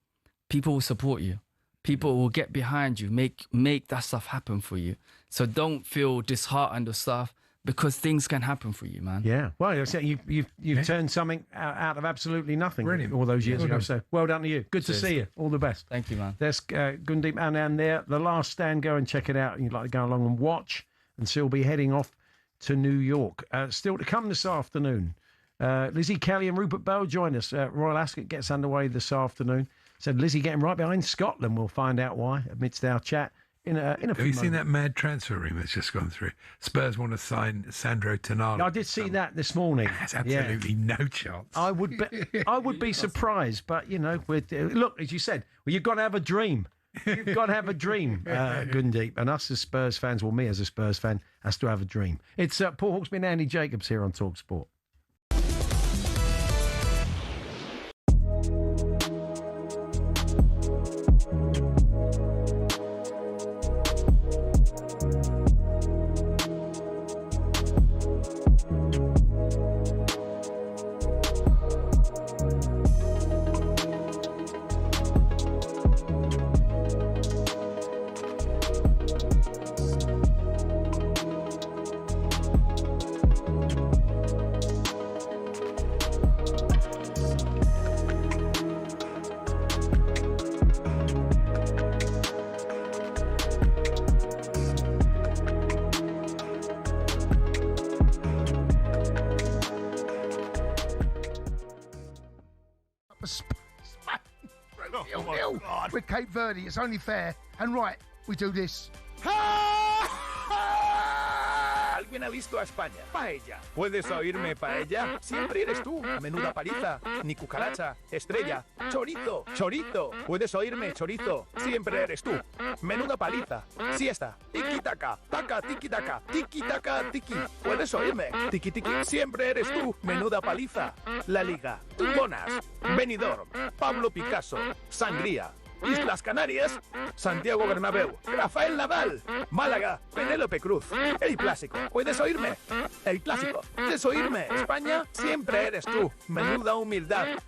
Speaker 18: people will support you. People will get behind you, make that stuff happen for you. So don't feel disheartened or stuff, because things can happen for you, man.
Speaker 12: Yeah. Well, you've turned something out of absolutely nothing all those years ago. So well done to you. Good to see you. All the best.
Speaker 18: Thank you, man.
Speaker 12: There's Gundeep and there, The Last Stand. Go and check it out. And you'd like to go along and watch. And she'll be heading off to New York. Still to come this afternoon. Lizzie Kelly and Rupert Bell join us. Royal Ascot gets underway this afternoon. Said Lizzie getting right behind Scotland. We'll find out why amidst our chat. In a few
Speaker 13: Have you seen
Speaker 12: moments.
Speaker 13: that mad transfer rumor that's just gone through? Spurs want to sign Sandro Tonali.
Speaker 12: I did see that this morning.
Speaker 13: There's absolutely no chance.
Speaker 12: I would be surprised, but you know, look, as you said, well, you've got to have a dream. You've got to have a dream, Gundeep. And us as Spurs fans, well, me as a Spurs fan, has to have a dream. It's Paul Hawksbee and Andy Jacobs here on talkSPORT.
Speaker 3: With Cape Verde, it's only fair and right we do this.
Speaker 4: ¿Alguien ha visto a España? Paella. ¿Puedes oírme, paella? Siempre eres tú. Menuda paliza. Ni cucaracha. Estrella. Chorizo. Chorizo. ¿Puedes oírme, chorizo? Siempre eres tú. Menuda paliza. Siesta. Tiki-taka. Taka, tiki-taka. Tiki-taka, tiki. ¿Puedes oírme? Tiki-tiki. Siempre eres tú. Menuda paliza. La Liga. Tumbonas. Benidorm. Pablo Picasso. Sangría. Islas Canarias, Santiago Bernabéu, Rafael Nadal, Málaga, Penélope Cruz, El Clásico. ¿Puedes oírme? El Clásico. ¿Puedes oírme? España, siempre eres tú. Menuda humildad.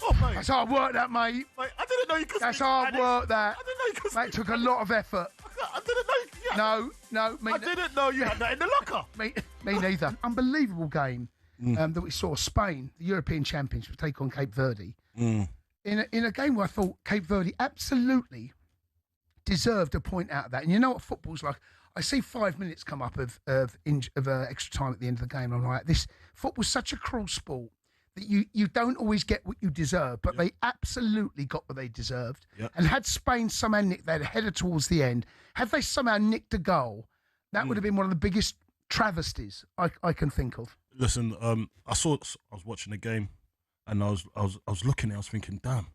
Speaker 3: Oh, mate. That's hard work, that, mate.
Speaker 8: I didn't know you could
Speaker 3: That's
Speaker 8: speak
Speaker 3: hard
Speaker 8: Spanish.
Speaker 3: work, that.
Speaker 8: I didn't know you could
Speaker 3: That took a lot of effort.
Speaker 8: I didn't know.
Speaker 3: No.
Speaker 8: I didn't know you had that in the locker.
Speaker 3: Me neither. Unbelievable game that we saw. Spain, the European champions, take on Cape Verde. In a game where I thought Cape Verde absolutely deserved a point out of that. And you know what football's like? I see 5 minutes come up of extra time at the end of the game. I'm like, this football's such a cruel sport that you don't always get what you deserve, but they absolutely got what they deserved.
Speaker 8: Yep.
Speaker 3: And had Spain somehow nicked that header towards the end, had they somehow nicked a goal, that would have been one of the biggest travesties I can think of.
Speaker 8: Listen, I was watching the game, and I was looking at it, I was thinking, damn,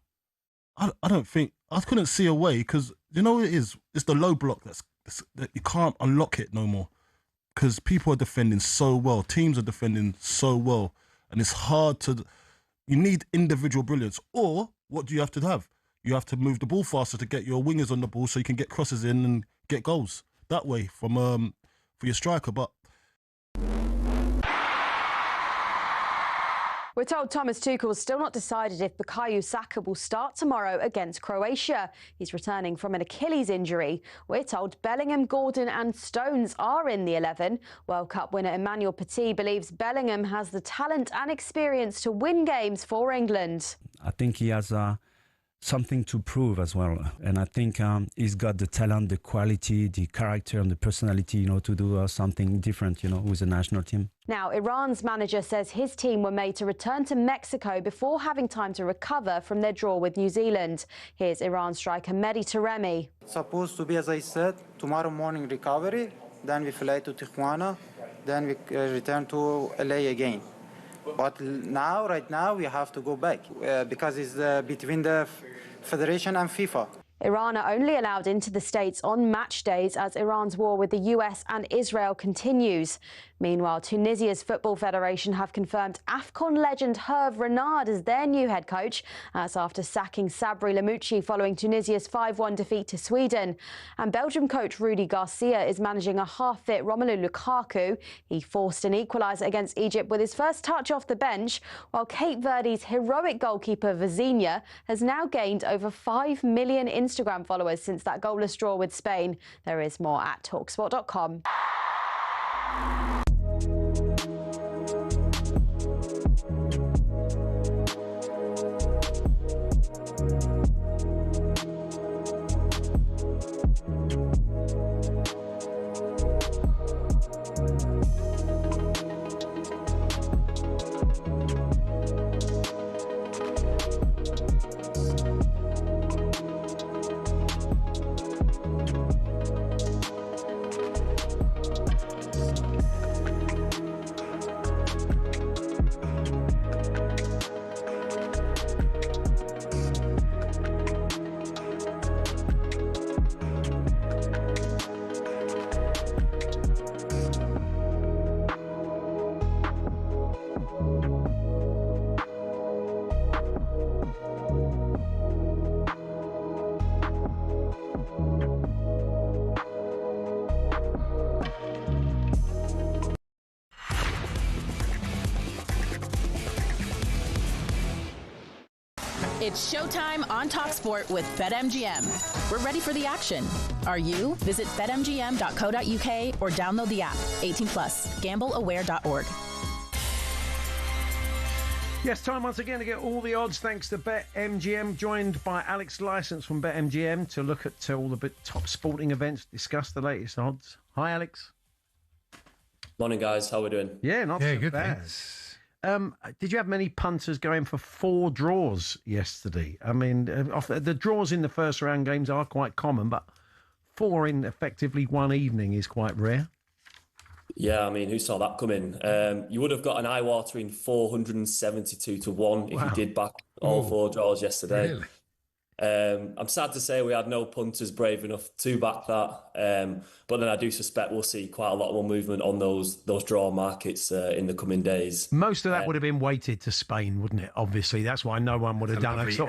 Speaker 8: I couldn't see a way, because you know what it is? It's the low block that you can't unlock it no more, because people are defending so well, teams are defending so well, and it's hard to. You need individual brilliance, or what do you have to have? You have to move the ball faster to get your wingers on the ball, so you can get crosses in and get goals that way from for your striker, but.
Speaker 9: We're told Thomas Tuchel's still not decided if Bukayo Saka will start tomorrow against Croatia. He's returning from an Achilles injury. We're told Bellingham, Gordon and Stones are in the 11. World Cup winner Emmanuel Petit believes Bellingham has the talent and experience to win games for England.
Speaker 21: I think he has something to prove as well. And I think he's got the talent, the quality, the character and the personality, to do something different, with the national team.
Speaker 9: Now, Iran's manager says his team were made to return to Mexico before having time to recover from their draw with New Zealand. Here's Iran striker Mehdi Taremi.
Speaker 5: It's supposed to be, as I said, tomorrow morning recovery, then we fly to Tijuana, then we return to LA again. But right now, we have to go back because it's between the Federation and FIFA.
Speaker 9: Iran are only allowed into the States on match days as Iran's war with the US and Israel continues. Meanwhile, Tunisia's Football Federation have confirmed AFCON legend Hervé Renard as their new head coach. That's after sacking Sabri Lamouchi following Tunisia's 5-1 defeat to Sweden. And Belgium coach Rudi Garcia is managing a half-fit Romelu Lukaku. He forced an equaliser against Egypt with his first touch off the bench, while Cape Verde's heroic goalkeeper Vizinha has now gained over 5 million Instagram followers since that goalless draw with Spain. There is more at talksport.com.
Speaker 6: It's showtime on talkSPORT with BetMGM. We're ready for the action. Are you? Visit betmgm.co.uk or download the app. 18 plus. GambleAware.org.
Speaker 12: Yes, time once again to get all the odds thanks to BetMGM, joined by Alex Licence from BetMGM to look at all the top sporting events, discuss the latest odds. Hi, Alex.
Speaker 10: Morning, guys. How we doing?
Speaker 12: Yeah, not so
Speaker 13: good,
Speaker 12: bad. Did you have many punters going for 4 draws yesterday? I mean, the draws in the first round games are quite common, but 4 in effectively one evening is quite rare.
Speaker 10: Yeah, I mean, who saw that coming? You would have got an eye-watering 472 to 1 if you did back all 4 draws yesterday.
Speaker 13: Really?
Speaker 10: I'm sad to say we had no punters brave enough to back that, but then I do suspect we'll see quite a lot more movement on those draw markets in the coming days.
Speaker 12: Most of that would have been weighted to Spain, wouldn't it? Obviously, that's why no one would have done a draw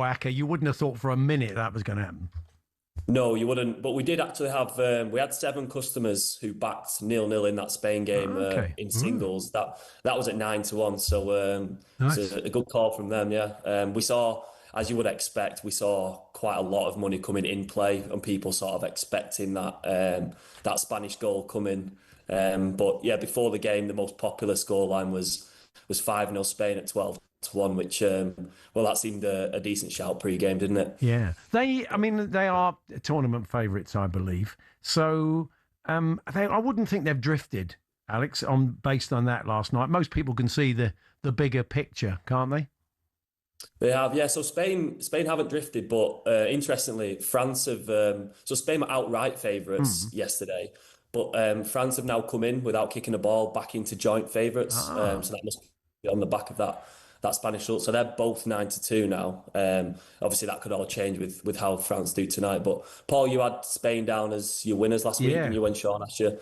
Speaker 12: acca. You wouldn't have thought for a minute that was going to happen.
Speaker 10: No, you wouldn't. But we did actually have we had 7 customers who backed 0-0 in that Spain game in singles. That was at 9 to 1. So
Speaker 13: Nice.
Speaker 10: it's a good call from them. Yeah, we saw, as you would expect, we saw quite a lot of money coming in play, and people sort of expecting that that Spanish goal coming. But yeah, before the game, the most popular scoreline was 5-0 Spain at 12 to 1, which that seemed a decent shout pre-game, didn't it?
Speaker 12: Yeah, they are tournament favourites, I believe. So I wouldn't think they've drifted, Alex, based on that last night. Most people can see the bigger picture, can't they?
Speaker 10: They have, yeah. So Spain haven't drifted, but interestingly, France have. So Spain were outright favourites yesterday, but France have now come in without kicking a ball back into joint favourites. So that must be on the back of that Spanish result. So they're both 9 to 2 now. Obviously, that could all change with how France do tonight. But Paul, you had Spain down as your winners last week, and you went Sean last year.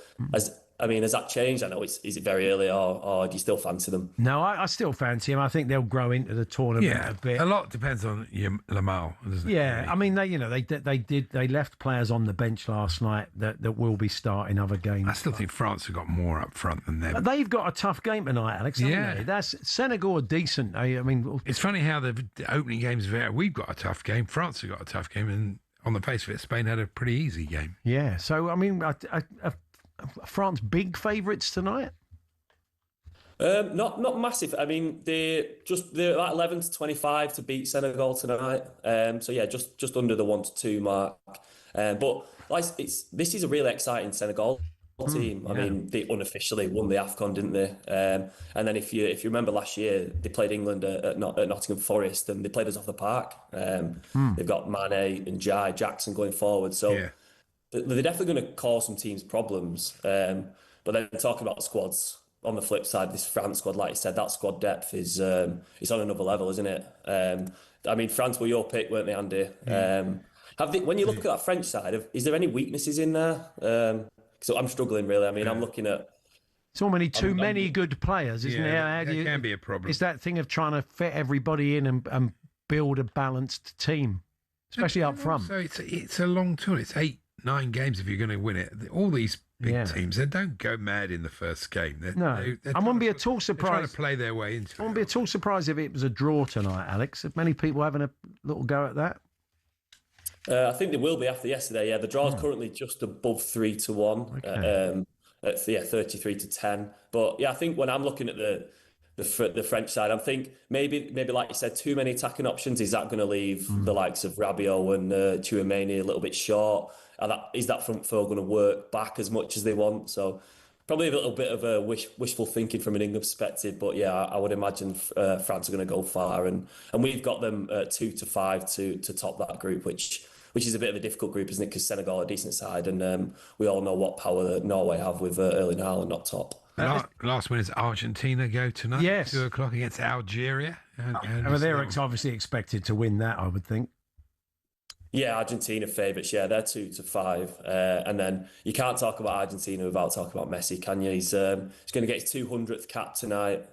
Speaker 10: Has that changed? I know is it very early, or do you still fancy them?
Speaker 12: No, I still fancy them. I think they'll grow into the tournament a bit.
Speaker 13: A lot depends on Lamal, doesn't it?
Speaker 12: Yeah, I mean they left players on the bench last night that will be starting other games.
Speaker 13: I still think France have got more up front than them.
Speaker 12: They've got a tough game tonight, Alex. Haven't they? That's Senegal are decent. I mean,
Speaker 13: it's funny how the opening games vary. We've got a tough game. France have got a tough game, and on the face of it, Spain had a pretty easy game.
Speaker 12: Yeah. So I mean, France big favourites tonight?
Speaker 10: Not massive. I mean, they're like 11 to 25 to beat Senegal tonight. So yeah, just under the 1 to 2 mark. But this is a really exciting Senegal team. I mean, they unofficially won the AFCON, didn't they? And then if you remember last year, they played England at Nottingham Forest, and they played us off the park. They've got Mane and Jackson going forward. So. They're definitely going to cause some teams problems. But then talking about squads, on the flip side, this France squad, like you said, that squad depth is on another level, isn't it? I mean, France were your pick, weren't they, Andy? When you look at that French side, is there any weaknesses in there? So I'm struggling, really. I mean, I'm looking at...
Speaker 12: So too many good players, isn't there?
Speaker 13: It can be a problem.
Speaker 12: It's that thing of trying to fit everybody in and build a balanced team, especially up front.
Speaker 13: So it's a long tour. It's 8-9 games if you're going to win it. All these big teams, they don't go mad in the first game.
Speaker 12: I wouldn't be at all surprised.
Speaker 13: They're trying to play their way into it.
Speaker 12: I wouldn't be at all surprised if it was a draw tonight, Alex. If many people having a little go at that.
Speaker 10: I think they will be after yesterday. Yeah, the draw's currently just above 3 to 1.
Speaker 12: Okay.
Speaker 10: At 33 to 10. But yeah, I think when I'm looking at the French side, I think maybe like you said, too many attacking options. Is that going to leave the likes of Rabiot and Tchouaméni a little bit short? Is that front four going to work back as much as they want? So probably a little bit of a wishful thinking from an England perspective. But yeah, I would imagine France are going to go far, and we've got them 2 to 5 to top that group, which is a bit of a difficult group, isn't it? Because Senegal are a decent side, and we all know what power that Norway have with Erling Haaland up top.
Speaker 13: Last minute, Argentina go tonight.
Speaker 12: Yes,
Speaker 13: 2 o'clock against Algeria.
Speaker 12: They're obviously expected to win that, I would think.
Speaker 10: Yeah, Argentina favourites. Yeah, they're 2 to 5, and then you can't talk about Argentina without talking about Messi, can you? He's going to get his 200th cap tonight.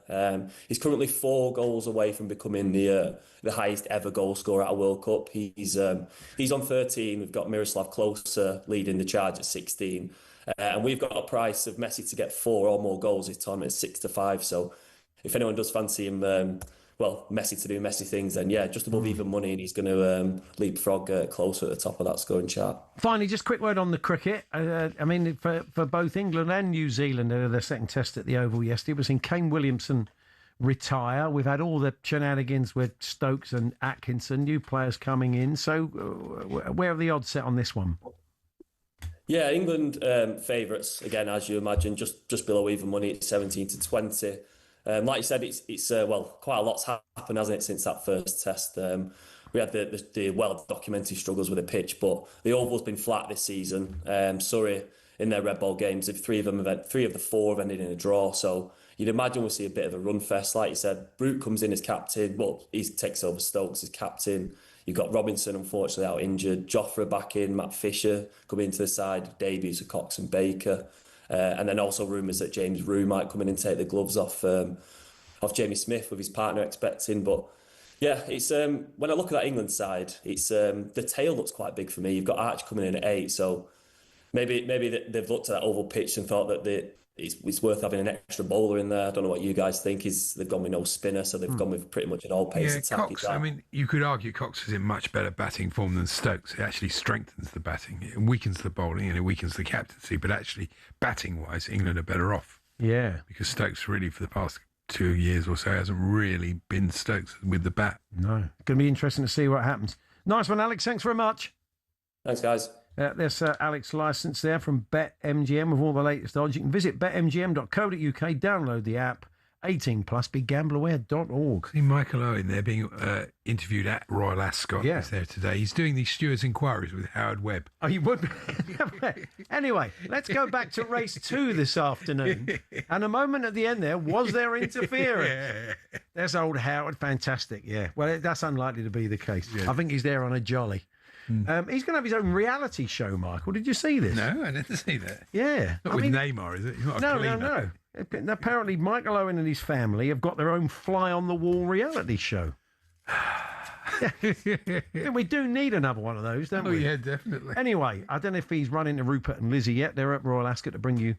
Speaker 10: He's currently 4 goals away from becoming the highest ever goal scorer at a World Cup. He's on 13. We've got Miroslav Klose leading the charge at 16, and we've got a price of Messi to get 4 or more goals this tournament at 6 to 5. So if anyone does fancy him well, Messi to do Messi things, then yeah, just above even money, and he's going to leapfrog closer at the top of that scoring chart.
Speaker 12: Finally, just a quick word on the cricket. I mean, for both England and New Zealand, their second test at the Oval yesterday, we've seen Kane Williamson retire. We've had all the shenanigans with Stokes and Atkinson, new players coming in. So where are the odds set on this one?
Speaker 10: Yeah, England favourites, again, as you imagine, just below even money at 17 to 20. Like you said, it's well, quite a lot's happened, hasn't it, since that first test. We had the well-documented struggles with the pitch, but the Oval's been flat this season. Surrey, in their red ball games, three of the four have ended in a draw, so you'd imagine we'll see a bit of a run fest. Like you said, Brute comes in as captain. Well, he takes over Stokes as captain. You've got Robinson, unfortunately, out injured. Joffre back in. Matt Fisher coming into the side. Davies, Cox and Baker. And then also rumours that James Rue might come in and take the gloves off Jamie Smith with his partner expecting. But yeah, it's when I look at that England side, it's the tail looks quite big for me. You've got Arch coming in at 8, so maybe they've looked at that oval pitch and thought that it's worth having an extra bowler in there. I don't know what you guys think. They've gone with no spinner, so they've gone with pretty much an all-pace attack.
Speaker 13: Cox, I mean, you could argue Cox is in much better batting form than Stokes. It actually strengthens the batting. It weakens the bowling and it weakens the captaincy. But actually, batting-wise, England are better off.
Speaker 12: Yeah.
Speaker 13: Because Stokes really, for the past 2 years or so, hasn't really been Stokes with the bat.
Speaker 12: No. Going to be interesting to see what happens. Nice one, Alex. Thanks very much.
Speaker 10: Thanks, guys.
Speaker 12: There's Alex Licence there from BetMGM with all the latest odds. You can visit betmgm.co.uk, download the app, 18 plus, begambleaware.org.
Speaker 13: See Michael Owen there being interviewed at Royal Ascot.
Speaker 12: Yeah.
Speaker 13: He's there today. He's doing these stewards' inquiries with Howard Webb.
Speaker 12: Oh, you would? Anyway, let's go back to race 2 this afternoon. And a moment at the end there, was there interference? Yeah. There's old Howard, fantastic, yeah. Well, that's unlikely to be the case. Yeah. I think he's there on a jolly. He's going to have his own reality show, Michael. Did you see this?
Speaker 13: No, I didn't see that.
Speaker 12: Yeah.
Speaker 13: Not with Neymar, is it? He's not a cleaner.
Speaker 12: No. Apparently, Michael Owen and his family have got their own fly-on-the-wall reality show. Yeah, we do need another one of those, don't we?
Speaker 13: Oh, yeah, definitely.
Speaker 12: Anyway, I don't know if he's run into Rupert and Lizzie yet. They're at Royal Ascot to bring you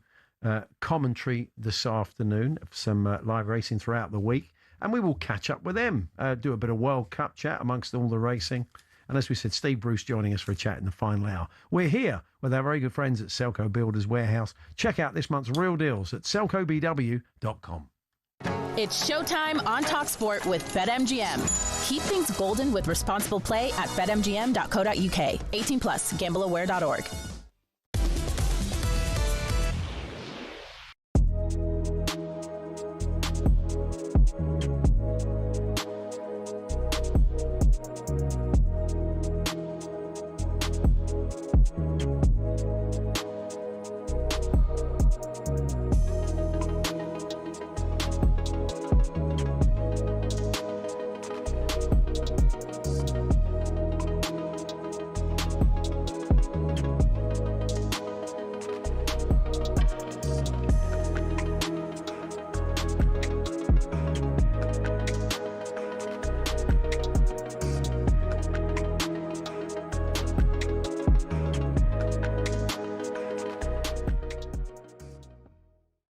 Speaker 12: commentary this afternoon of some live racing throughout the week. And we will catch up with them, do a bit of World Cup chat amongst all the racing. And as we said, Steve Bruce joining us for a chat in the final hour. We're here with our very good friends at Selco Builders Warehouse. Check out this month's real deals at selcobw.com.
Speaker 6: It's showtime on talkSPORT with BetMGM. Keep things golden with responsible play at betmgm.co.uk. 18 plus, gambleaware.org.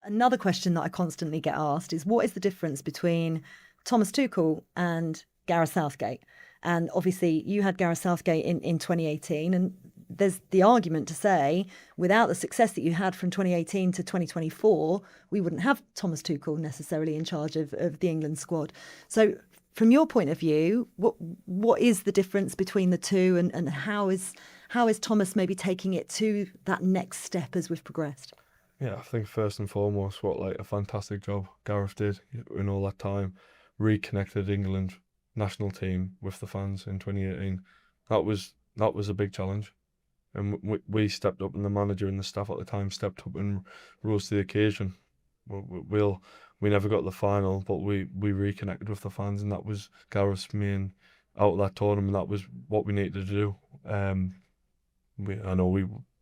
Speaker 1: Another question that I constantly get asked is, what is the difference between Thomas Tuchel and Gareth Southgate? And obviously you had Gareth Southgate in 2018, and there's the argument to say, without the success that you had from 2018 to 2024, we wouldn't have Thomas Tuchel necessarily in charge of the England squad. So from your point of view, what is the difference between the two, and how is Thomas maybe taking it to that next step as we've progressed?
Speaker 11: Yeah, I think first and foremost, a fantastic job Gareth did in all that time, reconnected England national team with the fans in 2018. That was a big challenge, and we stepped up, and the manager and the staff at the time stepped up and rose to the occasion. We never got the final, but we reconnected with the fans, and that was Gareth's main out of that tournament. That was what we needed to do. I know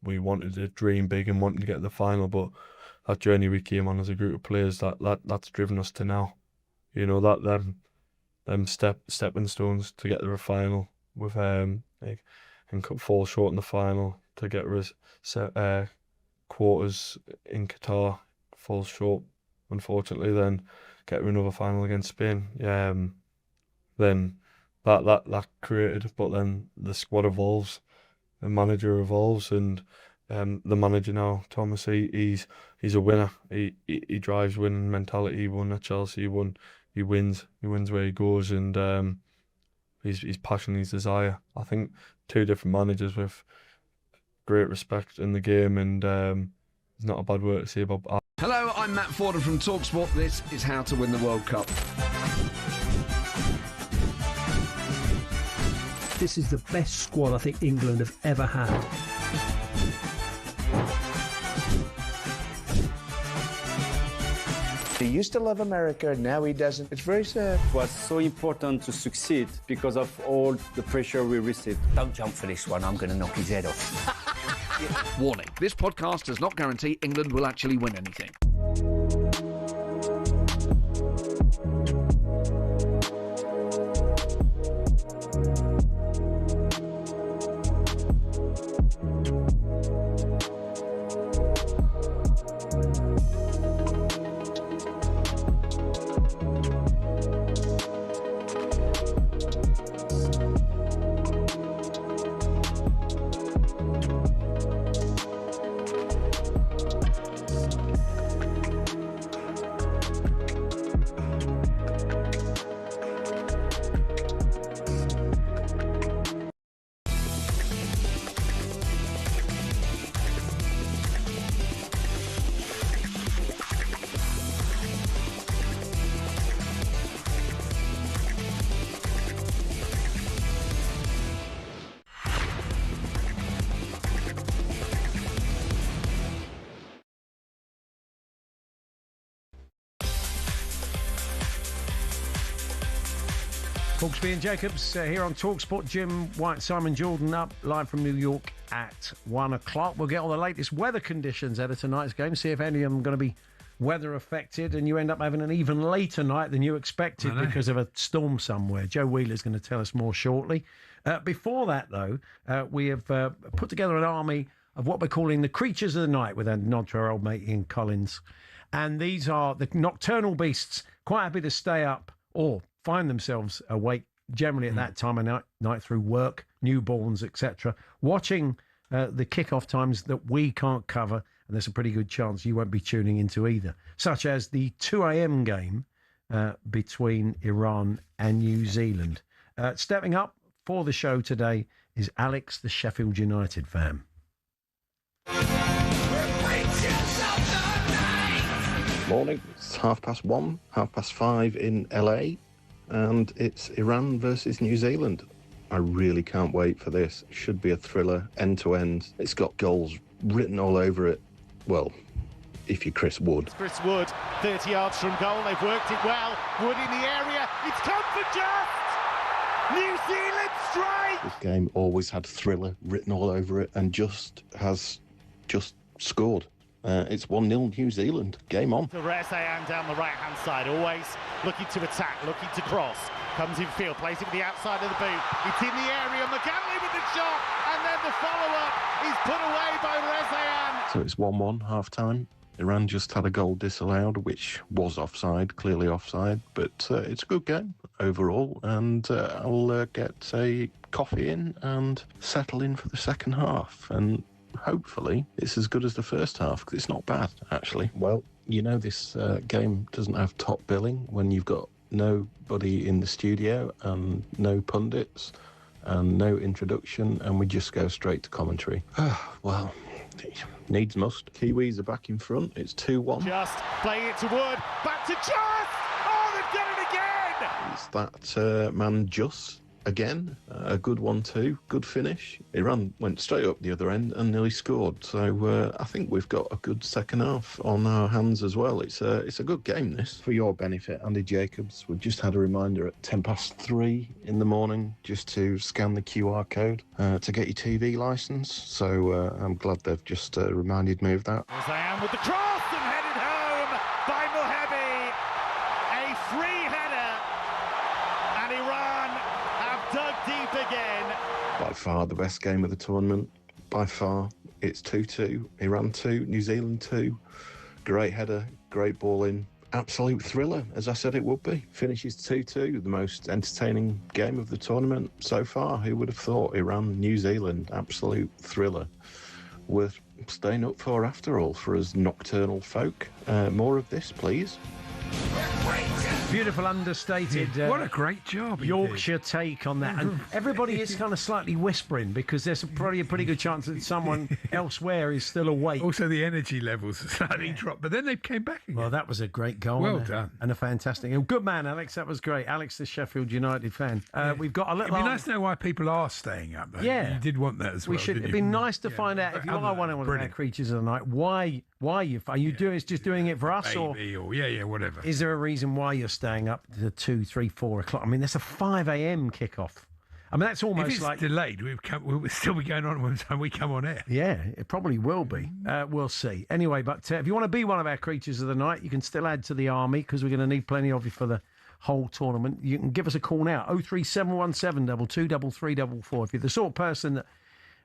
Speaker 11: we wanted to dream big and wanted to get the final, but that journey we came on as a group of players, that's driven us to now. You know, that them stepping stones to get to the final with and fall short in the final, to get quarters in Qatar, falls short unfortunately, then get another final against Spain. then that created. But then the squad evolves, the manager evolves, and the manager now, Thomas, he's a winner. He drives winning mentality. He won at Chelsea. He wins where he goes, and his passion, his desire. I think two different managers with great respect in the game, and it's not a bad word to say about.
Speaker 16: Hello, I'm Matt Forden from talkSPORT. This is How to Win the World Cup.
Speaker 14: This is the best squad I think England have ever had.
Speaker 23: He used to love America, now he doesn't. It's very sad.
Speaker 24: It was so important to succeed because of all the pressure we received.
Speaker 2: Don't jump for this one, I'm going to knock his head off.
Speaker 16: Warning, this podcast does not guarantee England will actually win anything.
Speaker 12: Hawksbee and Jacobs here on talkSPORT. Jim White, Simon Jordan up live from New York at 1 o'clock. We'll get all the latest weather conditions out of tonight's game, see if any of them are going to be weather affected, and you end up having an even later night than you expected because of a storm somewhere. Joe Wheeler's going to tell us more shortly. Before that, though, we have put together an army of what we're calling the creatures of the night with a nod to our old mate Ian Collins. And these are the nocturnal beasts, quite happy to stay up or find themselves awake generally at that time of night through work, newborns, etc., watching the kick-off times that we can't cover, and there's a pretty good chance you won't be tuning into either, such as the 2 a.m. game between Iran and New Zealand. Stepping up for the show today is Alex, the Sheffield United fan.
Speaker 15: Morning, it's 1:30, 5:30 in LA, and it's Iran versus New Zealand. I really can't wait for this. It should be a thriller, end to end. It's got goals written all over it. Well, if you're Chris Wood.
Speaker 17: Chris Wood, 30 yards from goal. They've worked it well. Wood in the area. It's come for just! New Zealand strike!
Speaker 15: This game always had thriller written all over it and has scored. It's 1-0 New Zealand. Game on.
Speaker 17: To Rezayan down the right-hand side, always looking to attack, looking to cross. Comes in field, plays it with the outside of the boot. It's in the area, McGanley with the shot, and then the follow-up is put away by Rezayan.
Speaker 15: So it's 1-1, half-time. Iran just had a goal disallowed, which was offside, clearly offside, but it's a good game overall, and I'll get a coffee in and settle in for the second half, and hopefully it's as good as the first half, because it's not bad, actually. Well, you know this game doesn't have top billing when you've got nobody in the studio and no pundits and no introduction, and we just go straight to commentary. Well, needs must. Kiwis are back in front. It's 2-1.
Speaker 17: Just playing it to Wood. Back to Just! Oh, they've done it again!
Speaker 15: It's that man Just again. A good 1-2. Good finish. Iran went straight up the other end and nearly scored. So I think we've got a good second half on our hands as well. It's a good game, this. For your benefit, Andy Jacobs, we've just had a reminder at 3:10 in the morning just to scan the QR code to get your TV licence. So I'm glad they've just reminded me of that.
Speaker 17: Rezayan with the cross and headed home by Mohebi. A free header, and Iran have dug deep again.
Speaker 15: By far the best game of the tournament. By far. It's 2-2. Iran 2, New Zealand 2. Great header, great ball in. absolute thriller, as I said it would be. Finishes 2-2, the most entertaining game of the tournament so far. Who would have thought? Iran, New Zealand, absolute thriller. Worth staying up for after all, for us nocturnal folk. More of this, please.
Speaker 12: Beautiful, understated.
Speaker 13: What a great job.
Speaker 12: Yorkshire take on that. And everybody is kind of slightly whispering because there's probably a pretty good chance that someone elsewhere is still awake.
Speaker 13: Also, the energy levels slightly dropped, but then they came back again.
Speaker 12: Well, that was a great goal.
Speaker 13: Well done.
Speaker 12: And a fantastic. Good man, Alex. That was great. Alex, the Sheffield United fan. We've got a little.
Speaker 13: It'd be nice to know why people are staying up, though.
Speaker 12: Yeah.
Speaker 13: You did want that as well.
Speaker 12: It'd be nice to find out if you are one of our creatures of the night. Why are you just doing it for us, or
Speaker 13: whatever?
Speaker 12: Is there a reason why you're staying up to 2, 3, 4 o'clock? I mean, that's a 5 a.m. kickoff. I mean, that's almost
Speaker 13: if it's
Speaker 12: like
Speaker 13: delayed. We'll still be going on by the time we come on air.
Speaker 12: Yeah, it probably will be. We'll see. Anyway, but if you want to be one of our creatures of the night, you can still add to the army because we're going to need plenty of you for the whole tournament. You can give us a call now, 03717 223344. If you're the sort of person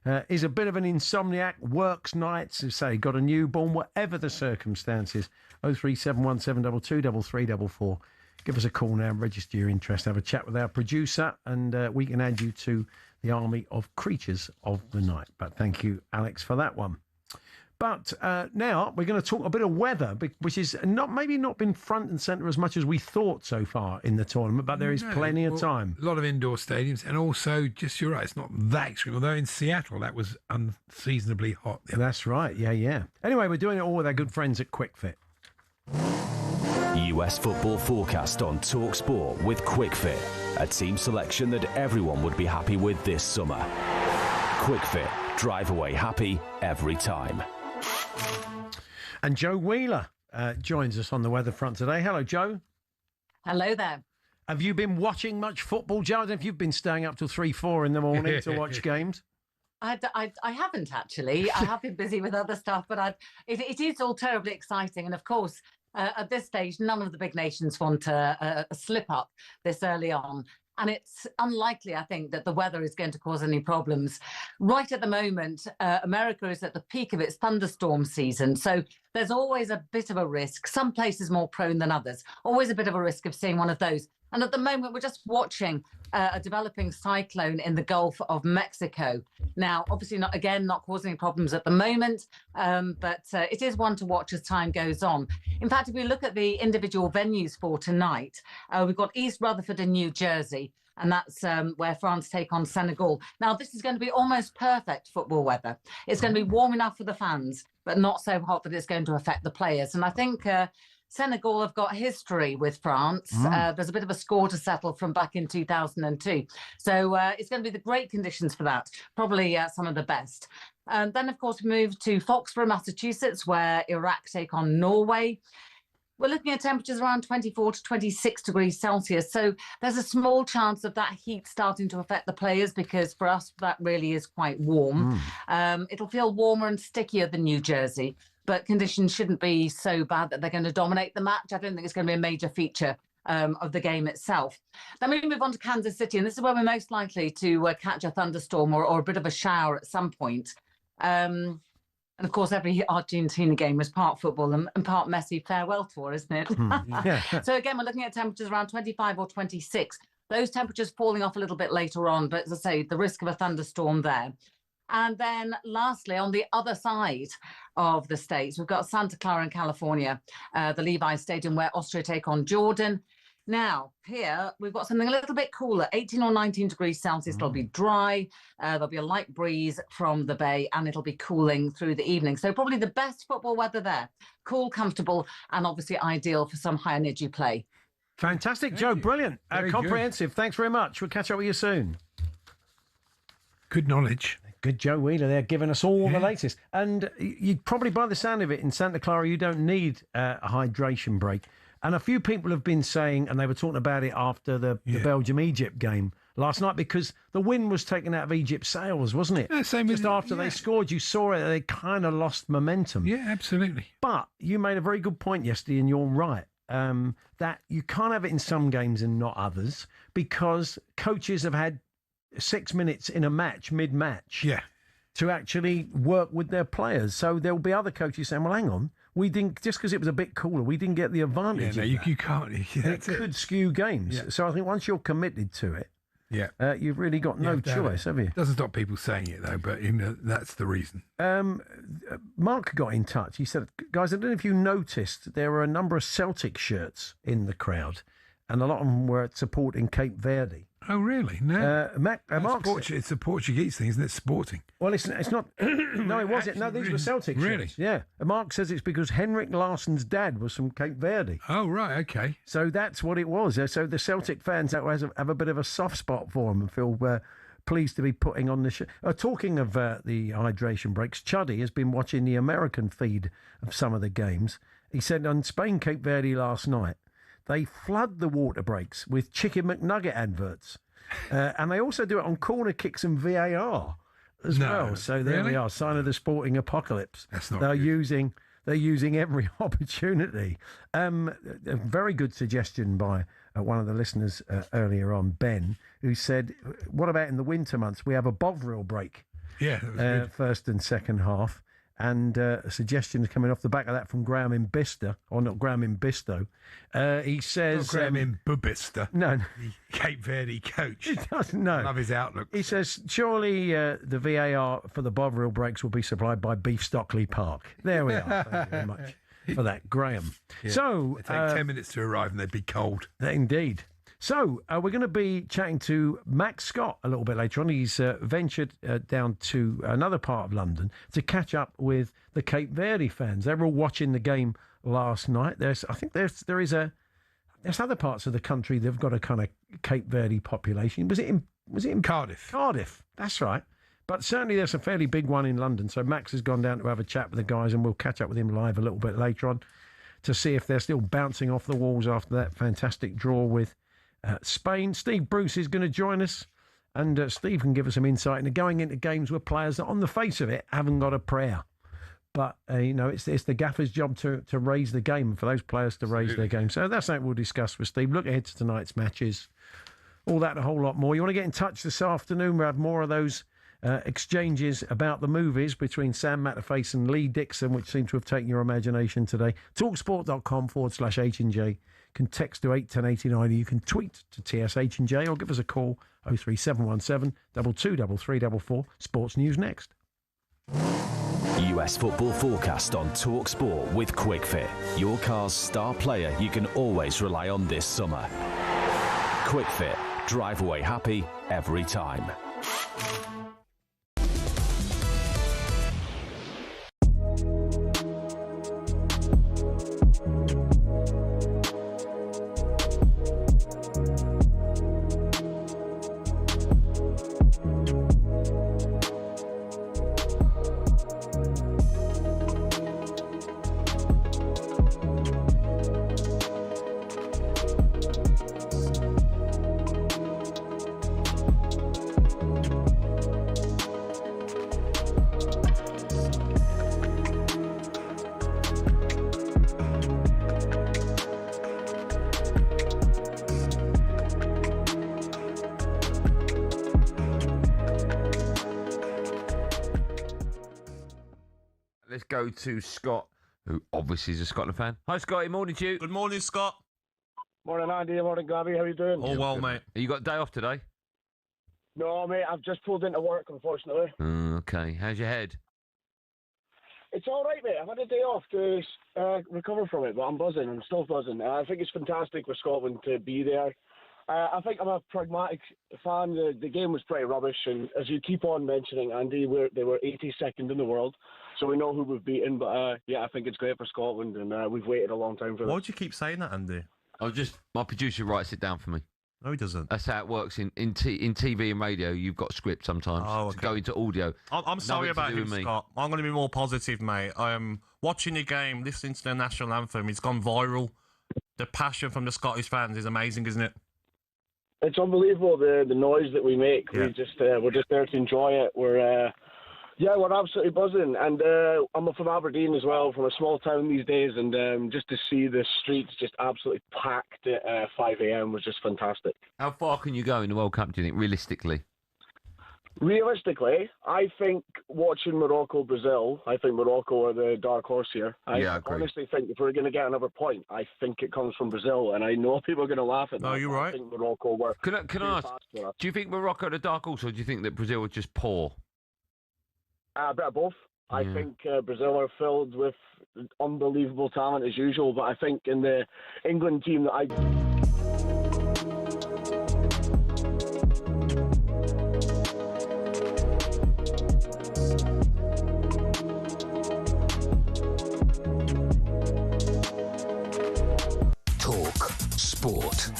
Speaker 12: that is a bit of an insomniac, works nights, say, got a newborn, whatever the circumstances, 03717 223344. Give us a call now, register your interest, have a chat with our producer, and we can add you to the army of creatures of the night. But thank you, Alex, for that one. But now we're going to talk a bit of weather, which is maybe not been front and centre as much as we thought so far in the tournament, but there is plenty of time.
Speaker 13: A lot of indoor stadiums, and also, just you're right, it's not that extreme, although in Seattle that was unseasonably hot.
Speaker 12: That's right, yeah. Anyway, we're doing it all with our good friends at QuickFit.
Speaker 7: US football forecast on talkSPORT with QuickFit, a team selection that everyone would be happy with this summer. QuickFit, drive away happy every time.
Speaker 12: And Joe Wheeler joins us on the weather front today. Hello, Joe.
Speaker 19: Hello there.
Speaker 12: Have you been watching much football, Joe? I don't know if you've been staying up till 3, 4 in the morning to watch games.
Speaker 19: I haven't actually. I have been busy with other stuff, but it is all terribly exciting. And of course, at this stage, none of the big nations want a slip up this early on. And it's unlikely, I think, that the weather is going to cause any problems. Right at the moment, America is at the peak of its thunderstorm season. So there's always a bit of a risk. Some places more prone than others. Always a bit of a risk of seeing one of those. And at the moment, we're just watching a developing cyclone in the Gulf of Mexico. Now, obviously, not causing any problems at the moment, but it is one to watch as time goes on. In fact, if we look at the individual venues for tonight, we've got East Rutherford in New Jersey, and that's where France take on Senegal. Now, this is going to be almost perfect football weather. It's going to be warm enough for the fans, but not so hot that it's going to affect the players. And I think Senegal have got history with France. There's a bit of a score to settle from back in 2002. So it's going to be the great conditions for that, probably some of the best. And then, of course, we move to Foxborough, Massachusetts, where Iraq take on Norway. We're looking at temperatures around 24 to 26 degrees Celsius. So there's a small chance of that heat starting to affect the players because for us, that really is quite warm. It'll feel warmer and stickier than New Jersey, but conditions shouldn't be so bad that they're going to dominate the match. I don't think it's going to be a major feature of the game itself. Then we move on to Kansas City, and this is where we're most likely to catch a thunderstorm or a bit of a shower at some point. And of course, every Argentina game was part football and part Messi farewell tour, isn't it? So again, we're looking at temperatures around 25 or 26. Those temperatures falling off a little bit later on, but as I say, the risk of a thunderstorm there. And then lastly, on the other side of the states, we've got Santa Clara in California, the Levi Stadium, where Austria take on Jordan. Now, here we've got something a little bit cooler, 18 or 19 degrees Celsius. It'll be dry. There'll be a light breeze from the bay, and it'll be cooling through the evening. So probably the best football weather there. Cool, comfortable, and obviously ideal for some high energy play.
Speaker 12: Fantastic, Joe. Brilliant. Comprehensive. Thanks very much. We'll catch up with you soon.
Speaker 13: Good knowledge.
Speaker 12: Good Joe Wheeler there, giving us all the latest. And you probably, by the sound of it, in Santa Clara, you don't need a hydration break. And a few people have been saying, and they were talking about it after the Belgium-Egypt game last night, because the wind was taken out of Egypt's sails, wasn't it?
Speaker 13: Yeah, same
Speaker 12: Just after they scored, you saw it, they kind of lost momentum.
Speaker 13: Yeah, absolutely.
Speaker 12: But you made a very good point yesterday, and you're right, that you can't have it in some games and not others, because coaches have had 6 minutes in a match, mid-match, to actually work with their players. So there'll be other coaches saying, well, hang on, we didn't, just because it was a bit cooler, we didn't get the advantage.
Speaker 13: Yeah, no,
Speaker 12: of that.
Speaker 13: you can't.
Speaker 12: And it could skew games.
Speaker 13: Yeah.
Speaker 12: So I think once you're committed to it,
Speaker 13: Yeah.
Speaker 12: you've really got no choice, have you?
Speaker 13: Doesn't stop people saying it though, but that's the reason.
Speaker 12: Mark got in touch. He said, guys, I don't know if you noticed, there were a number of Celtic shirts in the crowd, and a lot of them were supporting Cape Verde.
Speaker 13: Oh, really? No.
Speaker 12: Mark
Speaker 13: it's a Portuguese thing, isn't it? Sporting.
Speaker 12: Well, it's not. No, it wasn't. No, these were Celtic shirts.
Speaker 13: Really?
Speaker 12: Yeah. And Mark says it's because Henrik Larsson's dad was from Cape Verde.
Speaker 13: Oh, right. Okay.
Speaker 12: So that's what it was. So the Celtic fans have a bit of a soft spot for him and feel pleased to be putting on the show. Talking of the hydration breaks, Chuddy has been watching the American feed of some of the games. He said on Spain Cape Verde last night, they flood the water breaks with Chicken McNugget adverts. And they also do it on corner kicks and VAR as well. So there we are, sign of the sporting apocalypse.
Speaker 13: That's not
Speaker 12: They're
Speaker 13: good.
Speaker 12: using every opportunity. A very good suggestion by one of the listeners earlier on, Ben, who said, what about in the winter months? We have a Bovril break.
Speaker 13: Yeah, that was good.
Speaker 12: First and second half. And a suggestion coming off the back of that from Graham in Bicester, or not Graham in Bisto. He says...
Speaker 13: Not Graham in Bubista.
Speaker 12: No.
Speaker 13: The Cape Verde coach.
Speaker 12: He doesn't know.
Speaker 13: Love his outlook.
Speaker 12: He says, surely the VAR for the Bovril breaks will be supplied by Beef Stockley Park. There we are. Thank you very much for that, Graham.
Speaker 13: Yeah.
Speaker 12: So...
Speaker 13: It'd take 10 minutes to arrive and they'd be cold.
Speaker 12: Indeed. So, we're going to be chatting to Max Scott a little bit later on. He's ventured down to another part of London to catch up with the Cape Verde fans. They were all watching the game last night. There's other parts of the country that've got a kind of Cape Verde population. Was it in
Speaker 13: Cardiff?
Speaker 12: Cardiff, that's right. But certainly there's a fairly big one in London. So Max has gone down to have a chat with the guys, and we'll catch up with him live a little bit later on to see if they're still bouncing off the walls after that fantastic draw with Spain. Steve Bruce is going to join us, and Steve can give us some insight into going into games with players that, on the face of it, haven't got a prayer. But, it's the gaffer's job to raise the game, and for those players to raise their game. So that's something we'll discuss with Steve. Look ahead to tonight's matches. All that and a whole lot more. You want to get in touch this afternoon? We'll have more of those exchanges about the movies between Sam Matterface and Lee Dixon, which seem to have taken your imagination today. talksport.com/H&J. You can text to 81089, or you can tweet to TSH&J, or give us a call 03717 223344. Sports News next.
Speaker 7: US football forecast on talkSPORT with QuickFit, your car's star player you can always rely on this summer. QuickFit, drive away happy every time.
Speaker 4: Let's go to Scott, who obviously is a Scotland fan. Hi, Scotty. Morning to you.
Speaker 18: Good morning, Scott.
Speaker 20: Morning, Andy. Morning, Gabby. How you doing?
Speaker 18: All well, mate.
Speaker 4: You got a day off today?
Speaker 20: No, mate. I've just pulled into work, unfortunately.
Speaker 4: Okay. How's your head?
Speaker 20: It's all right, mate. I've had a day off to recover from it, but I'm buzzing. I'm still buzzing. I think it's fantastic for Scotland to be there. I think I'm a pragmatic fan. The game was pretty rubbish, and as you keep on mentioning, Andy, they were 82nd in the world, so we know who we've beaten. But yeah, I think it's great for Scotland, and we've waited a long time for
Speaker 18: Why
Speaker 20: this.
Speaker 18: do you keep saying that, Andy?
Speaker 4: My producer writes it down for me.
Speaker 18: No, he doesn't.
Speaker 4: That's how it works in TV and radio. You've got a script sometimes to go into audio.
Speaker 18: I'm sorry
Speaker 4: Nothing to
Speaker 18: about
Speaker 4: do
Speaker 18: him,
Speaker 4: with me.
Speaker 18: Scott. I'm going to be more positive, mate. I am watching the game, listening to the national anthem. It's gone viral. The passion from the Scottish fans is amazing, isn't it?
Speaker 20: It's unbelievable the noise that we make.
Speaker 18: Yeah.
Speaker 20: We're just there to enjoy it. We're absolutely buzzing, and I'm from Aberdeen as well, from a small town these days, and just to see the streets just absolutely packed at 5 a.m. was just fantastic.
Speaker 4: How far can you go in the World Cup, do you think, realistically?
Speaker 20: Realistically, I think watching Morocco-Brazil, I think Morocco are the dark horse here. I honestly think if we're going to get another point, I think it comes from Brazil, and I know people are going to laugh at that.
Speaker 4: No, you're right.
Speaker 20: I think Morocco were
Speaker 4: Can I ask, do you think Morocco are the dark horse, or do you think that Brazil are just poor?
Speaker 20: A bit of both. I think Brazil are filled with unbelievable talent as usual, but I think in the England team that I...
Speaker 2: Talk Sport.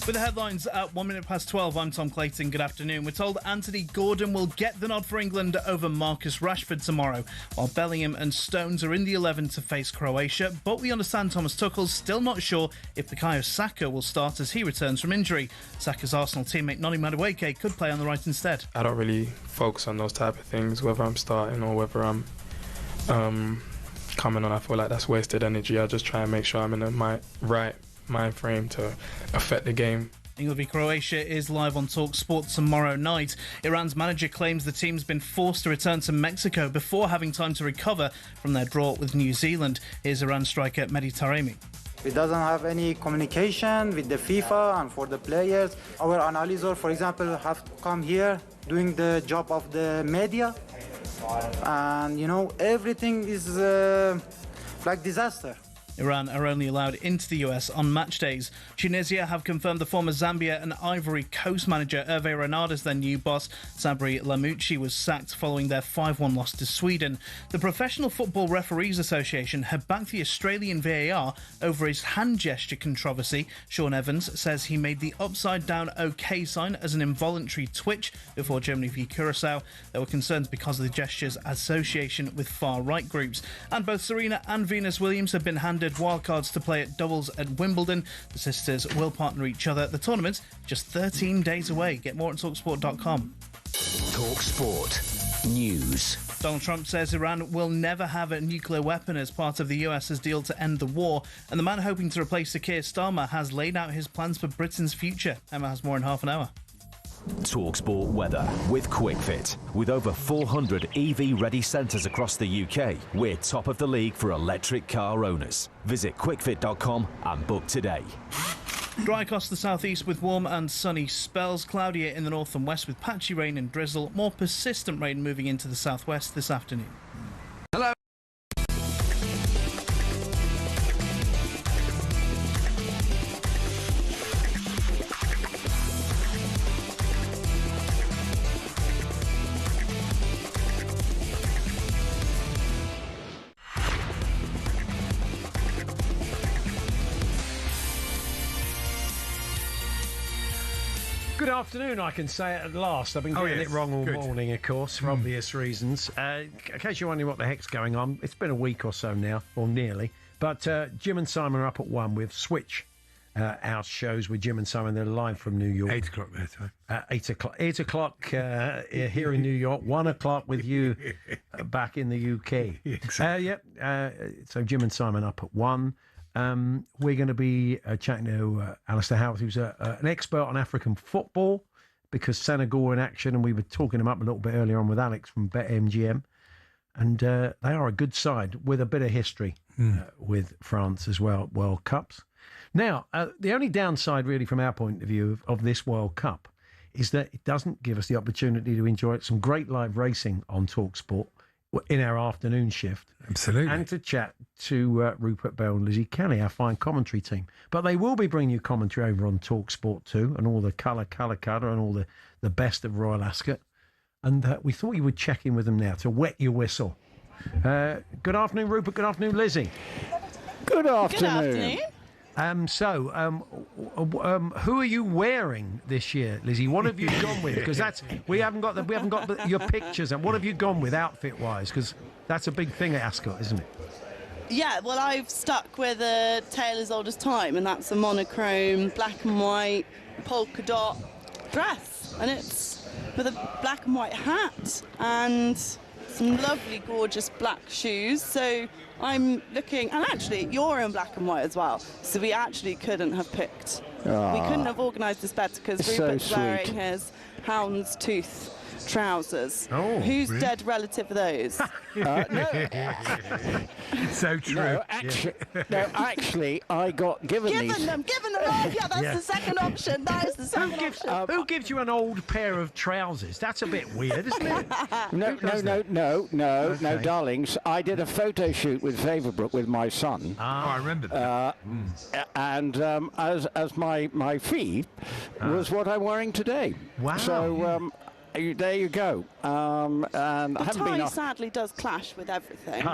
Speaker 3: With the headlines at 12:01, I'm Tom Clayton. Good afternoon. We're told Anthony Gordon will get the nod for England over Marcus Rashford tomorrow, while Bellingham and Stones are in the 11 to face Croatia. But we understand Thomas Tuchel's still not sure if Bukayo Saka will start as he returns from injury. Saka's Arsenal teammate Noni Madueke could play on the right instead.
Speaker 8: I don't really focus on those type of things, whether I'm starting or whether I'm coming on. I feel like that's wasted energy. I just try and make sure I'm in the right mind frame to affect the game.
Speaker 3: England v Croatia is live on talkSPORT tomorrow night. Iran's manager claims the team's been forced to return to Mexico before having time to recover from their draw with New Zealand. Here's Iran striker Mehdi Taremi.
Speaker 5: We doesn't have any communication with the FIFA and for the players. Our analyzer, for example, have to come here doing the job of the media. And, everything is like disaster.
Speaker 3: Iran are only allowed into the US on match days. Tunisia have confirmed the former Zambia and Ivory Coast manager Hervé Renard as their new boss. Sabri Lamouchi was sacked following their 5-1 loss to Sweden. The Professional Football Referees Association had backed the Australian VAR over his hand gesture controversy. Sean Evans says he made the upside-down OK sign as an involuntary twitch before Germany v Curacao. There were concerns because of the gesture's association with far-right groups. And both Serena and Venus Williams have been handed wildcards to play at doubles at Wimbledon. The sisters will partner each other. The tournament's just 13 days away. Get more at talksport.com.
Speaker 2: talkSPORT News.
Speaker 3: Donald Trump says Iran will never have a nuclear weapon as part of the US's deal to end the war. And the man hoping to replace Sir Keir Starmer has laid out his plans for Britain's future. Emma has more in half an hour.
Speaker 7: talkSPORT weather with QuickFit. With over 400 EV-ready centres across the UK, we're top of the league for electric car owners. Visit quickfit.com and book today.
Speaker 3: Dry across the southeast with warm and sunny spells. Cloudier in the north and west with patchy rain and drizzle. More persistent rain moving into the southwest this afternoon.
Speaker 16: Hello.
Speaker 12: Good afternoon, I can say it at last. I've been getting it wrong all morning, of course, for obvious reasons. In case you're wondering what the heck's going on, it's been a week or so now, or nearly. But Jim and Simon are up at 1 with Switch. Our shows with Jim and Simon, they're live from New York.
Speaker 13: 8 o'clock their time.
Speaker 12: 8 o'clock. 8 o'clock here in New York. 1 o'clock with you back in the UK.
Speaker 13: Exactly.
Speaker 12: So Jim and Simon up at 1. We're going to be chatting to Alistair Howard, who's an expert on African football, because Senegal were in action, and we were talking him up a little bit earlier on with Alex from BetMGM. And they are a good side with a bit of history with France as well, World Cups. Now, the only downside really from our point of view of this World Cup is that it doesn't give us the opportunity to enjoy some great live racing on talkSPORT in our afternoon shift.
Speaker 13: Absolutely.
Speaker 12: And to chat to Rupert Bell and Lizzie Kelly, our fine commentary team. But they will be bringing you commentary over on talkSPORT too, and all the colour, and all the best of Royal Ascot. And we thought you would check in with them now to wet your whistle. Good afternoon, Rupert. Good afternoon, Lizzie.
Speaker 21: Good afternoon.
Speaker 22: Good afternoon.
Speaker 12: Who are you wearing this year, Lizzie? What have you gone with? Because we haven't got your pictures. And what have you gone with outfit-wise? Because that's a big thing at Ascot, isn't it?
Speaker 22: Yeah, well, I've stuck with a tale as old as time, and that's a monochrome, black and white, polka dot dress, and it's with a black and white hat and some lovely, gorgeous black shoes. So I'm looking, and actually, you're in black and white as well. So we actually couldn't have picked We couldn't have organised this better because
Speaker 21: So
Speaker 22: Rupert's wearing
Speaker 21: sweet.
Speaker 22: his houndstooth trousers.
Speaker 21: Oh,
Speaker 22: Whose
Speaker 21: really?
Speaker 22: dead relative are those?
Speaker 13: So true.
Speaker 21: No, actually, I got given these.
Speaker 22: Given them. Oh, yeah, that's the second option. That is the second option.
Speaker 12: Who gives you an old pair of trousers? That's a bit weird, isn't it?
Speaker 21: No, darlings. I did a photo shoot with Favorbrook with my son.
Speaker 13: I remember that.
Speaker 21: And as my fee was what I'm wearing today.
Speaker 12: Wow.
Speaker 21: So there you go. And I
Speaker 22: The
Speaker 21: haven't been
Speaker 22: tie
Speaker 21: off.
Speaker 22: sadly does clash with everything.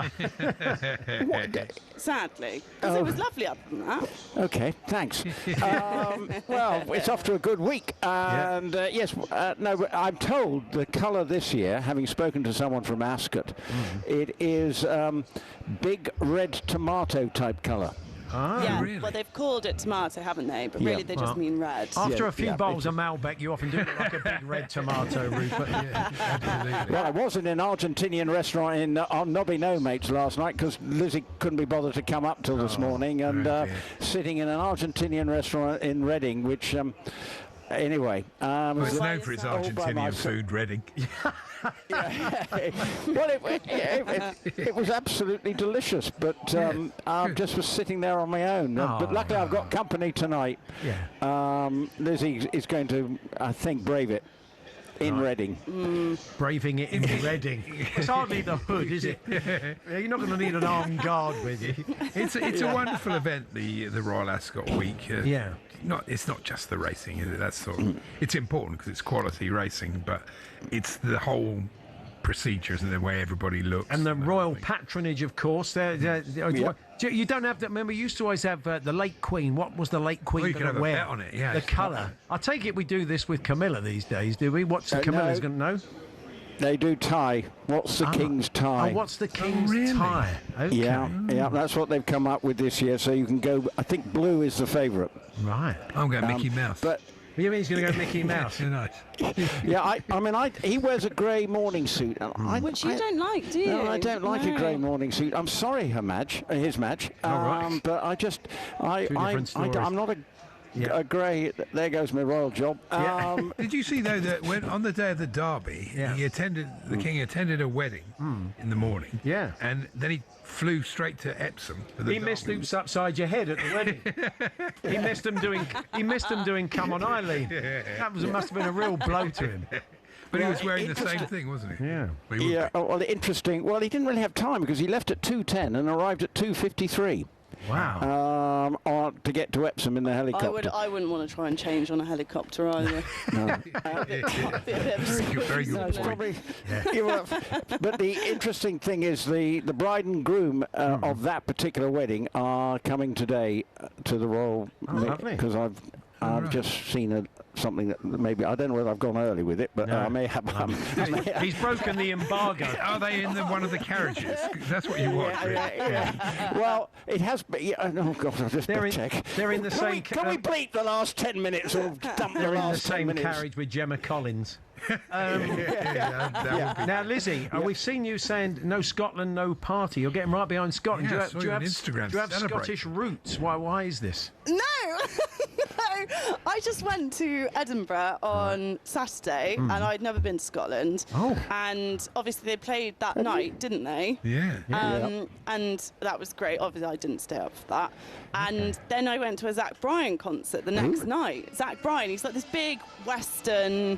Speaker 21: What?
Speaker 22: Sadly. Because it was lovely other than that.
Speaker 21: Okay, thanks. Well, it's off to a good week. And yes, no, but I'm told the colour this year, having spoken to someone from Ascot, it is big red tomato type colour.
Speaker 22: Yeah, well, they've called it tomato, haven't they? But really, they just mean red.
Speaker 12: After a few bowls of Malbec, you often do look like a big red tomato, Rupert.
Speaker 21: Well, I was in an Argentinian restaurant on Nobby No Mates last night because Lizzie couldn't be bothered to come up till this morning, and sitting in an Argentinian restaurant in Reading, which anyway,
Speaker 13: Well, it's known for its
Speaker 21: all by
Speaker 13: Argentinian
Speaker 21: myself.
Speaker 13: food, Reading.
Speaker 21: Well, it was absolutely delicious, but I just was sitting there on my own. But luckily, I've got company tonight. Lizzie is going to, I think, brave it in Reading.
Speaker 12: Braving it in Reading. It's hardly the hood, is it? You're not going to need an armed guard with you.
Speaker 13: It's a wonderful event, the Royal Ascot Week. It's not just the racing, is it? That's sort of, it's important because it's quality racing, but it's the whole procedures and the way everybody looks.
Speaker 12: And the royal patronage, of course. You don't have to remember. You used to always have the late Queen. What was the late Queen
Speaker 13: you could
Speaker 12: going
Speaker 13: have
Speaker 12: to
Speaker 13: a
Speaker 12: wear?
Speaker 13: bet on it, yeah.
Speaker 12: The colour. I take it we do this with Camilla these days, do we? What's the Camilla's going to know?
Speaker 21: They do tie. What's the king's tie?
Speaker 12: Oh, what's the king's tie? Okay.
Speaker 21: Yeah, that's what they've come up with this year. So you can go. I think blue is the favourite.
Speaker 12: Right.
Speaker 13: I'm going Mickey Mouse.
Speaker 21: But
Speaker 12: you mean he's going to go Mickey Mouse?
Speaker 13: Nice.
Speaker 21: Yeah, he wears a grey morning suit.
Speaker 22: Which you don't like, do you?
Speaker 21: No, I don't like a grey morning suit. I'm sorry, his match.
Speaker 13: right.
Speaker 21: But I just, I'm not a grey. There goes my royal job.
Speaker 13: Did you see though that when on the day of the Derby, the king attended a wedding in the morning.
Speaker 12: Yeah,
Speaker 13: and then he flew straight to Epsom. For the
Speaker 12: he missed Oops Upside Your Head at the wedding. He missed them doing Come On Eileen. That must have been a real blow to him.
Speaker 13: But he was wearing the same thing, wasn't he?
Speaker 12: Yeah.
Speaker 21: Yeah. Well, interesting. Well, he didn't really have time because he left at 2:10 and arrived at 2:53.
Speaker 12: Wow.
Speaker 21: To get to Epsom in the helicopter.
Speaker 22: I wouldn't want to try and change on a helicopter either.
Speaker 21: No.
Speaker 13: Very good point.
Speaker 21: But the interesting thing is the bride and groom of that particular wedding are coming today to the royal because I've just seen something that maybe I don't know whether I've gone early with it, but I may have.
Speaker 12: He's broken the embargo.
Speaker 13: Are they in one of the carriages? That's what you want.
Speaker 21: Well, it has been. Oh God, I'll just check.
Speaker 12: They're in the same.
Speaker 21: Can we bleep the last 10 minutes or dump the last 10 minutes?
Speaker 12: They're in the same carriage with Gemma Collins. Now, Lizzie, we've seen you saying no Scotland, no party. You're getting right behind Scotland.
Speaker 13: Yeah,
Speaker 12: do you have
Speaker 13: celebrate.
Speaker 12: Scottish roots? Why is this?
Speaker 22: No, I just went to Edinburgh on Saturday, and I'd never been to Scotland.
Speaker 12: Oh.
Speaker 22: And obviously they played that night, didn't they?
Speaker 13: Yeah.
Speaker 22: And that was great. Obviously I didn't stay up for that. And then I went to a Zach Bryan concert the next night. Zach Bryan, he's like this big Western.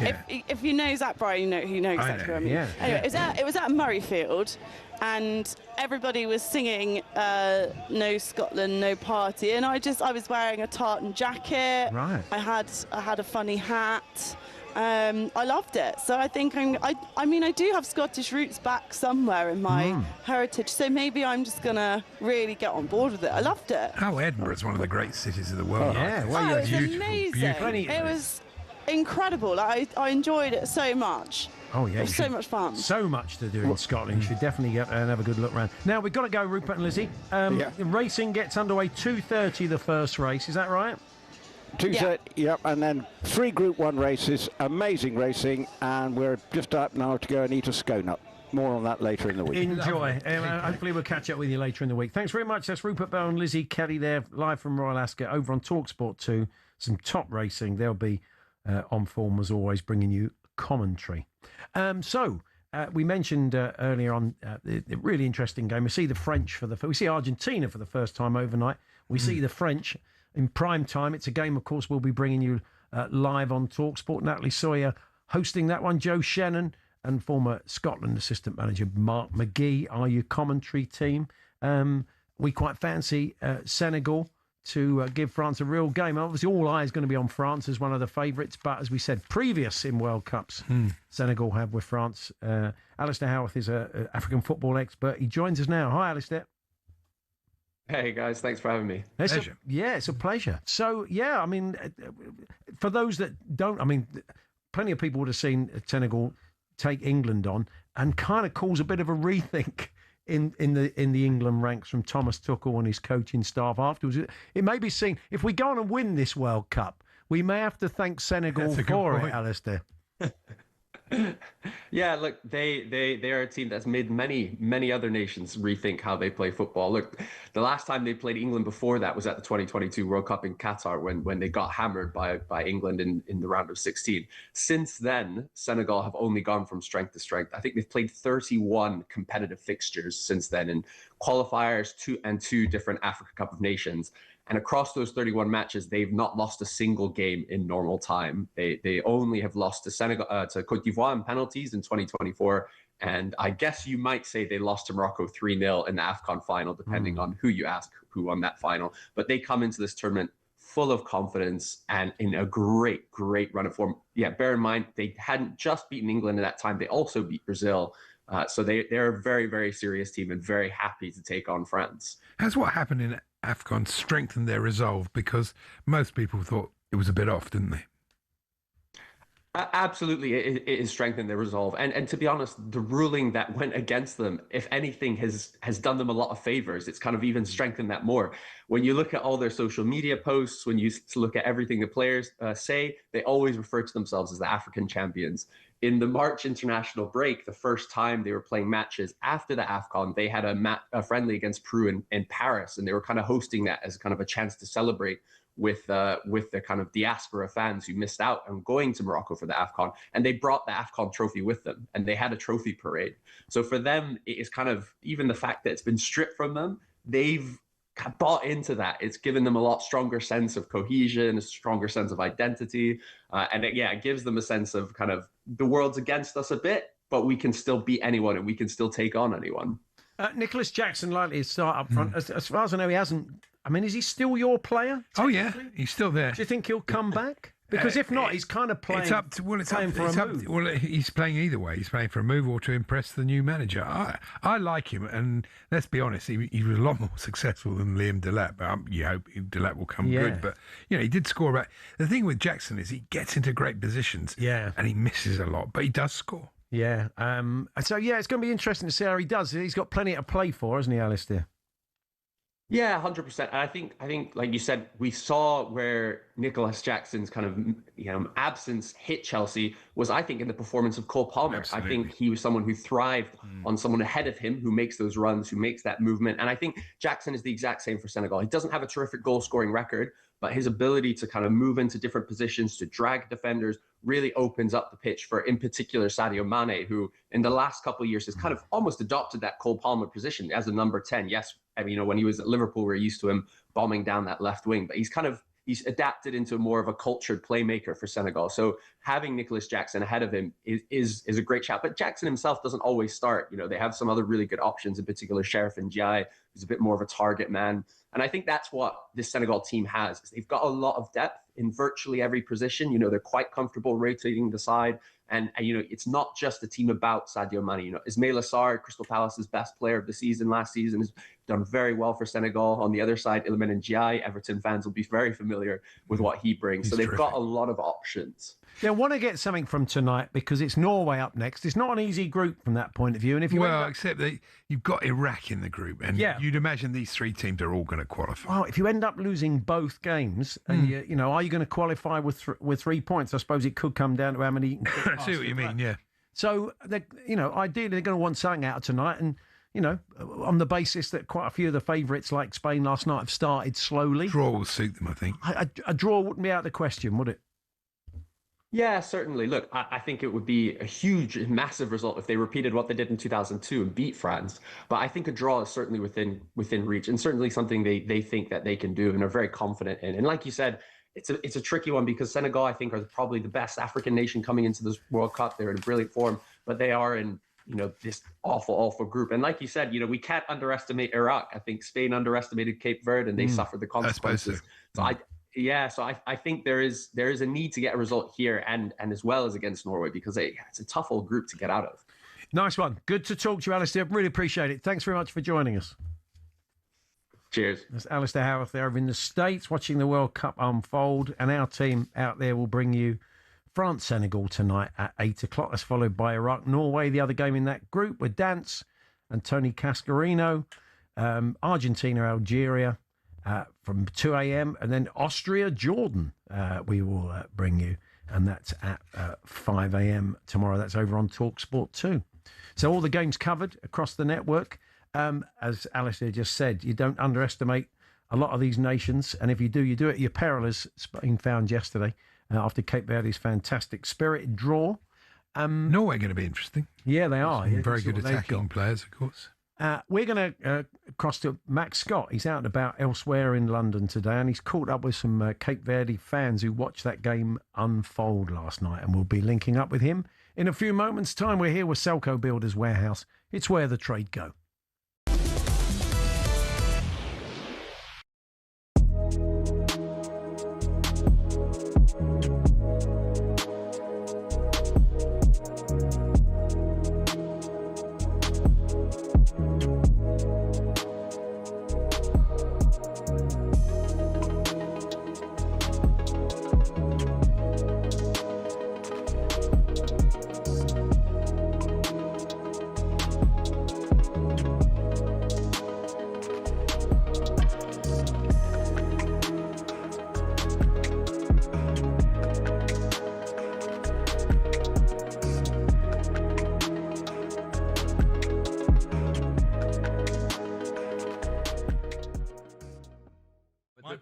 Speaker 13: Yeah.
Speaker 22: If you know Zach Bryan, you know exactly what I mean.
Speaker 12: Yeah.
Speaker 22: Anyway, it was at Murrayfield, and everybody was singing "No Scotland, No Party," and I was wearing a tartan jacket.
Speaker 12: Right.
Speaker 22: I had a funny hat. I loved it. So I think I do have Scottish roots back somewhere in my heritage. So maybe I'm just gonna really get on board with it. I loved it.
Speaker 13: Oh, Edinburgh's one of the great cities of the world.
Speaker 22: It was amazing. It was incredible. I enjoyed it so much.
Speaker 12: Oh yeah,
Speaker 22: it was so much fun.
Speaker 12: So much to do in Scotland. You should definitely get and have a good look around. Now we've got to go, Rupert and Lizzie. Racing gets underway 2:30. The first race, is that right?
Speaker 21: 2:30. Yep, and then 3 Group 1 races. Amazing racing, and we're just up now to go and eat a scone up. more on that later in the week.
Speaker 12: Enjoy. Hopefully we'll catch up with you later in the week. Thanks very much. That's Rupert Bell and Lizzie Kelly there, live from Royal Ascot, over on talkSPORT 2. Some top racing. They'll be on form, as always, bringing you commentary. We mentioned earlier on the really interesting game. We see the French we see Argentina for the first time overnight. We see the French in prime time. It's a game, of course, we'll be bringing you live on talkSPORT. Natalie Sawyer hosting that one. Joe Shannon and former Scotland assistant manager Mark McGee are your commentary team. We quite fancy Senegal to give France a real game. Obviously, all eyes going to be on France as one of the favourites, but as we said, previous in World Cups, Senegal have with France. Alistair Howarth is an African football expert. He joins us now. Hi, Alistair.
Speaker 1: Hey, guys. Thanks for having me.
Speaker 12: Pleasure. It's a pleasure. So, yeah, I mean, for those that don't, I mean, plenty of people would have seen Senegal take England on and kind of cause a bit of a rethink in the England ranks from Thomas Tuchel and his coaching staff afterwards. It may be seen, if we go on and win this World Cup, we may have to thank Senegal for it, Alistair.
Speaker 1: Yeah, look, they are a team that's made many other nations rethink how they play football. Look, the last time they played England before that was at the 2022 World Cup in Qatar when they got hammered by England in the round of 16. Since then, Senegal have only gone from strength to strength. I think they've played 31 competitive fixtures since then in qualifiers, two different Africa Cup of Nations. And across those 31 matches, they've not lost a single game in normal time. They only have lost to Senegal, to Côte d'Ivoire in penalties in 2024. And I guess you might say they lost to Morocco 3-0 in the AFCON final, depending on who you ask who won that final. But they come into this tournament full of confidence and in a great run of form. Yeah, bear in mind, they hadn't just beaten England at that time. They also beat Brazil. So they're a very serious team and very happy to take on France.
Speaker 13: Has what happened in AFCON strengthened their resolve? Because most people thought it was a bit off, didn't they?
Speaker 1: Absolutely, it has strengthened their resolve. And to be honest, the ruling that went against them, if anything, has done them a lot of favors. It's kind of even strengthened that more. When you look at all their social media posts, when you look at everything the players say, they always refer to themselves as the African champions. In the March international break, the first time they were playing matches after the AFCON, they had a friendly against Peru in Paris, and they were kind of hosting that as kind of a chance to celebrate with the kind of diaspora fans who missed out on going to Morocco for the AFCON. And they brought the AFCON trophy with them, and they had a trophy parade. So for them, it is kind of, even the fact that it's been stripped from them, they've bought into that. It's given them a lot stronger sense of cohesion, a stronger sense of identity. It gives them a sense of kind of the world's against us a bit, but we can still beat anyone and we can still take on anyone.
Speaker 12: Nicholas Jackson likely to start up front. As far as I know, he hasn't. I mean, is he still your player?
Speaker 13: Oh, yeah. He's still there.
Speaker 12: Do you think he'll come back? Because if not, he's kind of playing.
Speaker 13: He's playing either way. He's playing for a move or to impress the new manager. I like him, and let's be honest, he was a lot more successful than Liam Delap. But you hope Delap will come good. But he did score. But the thing with Jackson is he gets into great positions, and he misses a lot, but he does score.
Speaker 12: Yeah. It's going to be interesting to see how he does. He's got plenty to play for, hasn't he, Alistair?
Speaker 1: Yeah, 100%. And I think, like you said, we saw where Nicholas Jackson's kind of absence hit Chelsea was, I think, in the performance of Cole Palmer. Absolutely. I think he was someone who thrived on someone ahead of him who makes those runs, who makes that movement. And I think Jackson is the exact same for Senegal. He doesn't have a terrific goal-scoring record, but his ability to kind of move into different positions, to drag defenders, really opens up the pitch for, in particular, Sadio Mane, who in the last couple of years has kind of almost adopted that Cole Palmer position as a number 10. Yes, I mean, when he was at Liverpool, we're used to him bombing down that left wing, but he's adapted into more of a cultured playmaker for Senegal. So having Nicholas Jackson ahead of him is a great shout. But Jackson himself doesn't always start. They have some other really good options, in particular Sheriff Ndiaye, who's a bit more of a target man. And I think that's what this Senegal team has. They've got a lot of depth in virtually every position. They're quite comfortable rotating the side. And it's not just a team about Sadio Mane. Ismaila Sarr, Crystal Palace's best player of the season last season, has done very well for Senegal. On the other side, Iliman Ndiaye, Everton fans will be very familiar with what he brings. So they've got a lot of options.
Speaker 12: They want to get something from tonight because it's Norway up next. It's not an easy group from that point of view. And if you
Speaker 13: except that you've got Iraq in the group, and you'd imagine these three teams are all going to qualify.
Speaker 12: Well, if you end up losing both games, and are you going to qualify with 3 points? I suppose it could come down to how many.
Speaker 13: I see what you mean. Yeah.
Speaker 12: So, ideally they're going to want something out of tonight. And, on the basis that quite a few of the favourites like Spain last night have started slowly.
Speaker 13: Draw will suit them, I think.
Speaker 12: A draw wouldn't be out of the question, would it?
Speaker 1: Yeah, certainly. Look, I think it would be a huge, massive result if they repeated what they did in 2002 and beat France. But I think a draw is certainly within reach, and certainly something they think that they can do and are very confident in. And like you said, it's a tricky one because Senegal, I think, are probably the best African nation coming into this World Cup. They're in brilliant form, but they are in this awful group. And like you said, we can't underestimate Iraq. I think Spain underestimated Cape Verde, and they suffered the consequences. So I think there is a need to get a result here and as well as against Norway, because it's a tough old group to get out of.
Speaker 12: Nice one. Good to talk to you, Alistair. Really appreciate it. Thanks very much for joining us.
Speaker 1: Cheers.
Speaker 12: That's Alistair Howarth there over in the States watching the World Cup unfold, and our team out there will bring you France-Senegal tonight at 8 o'clock. That's followed by Iraq-Norway, the other game in that group with Dance and Tony Cascarino. Argentina-Algeria from 2 a.m. and then Austria-Jordan we will bring you, and that's at 5 a.m. tomorrow. That's over on talkSPORT 2. So all the games covered across the network. As Alistair just said, you don't underestimate a lot of these nations, and if you do, you do it at your peril, as Spain found yesterday after Cape Verde's fantastic spirited draw.
Speaker 13: Norway going to be interesting.
Speaker 12: Yeah, they are.
Speaker 13: Very good attacking players, of course.
Speaker 12: We're going to cross to Max Scott. He's out and about elsewhere in London today, and he's caught up with some Cape Verde fans who watched that game unfold last night, and we'll be linking up with him in a few moments' time. We're here with Selco Builders Warehouse. It's where the trade go.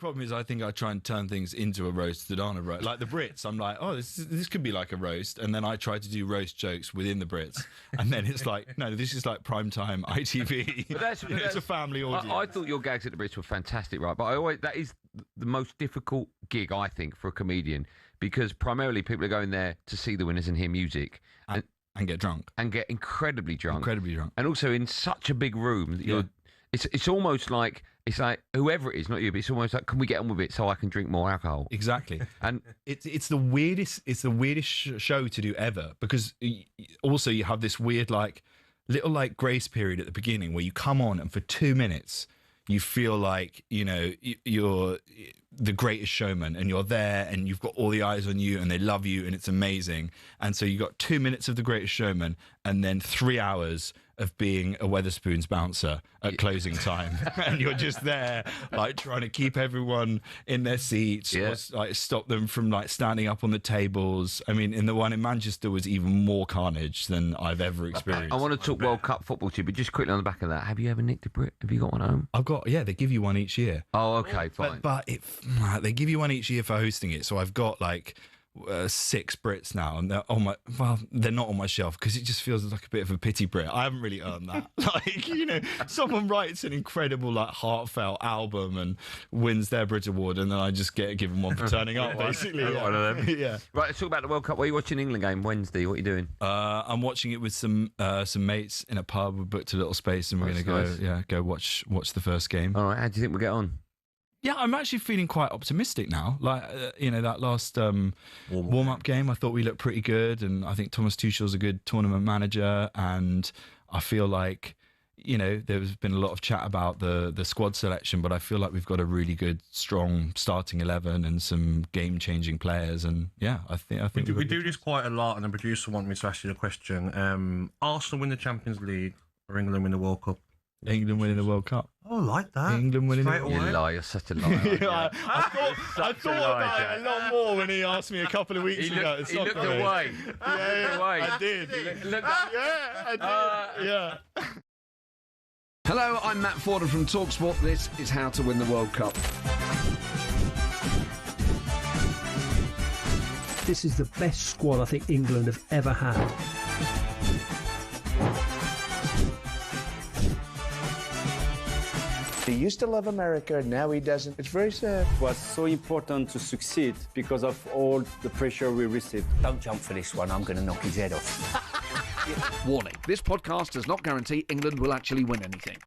Speaker 6: Problem is, I think I try and turn things into a roast that aren't a roast. Like the Brits, I'm like, oh, this could be like a roast, and then I try to do roast jokes within the Brits, and then it's like, no, this is like primetime ITV. But it's a family audience.
Speaker 4: I thought your gags at the Brits were fantastic, right? But that is the most difficult gig, I think, for a comedian, because primarily people are going there to see the winners and hear music.
Speaker 6: And get drunk.
Speaker 4: And get incredibly drunk.
Speaker 6: Incredibly drunk.
Speaker 4: And also in such a big room that you're... It's almost like, it's like whoever it is, not you, but it's almost like, can we get on with it so I can drink more alcohol?
Speaker 6: Exactly.
Speaker 4: And
Speaker 6: it's the weirdest show to do ever, because also you have this weird little grace period at the beginning where you come on and for 2 minutes you feel like you're the greatest showman, and you're there and you've got all the eyes on you and they love you and it's amazing. And so you got 2 minutes of the greatest showman and then 3 hours of being a Weatherspoons bouncer at closing time, and you're just there trying to keep everyone in their seats, or stop them from standing up on the tables. I mean, in the one in Manchester was even more carnage than I've ever experienced.
Speaker 4: I want to talk World Cup football to you, but just quickly on the back of that, have you ever nicked a Brit? Have you got one at home?
Speaker 6: I've got, they give you one each year.
Speaker 4: Oh, okay, fine.
Speaker 6: But they give you one each year for hosting it, so I've got 6 Brits now, and they're not on my shelf because it just feels like a bit of a pity Brit. I haven't really earned that. Someone writes an incredible heartfelt album and wins their Brit Award, and then I just get given one for turning up, basically.
Speaker 4: One of them.
Speaker 6: Yeah.
Speaker 4: Right, let's talk about the World Cup. What are you watching? England game Wednesday. What are you doing?
Speaker 6: I'm watching it with some mates in a pub. We booked a little space, and we're going to go watch the first game.
Speaker 4: All right. How do you think we'll get on?
Speaker 6: Yeah, I'm actually feeling quite optimistic now. That last warm-up game, I thought we looked pretty good, and I think Thomas Tuchel's a good tournament manager, and I feel like, there's been a lot of chat about the squad selection, but I feel like we've got a really good, strong starting 11 and some game-changing players, and I think
Speaker 18: we do this quite a lot, and the producer wanted me to ask you the question. Arsenal win the Champions League, or England win the World Cup?
Speaker 6: England winning the World Cup.
Speaker 12: Oh, I like that.
Speaker 6: England winning
Speaker 12: Straight
Speaker 6: the
Speaker 12: away.
Speaker 4: You lie, you're such a liar.
Speaker 6: Yeah, I thought about it a lot more when he asked me a couple of weeks ago.
Speaker 4: He looked away.
Speaker 6: Yeah,
Speaker 4: away.
Speaker 6: I did. Yeah, I did. Yeah.
Speaker 16: Hello, I'm Matt Forden from talkSPORT. This is How to Win the World Cup.
Speaker 9: This is the best squad I think England have ever had.
Speaker 24: He used to love America, now he doesn't. It's very sad. It was so important to succeed because of all the pressure we received.
Speaker 2: Don't jump for this one, I'm going to knock his head off.
Speaker 16: Warning, this podcast does not guarantee England will actually win anything.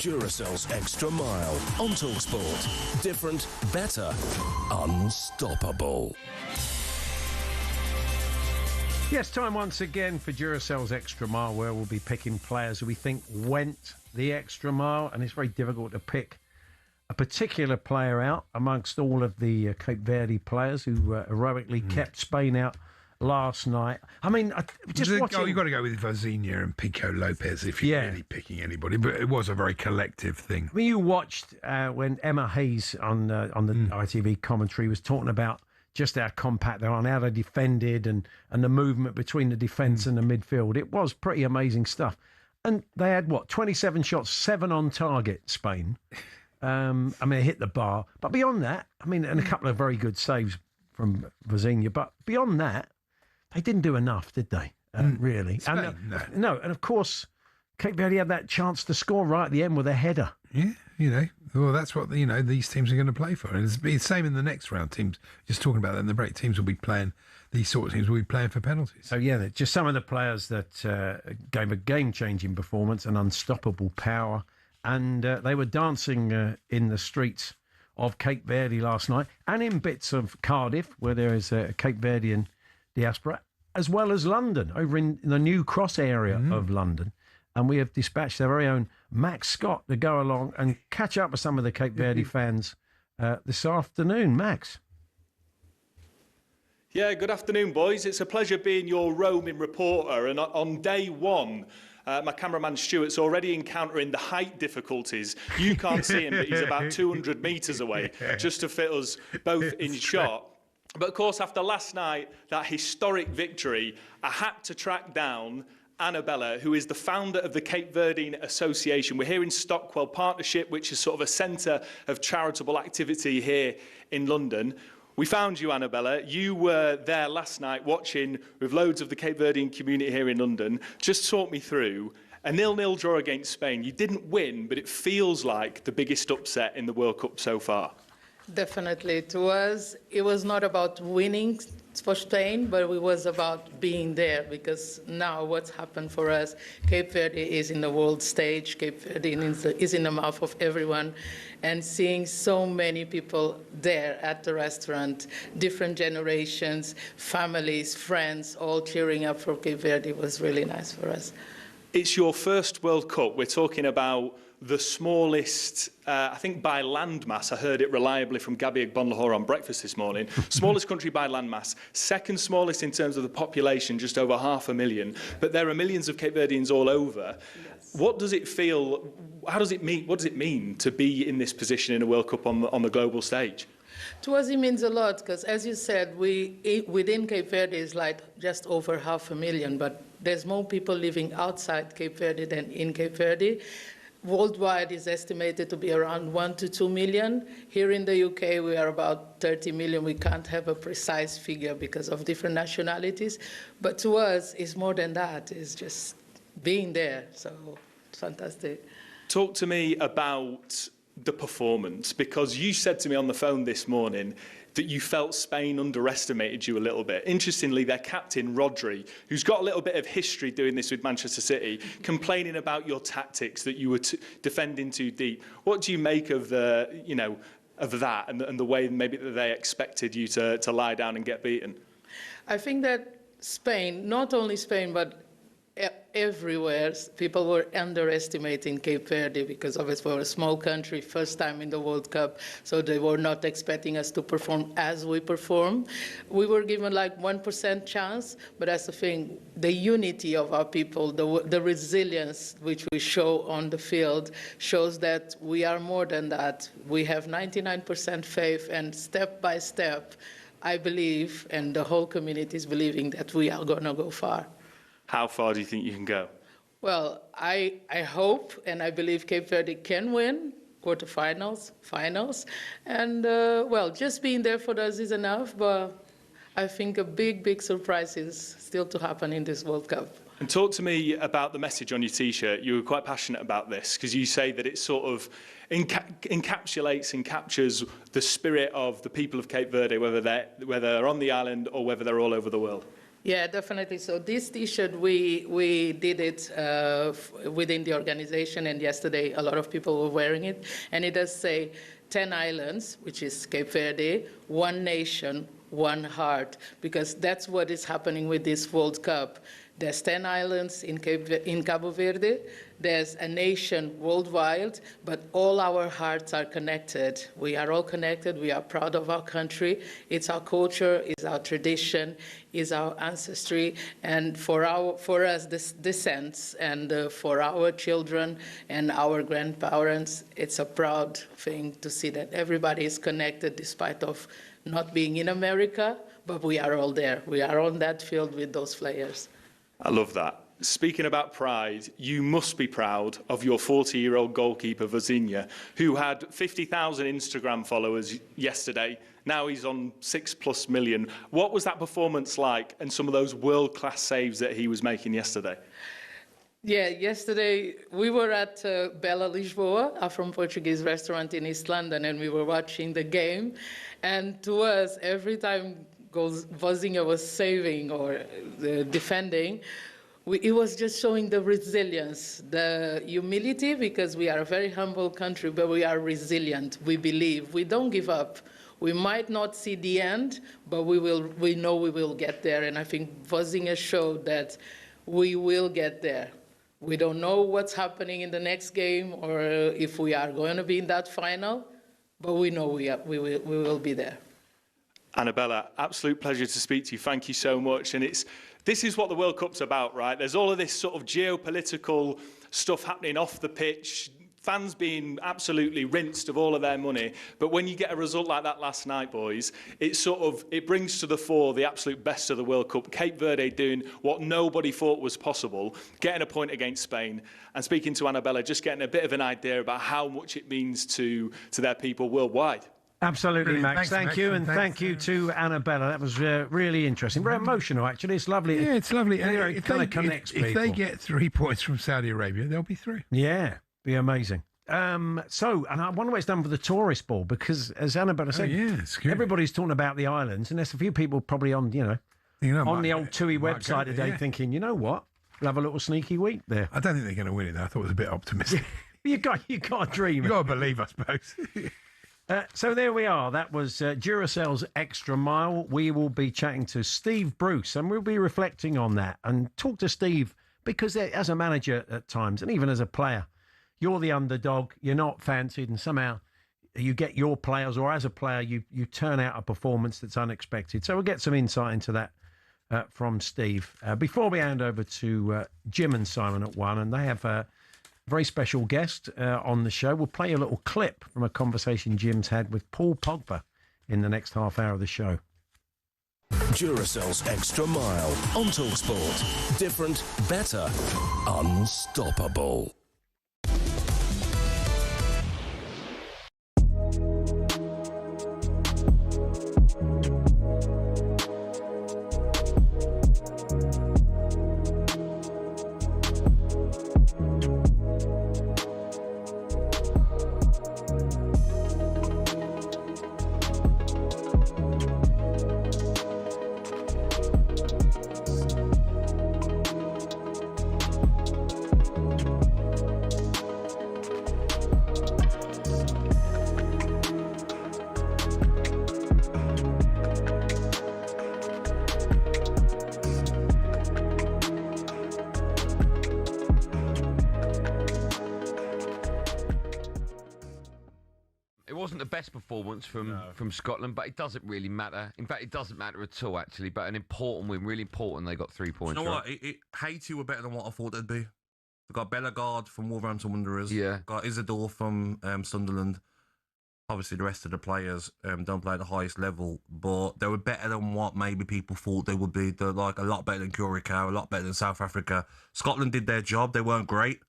Speaker 10: Duracell's Extra Mile on talkSPORT. Different, better, unstoppable.
Speaker 12: Yes, time once again for Duracell's Extra Mile, where we'll be picking players who we think went the extra mile, and it's very difficult to pick a particular player out amongst all of the Cape Verde players who heroically kept Spain out last night. I mean, just watching...
Speaker 13: You've got to go with Vozinha and Pico Lopez if you're really picking anybody, but it was a very collective thing.
Speaker 12: I mean, you watched when Emma Hayes on the ITV commentary was talking about just how compact they are and how they defended and the movement between the defence and the midfield. It was pretty amazing stuff. And they had, 27 shots, 7 on target, Spain. I mean, they hit the bar. But beyond that, I mean, and a couple of very good saves from Vozinha. But beyond that, they didn't do enough, did they? Really?
Speaker 13: Spain,
Speaker 12: no. And of course, Cape Verde had that chance to score right at the end with a header.
Speaker 13: Yeah, well, that's what these teams are going to play for, and it's the same in the next round. Teams, just talking about that in the break, teams will be playing. These sort of teams will be playing for penalties.
Speaker 12: So yeah, just some of the players that gave a game-changing performance and unstoppable power, and they were dancing in the streets of Cape Verde last night, and in bits of Cardiff, where there is a Cape Verdean diaspora, as well as London, over in the New Cross area of London. And we have dispatched our very own Max Scott to go along and catch up with some of the Cape Verde fans this afternoon. Max.
Speaker 11: Yeah, good afternoon, boys. It's a pleasure being your roaming reporter. And on day one, my cameraman Stuart's already encountering the height difficulties. You can't see him, but he's about 200 metres away, just to fit us both in shot. But of course, after last night, that historic victory, I had to track down Annabella, who is the founder of the Cape Verdean Association. We're here in Stockwell Partnership, which is sort of a centre of charitable activity here in London. We found you, Annabella. You were there last night watching with loads of the Cape Verdean community here in London. Just talk me through a 0-0 draw against Spain. You didn't win, but it feels like the biggest upset in the World Cup so far.
Speaker 14: Definitely. To us, it was not about winning for Spain, but it was about being there, because now what's happened for us, Cape Verde is in the world stage, Cape Verde is in the mouth of everyone, and seeing so many people there at the restaurant, different generations, families, friends, all cheering up for Cape Verde was really nice for us.
Speaker 11: It's your first World Cup. We're talking about the smallest, I think by landmass, I heard it reliably from Gabby Agbonlahor on breakfast this morning, smallest country by landmass, second smallest in terms of the population, just over 500,000, but there are millions of Cape Verdeans all over. Yes. What does it feel, what does it mean to be in this position in a World Cup on the global stage?
Speaker 14: To us, it means a lot, because as you said, within Cape Verde is like just over 500,000, but there's more people living outside Cape Verde than in Cape Verde. worldwide is estimated to be around 1 to 2 million. Here in the UK, we are about 30 million. We can't have a precise figure because of different nationalities. But to us, it's more than that. It's just being there. So it's fantastic.
Speaker 11: Talk to me about the performance, because you said to me on the phone this morning that you felt Spain underestimated you a little bit. Interestingly, their captain, Rodri, who's got a little bit of history doing this with Manchester City, complaining about your tactics, that you were defending too deep. What do you make of the, of that and the way maybe that they expected you to lie down and get beaten?
Speaker 14: I think that Spain, not only Spain, but everywhere, people were underestimating Cape Verde because obviously we're a small country, first time in the World Cup, so they were not expecting us to perform as we performed. We were given like 1% chance, but that's the thing, the unity of our people, the resilience which we show on the field shows that we are more than that. We have 99% faith, and step by step, I believe, and the whole community is believing that we are going to go far.
Speaker 11: How far do you think you can go?
Speaker 14: Well, I hope and I believe Cape Verde can win quarterfinals, finals, and well, just being there for us is enough, but I think a big surprise is still to happen in this World Cup.
Speaker 11: And talk to me about the message on your T-shirt. You were quite passionate about this because you say that it sort of encapsulates and captures the spirit of the people of Cape Verde, whether they're on the island or whether they're all over the world.
Speaker 14: Yeah, definitely. So this T-shirt, we did it within the organization, and yesterday a lot of people were wearing it. And it does say 10 islands, which is Cape Verde, 1 nation, 1 heart, because that's what is happening with this World Cup. There's 10 islands in Cabo Verde. There's a nation worldwide, but all our hearts are connected. We are all connected. We are proud of our country. It's our culture, it's our tradition, it's our ancestry, and for us, this descents, and for our children and our grandparents, it's a proud thing to see that everybody is connected despite of not being in America, but we are all there. We are on that field with those players.
Speaker 11: I love that. Speaking about pride, you must be proud of your 40-year-old goalkeeper, Vozinha, who had 50,000 Instagram followers yesterday. Now he's on 6+ million. What was that performance like, and some of those world-class saves that he was making yesterday?
Speaker 14: Yeah, yesterday we were at Bela Lisboa, a from Portuguese restaurant in East London, and we were watching the game. And to us, every time Vozinha was saving or defending, it was just showing the resilience, the humility, because we are a very humble country, but we are resilient. We believe. We don't give up. We might not see the end, but we know we will get there. And I think Vozinha showed that we will get there. We don't know what's happening in the next game or if we are going to be in that final, but we know we will be there.
Speaker 11: Annabella, absolute pleasure to speak to you. Thank you so much. And this is what the World Cup's about, right? There's all of this sort of geopolitical stuff happening off the pitch, fans being absolutely rinsed of all of their money. But when you get a result like that last night, boys, it brings to the fore the absolute best of the World Cup. Cape Verde doing what nobody thought was possible, getting a point against Spain. And speaking to Annabella, just getting a bit of an idea about how much it means to their people worldwide.
Speaker 12: Absolutely, Max. Thank you, and thank you to Annabella. That was really interesting. Very emotional, actually. It's lovely.
Speaker 13: Yeah, it's lovely. And
Speaker 12: it kind of connects people.
Speaker 13: If they get 3 points from Saudi Arabia, they'll be through.
Speaker 12: Yeah, be amazing. And I wonder what it's done for the tourist ball, because as Annabella said, everybody's talking about the islands, and there's a few people probably on, on the old TUI website today thinking, you know what, we'll have a little sneaky week there.
Speaker 13: I don't think they're going to win it, though. I thought it was a bit optimistic.
Speaker 12: you got to dream.
Speaker 13: You got to believe, I suppose.
Speaker 12: So there we are. That was Duracell's Extra Mile. We will be chatting to Steve Bruce, and we'll be reflecting on that and talk to Steve, because as a manager at times, and even as a player, you're the underdog, you're not fancied, and somehow you get your players, or as a player, you turn out a performance that's unexpected. So we'll get some insight into that from Steve. Before we hand over to Jim and Simon at 1, and they have a very special guest on the show. We'll play a little clip from a conversation Jim's had with Paul Pogba in the next half hour of the show.
Speaker 10: Duracell's Extra Mile on talkSPORT. Different, better, unstoppable.
Speaker 4: wasn't the best performance from Scotland, but it doesn't really matter. In fact, it doesn't matter at all, actually. But an important win, really important. They got 3 points.
Speaker 18: You know
Speaker 4: right?
Speaker 18: what? Haiti were better than what I thought they'd be. They got Bellegarde from Wolverhampton Wanderers.
Speaker 4: Yeah.
Speaker 18: Got Isidore from Sunderland. Obviously, the rest of the players don't play at the highest level, but they were better than what maybe people thought they would be. They're like a lot better than Curacao, a lot better than South Africa. Scotland did their job. They weren't great.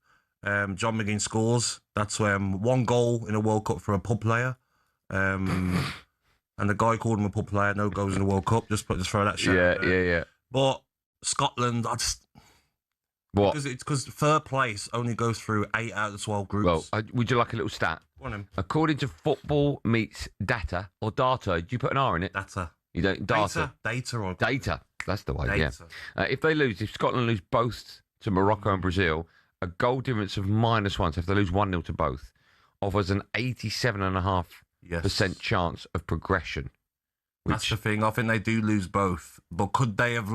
Speaker 18: John McGinn scores. That's 1 goal in a World Cup for a pub player. And the guy called him a pub player. No goals in the World Cup. Just throw that shit out there.
Speaker 4: Yeah.
Speaker 18: But Scotland,
Speaker 4: What?
Speaker 18: Because third place only goes through 8 out of the 12 groups.
Speaker 4: Well, would you like a little stat?
Speaker 18: Go on then.
Speaker 4: According to Football Meets Data, or Data, do you put an R in it?
Speaker 18: Data.
Speaker 4: You don't? Data.
Speaker 18: Data.
Speaker 4: That's the way,
Speaker 18: Data.
Speaker 4: yeah. If Scotland lose both to Morocco and Brazil, a goal difference of -1, so if they lose 1-0 to both, offers an 87.5% chance of progression.
Speaker 18: That's the thing. I think they do lose both. But could they have,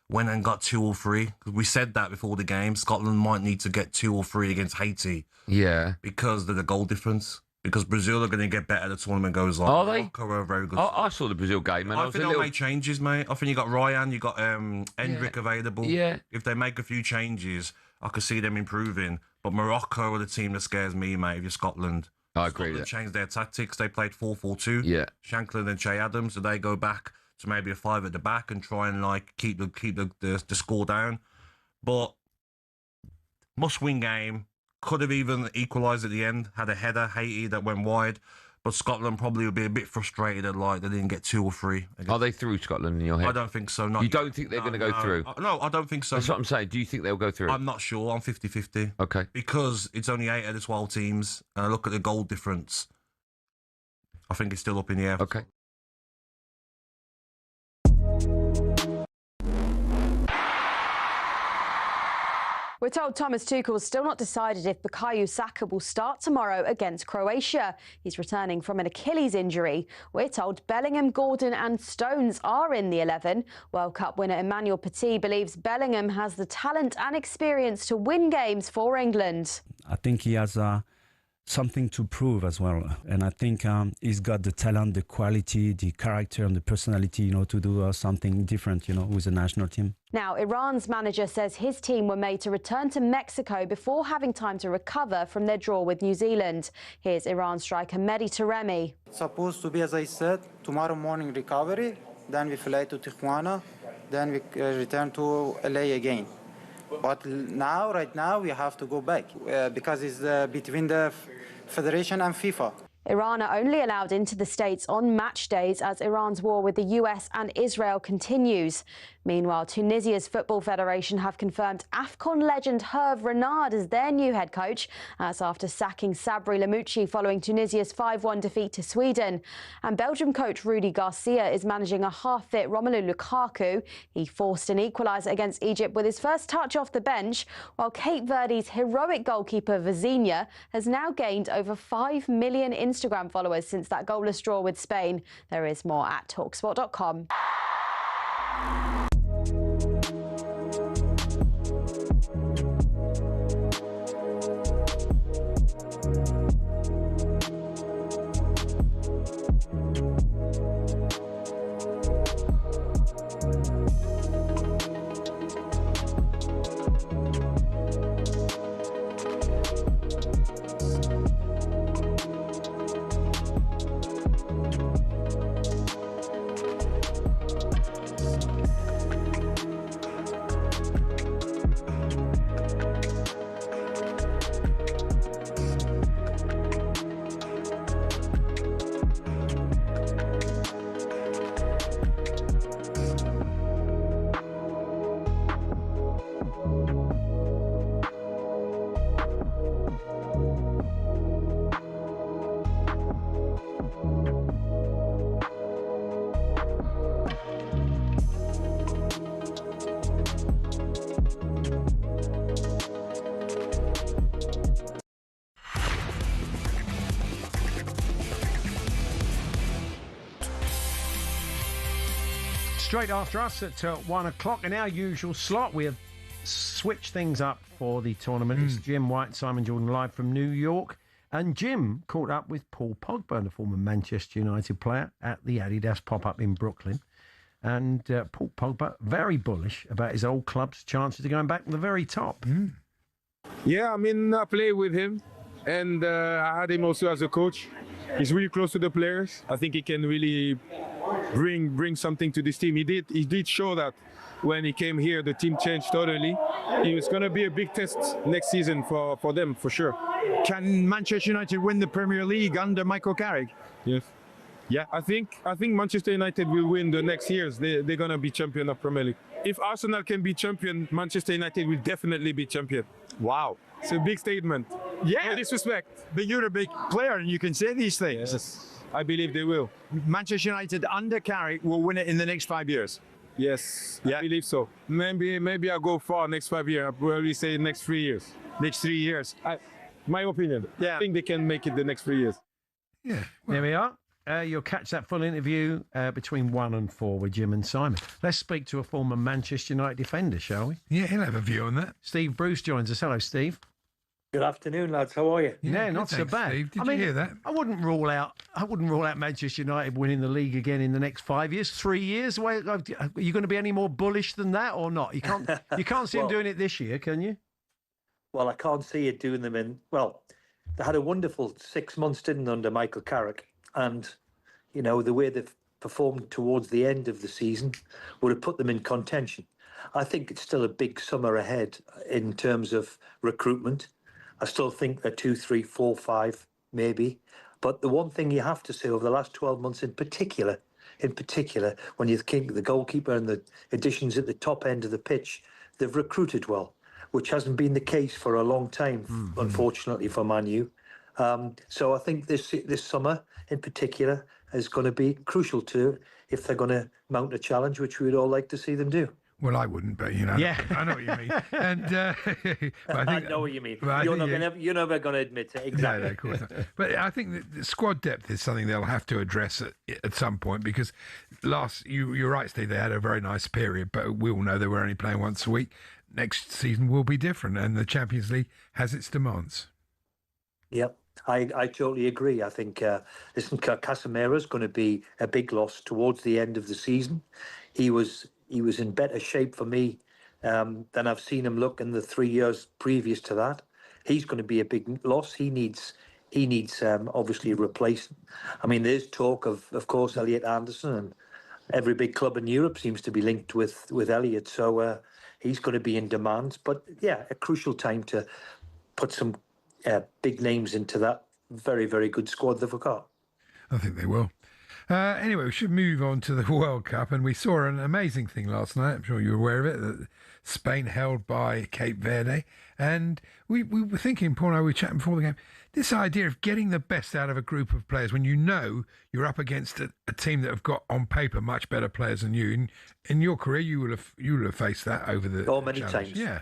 Speaker 18: went and got 2 or 3? Because we said that before the game. Scotland might need to get 2 or 3 against Haiti.
Speaker 4: Yeah.
Speaker 18: Because of the goal difference. Because Brazil are going to get better as the tournament goes on.
Speaker 4: Are they?
Speaker 18: Morocco are very good.
Speaker 4: I saw the Brazil game, and
Speaker 18: I think they'll make changes, mate. I think you got Ryan, you got Hendrick available.
Speaker 4: Yeah.
Speaker 18: If they make a few changes, I could see them improving. But Morocco are the team that scares me, mate, if you're Scotland.
Speaker 4: I agree
Speaker 18: Scotland
Speaker 4: with that.
Speaker 18: changed their tactics. They played 4-4-2.
Speaker 4: Yeah.
Speaker 18: Shankland and Che Adams, so they go back to maybe a 5 at the back and try and keep the score down. But must-win game. Could have even equalised at the end. Had a header, Haiti, that went wide. But Scotland probably would be a bit frustrated that they didn't get 2 or 3.
Speaker 4: Are they through Scotland in your head?
Speaker 18: I don't think so.
Speaker 4: You don't think they're going to go through?
Speaker 18: No, I don't think so.
Speaker 4: That's what I'm saying. Do you think they'll go through?
Speaker 18: I'm not sure. I'm 50-50.
Speaker 4: Okay.
Speaker 18: Because it's only 8 out of the 12 teams, and I look at the goal difference. I think it's still up in the air.
Speaker 4: Okay.
Speaker 15: We're told Thomas Tuchel's still not decided if Bukayo Saka will start tomorrow against Croatia. He's returning from an Achilles injury. We're told Bellingham, Gordon and Stones are in the 11. World Cup winner Emmanuel Petit believes Bellingham has the talent and experience to win games for England.
Speaker 17: I think he has something to prove as well. And I think he's got the talent, the quality, the character and the personality, to do something different, with the national team.
Speaker 15: Now, Iran's manager says his team were made to return to Mexico before having time to recover from their draw with New Zealand. Here's Iran striker Mehdi Taremi.
Speaker 5: It's supposed to be, as I said, tomorrow morning recovery, then we fly to Tijuana, then we return to LA again. But right now, we have to go back because it's between the Federation and FIFA.
Speaker 15: Iran are only allowed into the States on match days as Iran's war with the US and Israel continues. Meanwhile, Tunisia's Football Federation have confirmed AFCON legend Hervé Renard as their new head coach. That's after sacking Sabri Lamouchi following Tunisia's 5-1 defeat to Sweden. And Belgium coach Rudi Garcia is managing a half-fit Romelu Lukaku. He forced an equaliser against Egypt with his first touch off the bench, while Cape Verde's heroic goalkeeper Vizinha has now gained over 5 million Instagram followers since that goalless draw with Spain. There is more at talksport.com.
Speaker 12: Straight after us at 1 o'clock in our usual slot, we have switched things up for the tournament. It's Jim White, Simon Jordan live from New York. And Jim caught up with Paul Pogba, the former Manchester United player, at the Adidas pop-up in Brooklyn. And Paul Pogba, very bullish about his old club's chances of going back to the very top.
Speaker 8: Yeah, I mean, I play with him, and I had him also as a coach. He's really close to the players. I think he can really bring something to this team. He did show that when he came here, the team changed totally. It was going to be a big test next season for them, for sure.
Speaker 19: Can Manchester United win the Premier League under Michael Carrick?
Speaker 8: Yes. Yeah, I think Manchester United will win the next years. They're going to be champion of Premier League. If Arsenal can be champion, Manchester United will definitely be champion.
Speaker 19: Wow.
Speaker 8: It's a big statement.
Speaker 19: Yeah.
Speaker 8: No disrespect.
Speaker 19: But you're a big player and you can say these things.
Speaker 8: Yes, I believe they will.
Speaker 19: Manchester United under Carrick will win it in the next 5 years.
Speaker 8: Yes, I believe so. Maybe I'll go far next 5 years. I'll probably say next 3 years.
Speaker 19: Next 3 years.
Speaker 8: My opinion. Yeah. I think they can make it the next 3 years.
Speaker 12: Yeah. There we are. You'll catch that full interview between 1 and 4 with Jim and Simon. Let's speak to a former Manchester United defender, shall we?
Speaker 13: Yeah, he'll have a view on that.
Speaker 12: Steve Bruce joins us. Hello, Steve.
Speaker 20: Good afternoon, lads. How are you?
Speaker 12: Yeah, not so bad.
Speaker 13: Steve. Did you hear that?
Speaker 12: I wouldn't rule out Manchester United winning the league again in the next 5 years, 3 years. Are you going to be any more bullish than that or not? You can't see them doing it this year, can you?
Speaker 20: Well, I can't see it doing them in. Well, they had a wonderful 6 months, didn't they, under Michael Carrick, and you know the way they've performed towards the end of the season would have put them in contention. I think it's still a big summer ahead in terms of recruitment. I still think they're 2, 3, 4, 5, maybe. But the one thing you have to say over the last 12 months in particular, when you think the goalkeeper and the additions at the top end of the pitch, they've recruited well, which hasn't been the case for a long time, unfortunately, for Man U. So I think this summer in particular is going to be crucial to if they're going to mount a challenge, which we'd all like to see them do.
Speaker 13: Well, I wouldn't, but
Speaker 12: yeah.
Speaker 13: I know what you mean. And
Speaker 20: I know what you mean. You're never going to admit it. Exactly.
Speaker 13: No, of course not. But I think that the squad depth is something they'll have to address at some point because you're right, Steve. They had a very nice period, but we all know they were only playing once a week. Next season will be different, and the Champions League has its demands.
Speaker 20: Yep. I totally agree. I think, Casemiro's going to be a big loss towards the end of the season. He was in better shape for me than I've seen him look in the 3 years previous to that. He's going to be a big loss. He needs obviously replacing. I mean, there's talk of course, Elliot Anderson, and every big club in Europe seems to be linked with Elliot. So he's going to be in demand. But yeah, a crucial time to put some big names into that very, very good squad they've got.
Speaker 13: I think they will. Anyway, we should move on to the World Cup, and we saw an amazing thing last night. I'm sure you were aware of it, that Spain held by Cape Verde. And we were thinking, Paul and I were chatting before the game, this idea of getting the best out of a group of players when you know you're up against a team that have got, on paper, much better players than you. In your career, you will have faced that over the
Speaker 20: many
Speaker 13: challenge.
Speaker 20: times.
Speaker 13: Yeah.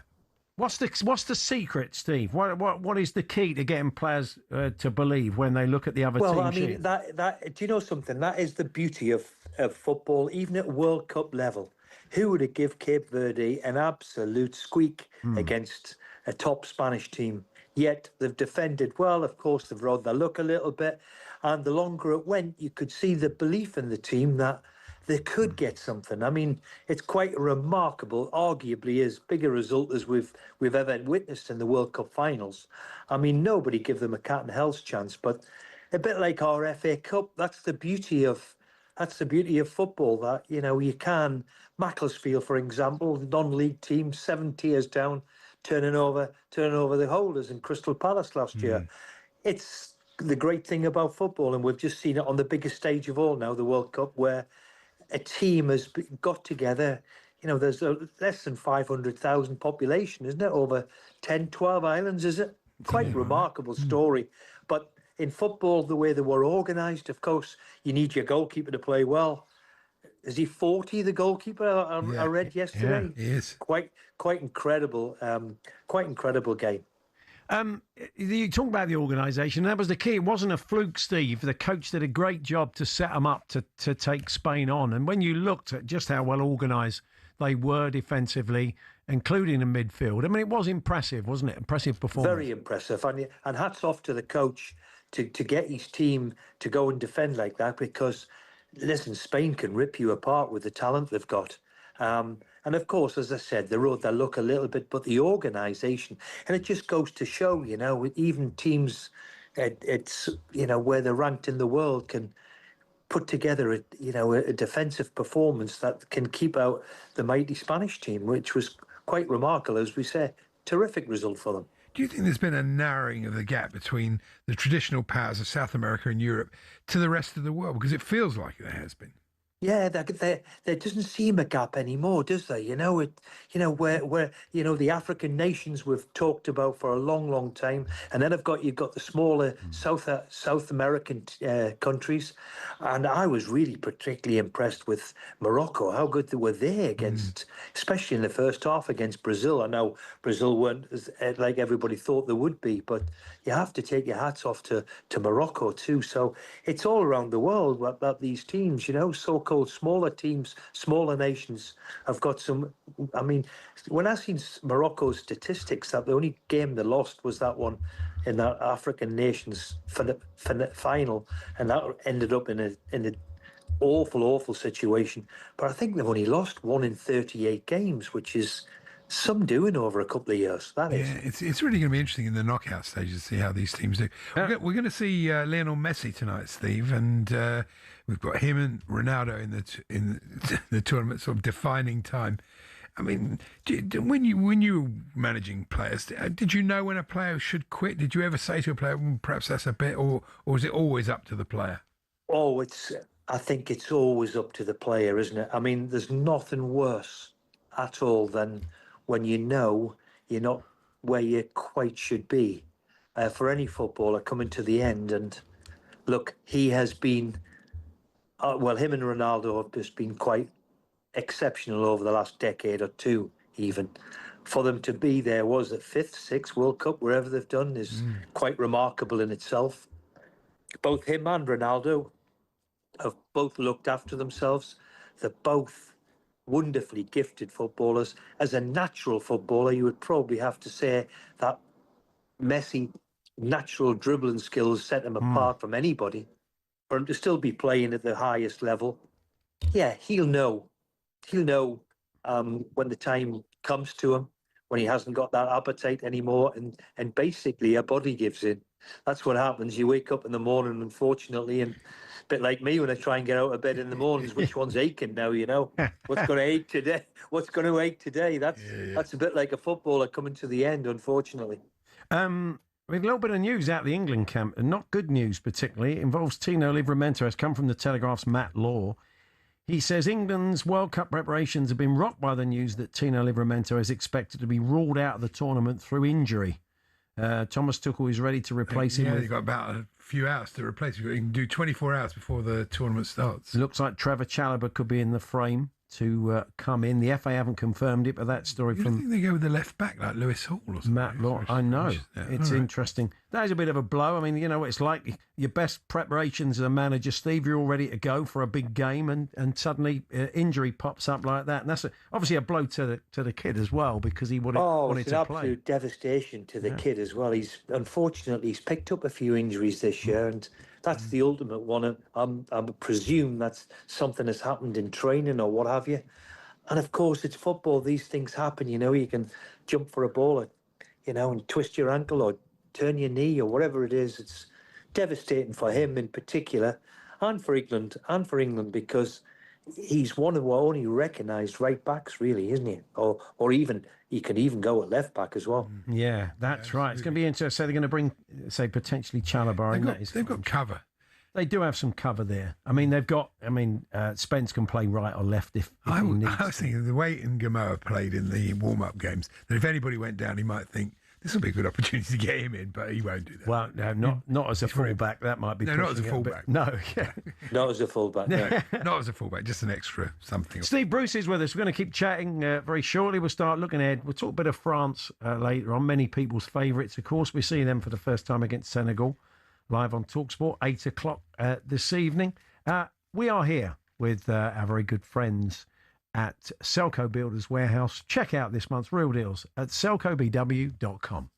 Speaker 12: What's the secret, Steve? What is the key to getting players to believe when they look at the other team?
Speaker 20: Well, I
Speaker 12: sheet?
Speaker 20: mean, that do you know something? That is the beauty of football, even at World Cup level. Who would have give Cape Verde an absolute squeak against a top Spanish team? Yet they've defended well. Of course, they've rode their luck a little bit, and the longer it went, you could see the belief in the team that they could get something. I mean, it's quite remarkable, arguably as big a result as we've ever witnessed in the World Cup finals. I mean, nobody give them a cat and hell's chance, but a bit like our FA Cup, that's the beauty of football, that, you know, you can, Macclesfield, for example, non-league team, 7 tiers down, turning over the holders in Crystal Palace last year. It's the great thing about football, and we've just seen it on the biggest stage of all now, the World Cup, where a team has got together. You know, there's less than 500,000 population, isn't it? Over 10, 12 islands, is it? Quite remarkable story. But in football, the way they were organised, of course, you need your goalkeeper to play well. Is he 40, the goalkeeper? I read yesterday.
Speaker 13: Yeah, he is.
Speaker 20: Quite incredible. Quite incredible game.
Speaker 12: You talk about the organisation. That was the key. It wasn't a fluke, Steve. The coach did a great job to set them up to take Spain on. And when you looked at just how well organised they were defensively, including in midfield. I mean, it was impressive, wasn't it? Impressive performance.
Speaker 20: Very impressive. And hats off to the coach to get his team to go and defend like that, because, listen, Spain can rip you apart with the talent they've got. And of course, as I said, they look a little bit, but the organisation, and it just goes to show, even teams, it's where they're ranked in the world, can put together a defensive performance that can keep out the mighty Spanish team, which was quite remarkable, as we say. Terrific result for them.
Speaker 13: Do you think there's been a narrowing of the gap between the traditional powers of South America and Europe to the rest of the world? Because it feels like there has been.
Speaker 20: Yeah, there doesn't seem a gap anymore, does there? Where the African nations we've talked about for a long, long time, and then you've got the smaller South American countries, and I was really particularly impressed with Morocco. How good were they against, especially in the first half against Brazil. I know Brazil weren't like everybody thought they would be, but you have to take your hats off to Morocco too. So it's all around the world that these teams, so-called smaller teams, smaller nations have got some. I mean, when I seen Morocco's statistics, that the only game they lost was that one in that African nations final, and that ended up in an awful situation. But I think they've only lost 1 in 38 games, which is some doing over a couple of years. That is.
Speaker 13: Yeah, it's really going to be interesting in the knockout stages to see how these teams do. We're going to see Lionel Messi tonight, Steve, and we've got him and Ronaldo in the tournament, sort of defining time. I mean, when you were managing players, did you know when a player should quit? Did you ever say to a player, perhaps that's a bit, or is it always up to the player?
Speaker 20: Oh, I think it's always up to the player, isn't it? I mean, there's nothing worse at all than when you know you're not where you quite should be. For any footballer coming to the end, and look, he has been, him and Ronaldo have just been quite exceptional over the last decade or two, even. For them to be there, was it 5th, 6th World Cup, wherever they've done, is quite remarkable in itself. Both him and Ronaldo have both looked after themselves. They're both wonderfully gifted footballers. As a natural footballer, you would probably have to say that Messi natural dribbling skills set him apart from anybody. For him to still be playing at the highest level, yeah, he'll know when the time comes to him, when he hasn't got that appetite anymore, and basically a body gives in. That's what happens. You wake up in the morning, unfortunately, and a bit like me when I try and get out of bed in the mornings, which one's aching now, What's going to ache today? What's going to ache today? That's a bit like a footballer coming to the end, unfortunately.
Speaker 12: We have a little bit of news out the England camp, and not good news particularly. It involves Tino Livramento. Has come from the Telegraph's Matt Law. He says England's World Cup preparations have been rocked by the news that Tino Livramento is expected to be ruled out of the tournament through injury. Thomas Tuchel is ready to replace him.
Speaker 13: Yeah, you've got about a few hours to replace him. You can do 24 hours before the tournament starts.
Speaker 12: It looks like Trevor Chalobah could be in the frame to come in. The FA haven't confirmed it, but that story from...
Speaker 13: I think they go with the left back, like Lewis Hall or something.
Speaker 12: Matt Law. I know. It's interesting. That is a bit of a blow. I mean, you know what it's like. Your best preparations as a manager, Steve, you're all ready to go for a big game, and suddenly injury pops up like that. And that's obviously a blow to the kid as well, because he wanted to play.
Speaker 20: It's an absolute devastation to the kid as well. Unfortunately, he's picked up a few injuries this year, and that's the ultimate one. I presume that's something that's happened in training or what have you. And of course, it's football. These things happen. You can jump for a ball, and twist your ankle or turn your knee or whatever it is. It's devastating for him in particular, and for England, because he's one of our only recognised right backs, really, isn't he? Or even he can even go at left back as well.
Speaker 12: Yeah, that's right. It's going to be interesting. So they're going to bring, say, potentially Chalobah in.
Speaker 13: They've got cover.
Speaker 12: They do have some cover there. I mean, Spence can play right or left if he needs.
Speaker 13: I was thinking the way Ngamoa played in the warm-up games, that if anybody went down, he might think, this will be a good opportunity to get him in, but he won't do that.
Speaker 12: Well, no, not as a fullback. That might be
Speaker 13: not as a fullback.
Speaker 12: No, yeah.
Speaker 20: Not as a fullback. No.
Speaker 13: Not as a fullback, just an extra something.
Speaker 12: Steve Bruce is with us. We're going to keep chatting very shortly. We'll start looking ahead. We'll talk a bit of France later on. Many people's favourites, of course. We see them for the first time against Senegal, live on talkSPORT, 8 o'clock this evening. We are here with our very good friends at Selco Builders Warehouse. Check out this month's real deals at selcobw.com.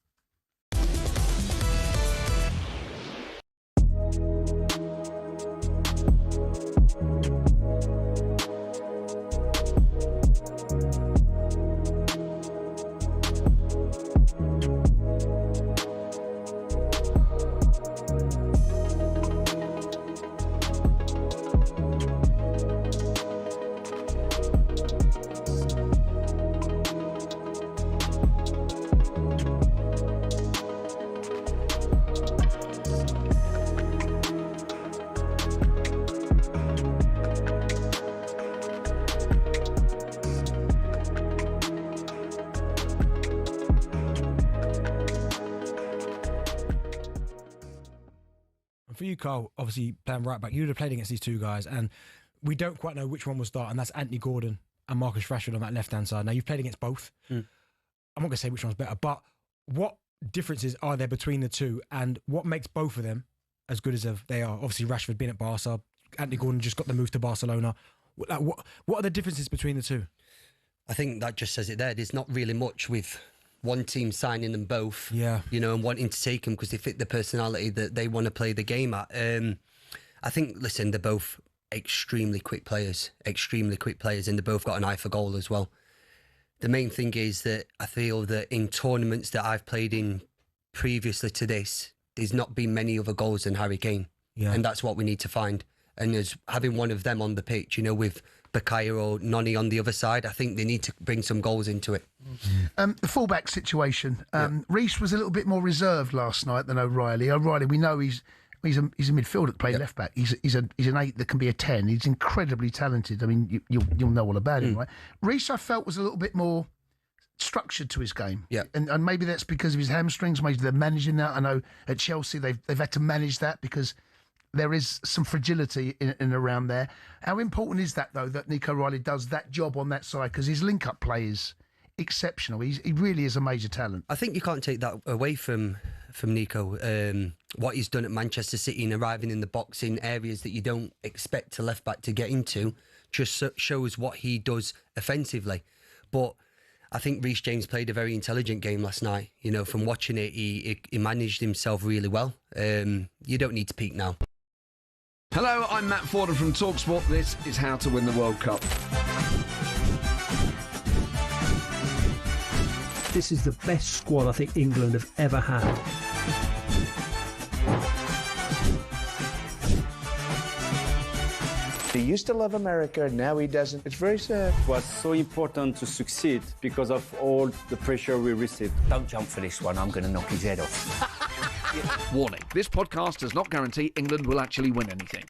Speaker 3: For you, Carl, obviously playing right back, you would have played against these two guys, and we don't quite know which one will start, and that's Anthony Gordon and Marcus Rashford on that left-hand side. Now, you've played against both. I'm not going to say which one's better, but what differences are there between the two, and what makes both of them as good as they are? Obviously, Rashford being at Barca, Anthony Gordon just got the move to Barcelona. What are the differences between the two?
Speaker 7: I think that just says it there. There's not really much with one team signing them both,
Speaker 3: yeah,
Speaker 7: you know, and wanting to take them because they fit the personality that they want to play the game at. I think, listen, they're both extremely quick players, and they both got an eye for goal as well. The main thing is that I feel that in tournaments that I've played in previously to this, there's not been many other goals than Harry Kane, and that's what we need to find. And as having one of them on the pitch, you know, with Bakaya or Noni on the other side, I think they need to bring some goals into it.
Speaker 22: The fullback situation. Reece was a little bit more reserved last night than O'Reilly. O'Reilly, we know he's a midfielder that plays left back. He's an 8 that can be a 10. He's incredibly talented. I mean, you'll know all about him, right? Reece, I felt, was a little bit more structured to his game. And maybe that's because of his hamstrings. Maybe they're managing that. I know at Chelsea they've had to manage that because there is some fragility in and around there. How important is that, though, that Nico Riley does that job on that side? Because his link-up play is exceptional. He really is a major talent.
Speaker 7: I think you can't take that away from Nico. What he's done at Manchester City and arriving in the box in areas that you don't expect a left-back to get into just shows what he does offensively. But I think Reece James played a very intelligent game last night. You know, from watching it, he managed himself really well. You don't need to peak now.
Speaker 16: Hello, I'm Matt Forden from talkSPORT. This is How to Win the World Cup.
Speaker 9: This is the best squad I think England have ever had.
Speaker 24: He used to love America, now he doesn't. It's very sad. It was so important to succeed because of all the pressure we received.
Speaker 2: Don't jump for this one, I'm going to knock his head off.
Speaker 16: Warning, this podcast does not guarantee England will actually win anything.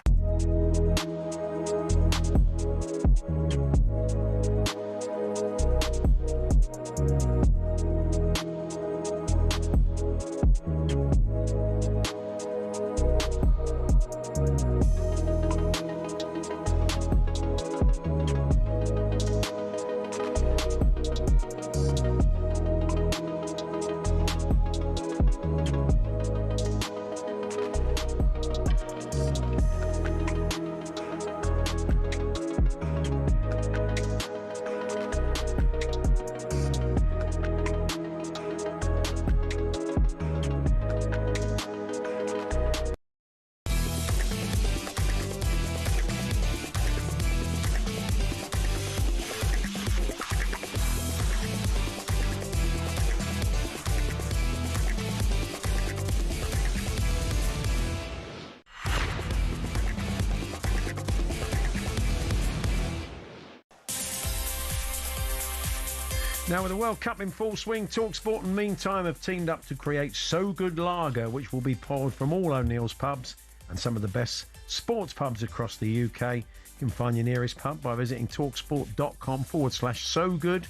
Speaker 12: Now, with the World Cup in full swing, talkSPORT and Meantime have teamed up to create So Good Lager, which will be poured from all O'Neill's pubs and some of the best sports pubs across the UK. You can find your nearest pub by visiting talksport.com/so good.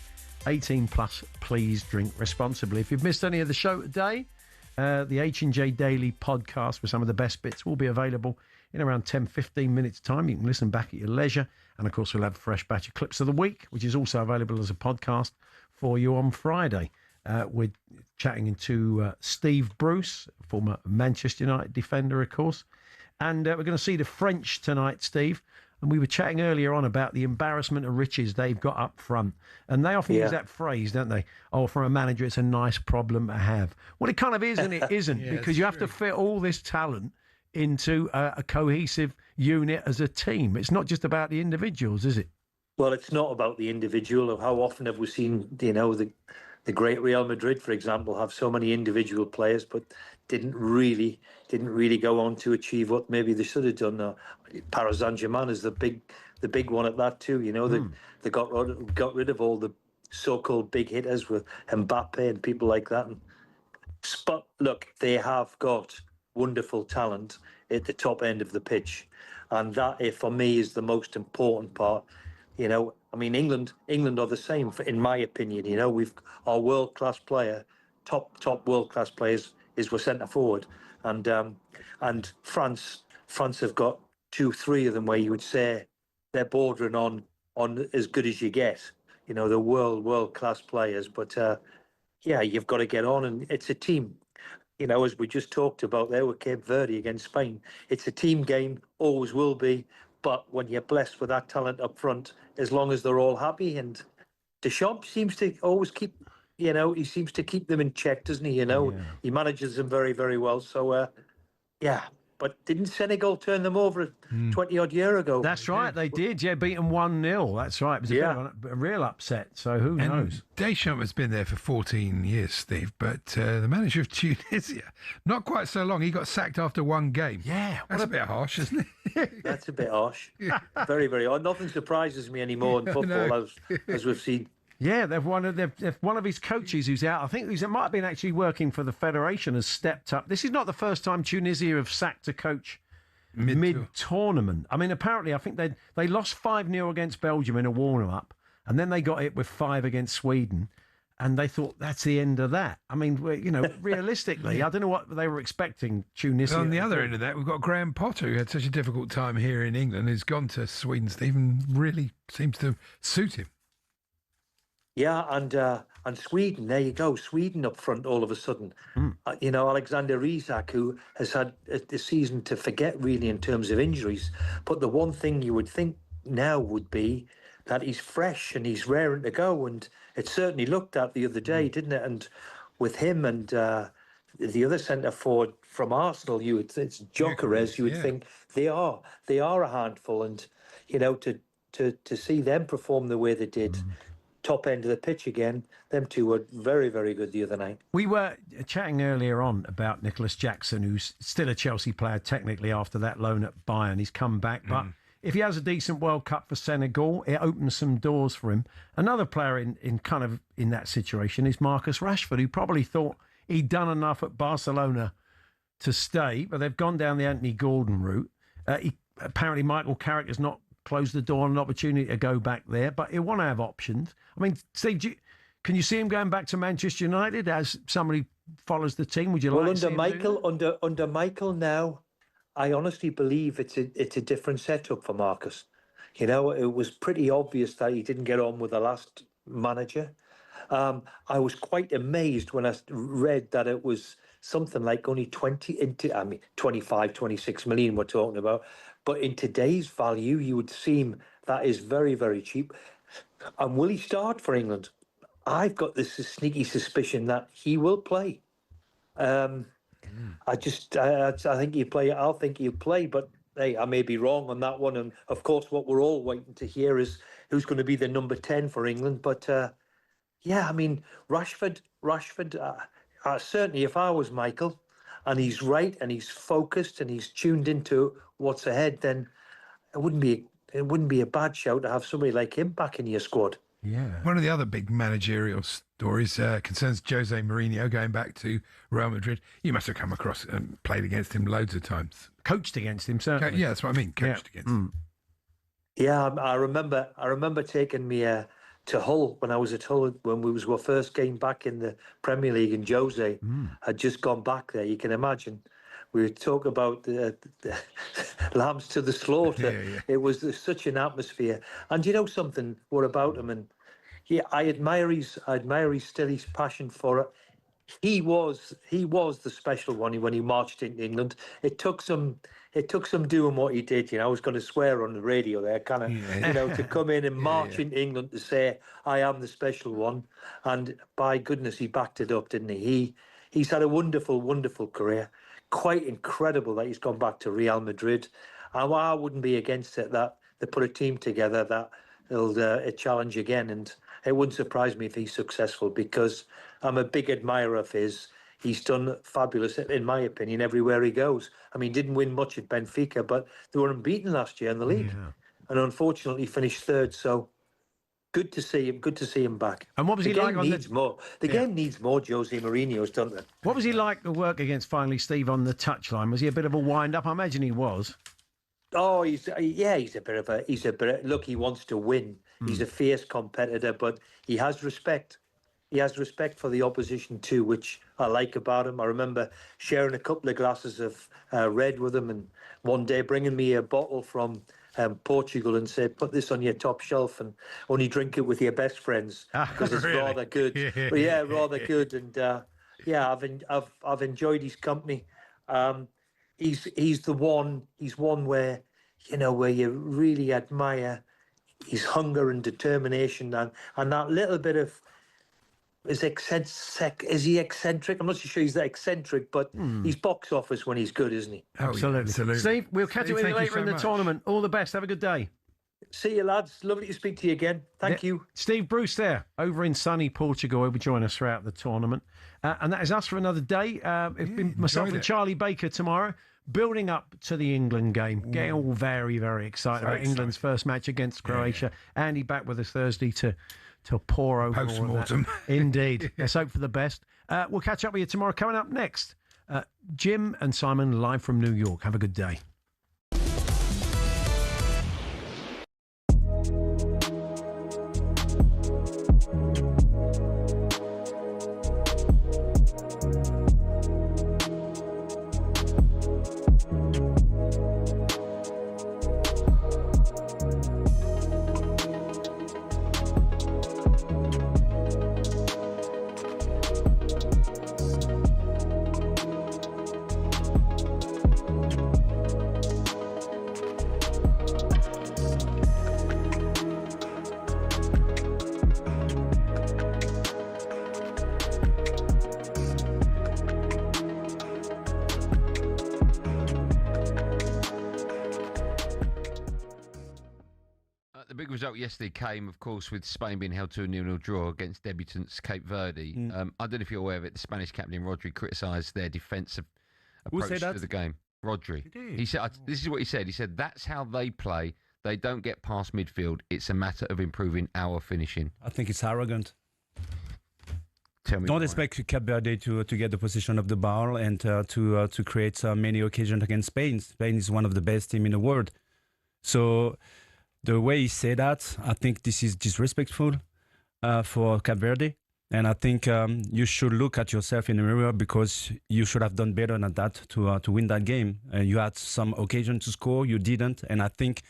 Speaker 12: 18 plus, please drink responsibly. If you've missed any of the show today, the H&J Daily podcast with some of the best bits will be available in around 10-15 minutes time. You can listen back at your leisure. And of course, we'll have a fresh batch of clips of the week, which is also available as a podcast for you on Friday. We're chatting to Steve Bruce, former Manchester United defender, of course. And we're going to see the French tonight, Steve. And we were chatting earlier on about the embarrassment of riches they've got up front. And they often use that phrase, don't they? Oh, for a manager, it's a nice problem to have. Well, it kind of is and it isn't, because you have to fit all this talent into a cohesive unit as a team. It's not just about the individuals, is it?
Speaker 20: Well, it's not about the individual. How often have we seen, the great Real Madrid, for example, have so many individual players, but didn't really go on to achieve what maybe they should have done. Paris Saint-Germain is the big one at that too. They got rid of all the so-called big hitters with Mbappe and people like that. But look, they have got wonderful talent at the top end of the pitch, and that, for me, is the most important part. England are the same, in my opinion. We've our world-class player, top world-class players is we're centre forward, and France have got 2-3 of them where you would say they're bordering on as good as you get. The world-class players, but you've got to get on, and it's a team. As we just talked about there with Cape Verde against Spain, it's a team game, always will be. But when you're blessed with that talent up front, as long as they're all happy, and Deschamps seems to always keep, he seems to keep them in check, doesn't he? He manages them very, very well. So, But didn't Senegal turn them over 20-odd year ago?
Speaker 12: That's right, they did. Yeah, beat them 1-0. That's right. It was a real upset. So who knows?
Speaker 13: Deschamps has been there for 14 years, Steve, but the manager of Tunisia, not quite so long. He got sacked after one game.
Speaker 12: Yeah.
Speaker 13: That's a bit harsh, isn't it?
Speaker 20: That's a bit harsh. Very, very harsh. Nothing surprises me anymore in football, as we've seen.
Speaker 12: Yeah, they've one of his coaches who's out. I think it might have been actually working for the federation, has stepped up. This is not the first time Tunisia have sacked a coach mid-tournament. Apparently, I think they lost 5-0 against Belgium in a warm-up, and then they got hit with 5 against Sweden, and they thought that's the end of that. Realistically, I don't know what they were expecting Tunisia.
Speaker 13: Well, on the other end of that, we've got Graham Potter, who had such a difficult time here in England, who's gone to Sweden, Steve, and really seems to suit him.
Speaker 20: Yeah, and Sweden, there you go. Sweden up front all of a sudden. Alexander Isak, who has had the season to forget really in terms of injuries. But the one thing you would think now would be that he's fresh and he's raring to go. And it certainly looked that the other day, didn't it? And with him and the other centre forward from Arsenal, it's Gyökeres, you would think they are a handful. And, to see them perform the way they did, top end of the pitch again, them two were very, very good the other night.
Speaker 12: We were chatting earlier on about Nicholas Jackson, who's still a Chelsea player technically after that loan at Bayern. He's come back, but if he has a decent World Cup for Senegal, it opens some doors for him. Another player in that situation is Marcus Rashford, who probably thought he'd done enough at Barcelona to stay, but they've gone down the Anthony Gordon route. Apparently Michael Carrick has not closed the door on an opportunity to go back there, but he'll want to have options. Steve, can you see him going back to Manchester United as somebody follows the team? Would you like to see him
Speaker 20: under Michael now, I honestly believe it's a different setup for Marcus. It was pretty obvious that he didn't get on with the last manager. I was quite amazed when I read that it was something like only 25, 26 million we're talking about. But in today's value, you would seem that is very, very cheap. And will he start for England? I've got this sneaky suspicion that he will play. I think he'll play. I'll think he'll play, but hey, I may be wrong on that one. And of course, what we're all waiting to hear is who's going to be the number 10 for England. But Rashford. Certainly, if I was Michael, and he's right, and he's focused, and he's tuned into what's ahead, then it wouldn't be a bad shout to have somebody like him back in your squad.
Speaker 12: Yeah.
Speaker 13: One of the other big managerial stories concerns Jose Mourinho going back to Real Madrid. You must have come across and played against him loads of times.
Speaker 12: Coached against him, certainly.
Speaker 13: Yeah, that's what I mean. Coached against him.
Speaker 20: Yeah, I remember taking me to Hull when I was at Hull when we was our first game back in the Premier League, and Jose had just gone back there. You can imagine. We would talk about the lambs to the slaughter. Yeah. It was such an atmosphere. And you know something? What about him? And I admire his passion for it. he was the special one when he marched into England. It took some doing what he did. I was going to swear on the radio there, kind of, to come in and march into England to say I am the special one. And by goodness, he backed it up, didn't he? He's had a wonderful, wonderful career. Quite incredible that he's gone back to Real Madrid. And I wouldn't be against it that they put a team together that will challenge again. And it wouldn't surprise me if he's successful, because I'm a big admirer of his. He's done fabulous, in my opinion, everywhere he goes. I mean, didn't win much at Benfica, but they were unbeaten last year in the league.
Speaker 12: Yeah.
Speaker 20: And unfortunately finished third. So good to see him. Good to see him back.
Speaker 12: And what was he
Speaker 20: the
Speaker 12: like
Speaker 20: game
Speaker 12: on
Speaker 20: needs
Speaker 12: the...
Speaker 20: more. The game needs more Jose Mourinho's, doesn't it?
Speaker 12: What was he like to work against finally, Steve, on the touchline? Was he a bit of a wind-up? I imagine he was.
Speaker 20: Oh, he's a bit of look, he wants to win. He's a fierce competitor, but he has respect. He has respect for the opposition too, which I like about him. I remember sharing a couple of glasses of red with him, and one day bringing me a bottle from Portugal and said, "Put this on your top shelf and only drink it with your best friends because it's
Speaker 13: Really?
Speaker 20: rather good."
Speaker 13: Yeah.
Speaker 20: But yeah, rather good. And I've enjoyed his company. He's the one. He's one where where you really admire his hunger and determination, and that little bit of is he eccentric? I'm not so sure he's that eccentric, but he's box office when he's good, isn't he?
Speaker 13: Oh, yeah, absolutely.
Speaker 12: Steve, we'll catch up with you
Speaker 13: thank you
Speaker 12: later
Speaker 13: so
Speaker 12: in the
Speaker 13: much.
Speaker 12: tournament. All the best. Have a good day.
Speaker 20: See you, lads. Lovely to speak to you again. Thank you.
Speaker 12: Steve Bruce there, over in sunny Portugal. He'll be joining us throughout the tournament. And that is us for another day. It's been myself and Charlie Baker tomorrow, building up to the England game. Getting all very, very excited about England's first match against Croatia. Andy back with us Thursday to pour over all of that.
Speaker 13: Post-mortem.
Speaker 12: Indeed. Let's hope for the best. We'll catch up with you tomorrow. Coming up next, Jim and Simon live from New York. Have a good day.
Speaker 4: The big result yesterday came, of course, with Spain being held to a 0-0 draw against debutants Cape Verde. I don't know if you're aware of it. The Spanish captain Rodri criticised their defensive approach to the game. Rodri. He said, "This is what he said. He said that's how they play. They don't get past midfield. It's a matter of improving our finishing."
Speaker 17: I think it's arrogant.
Speaker 4: Tell me.
Speaker 17: Don't expect Cape Verde to get the position of the ball and to create many occasions against Spain. Spain is one of the best teams in the world. So the way he said that, I think this is disrespectful for Cape Verde. And I think you should look at yourself in the mirror, because you should have done better than that to win that game. You had some occasion to score, you didn't. And I think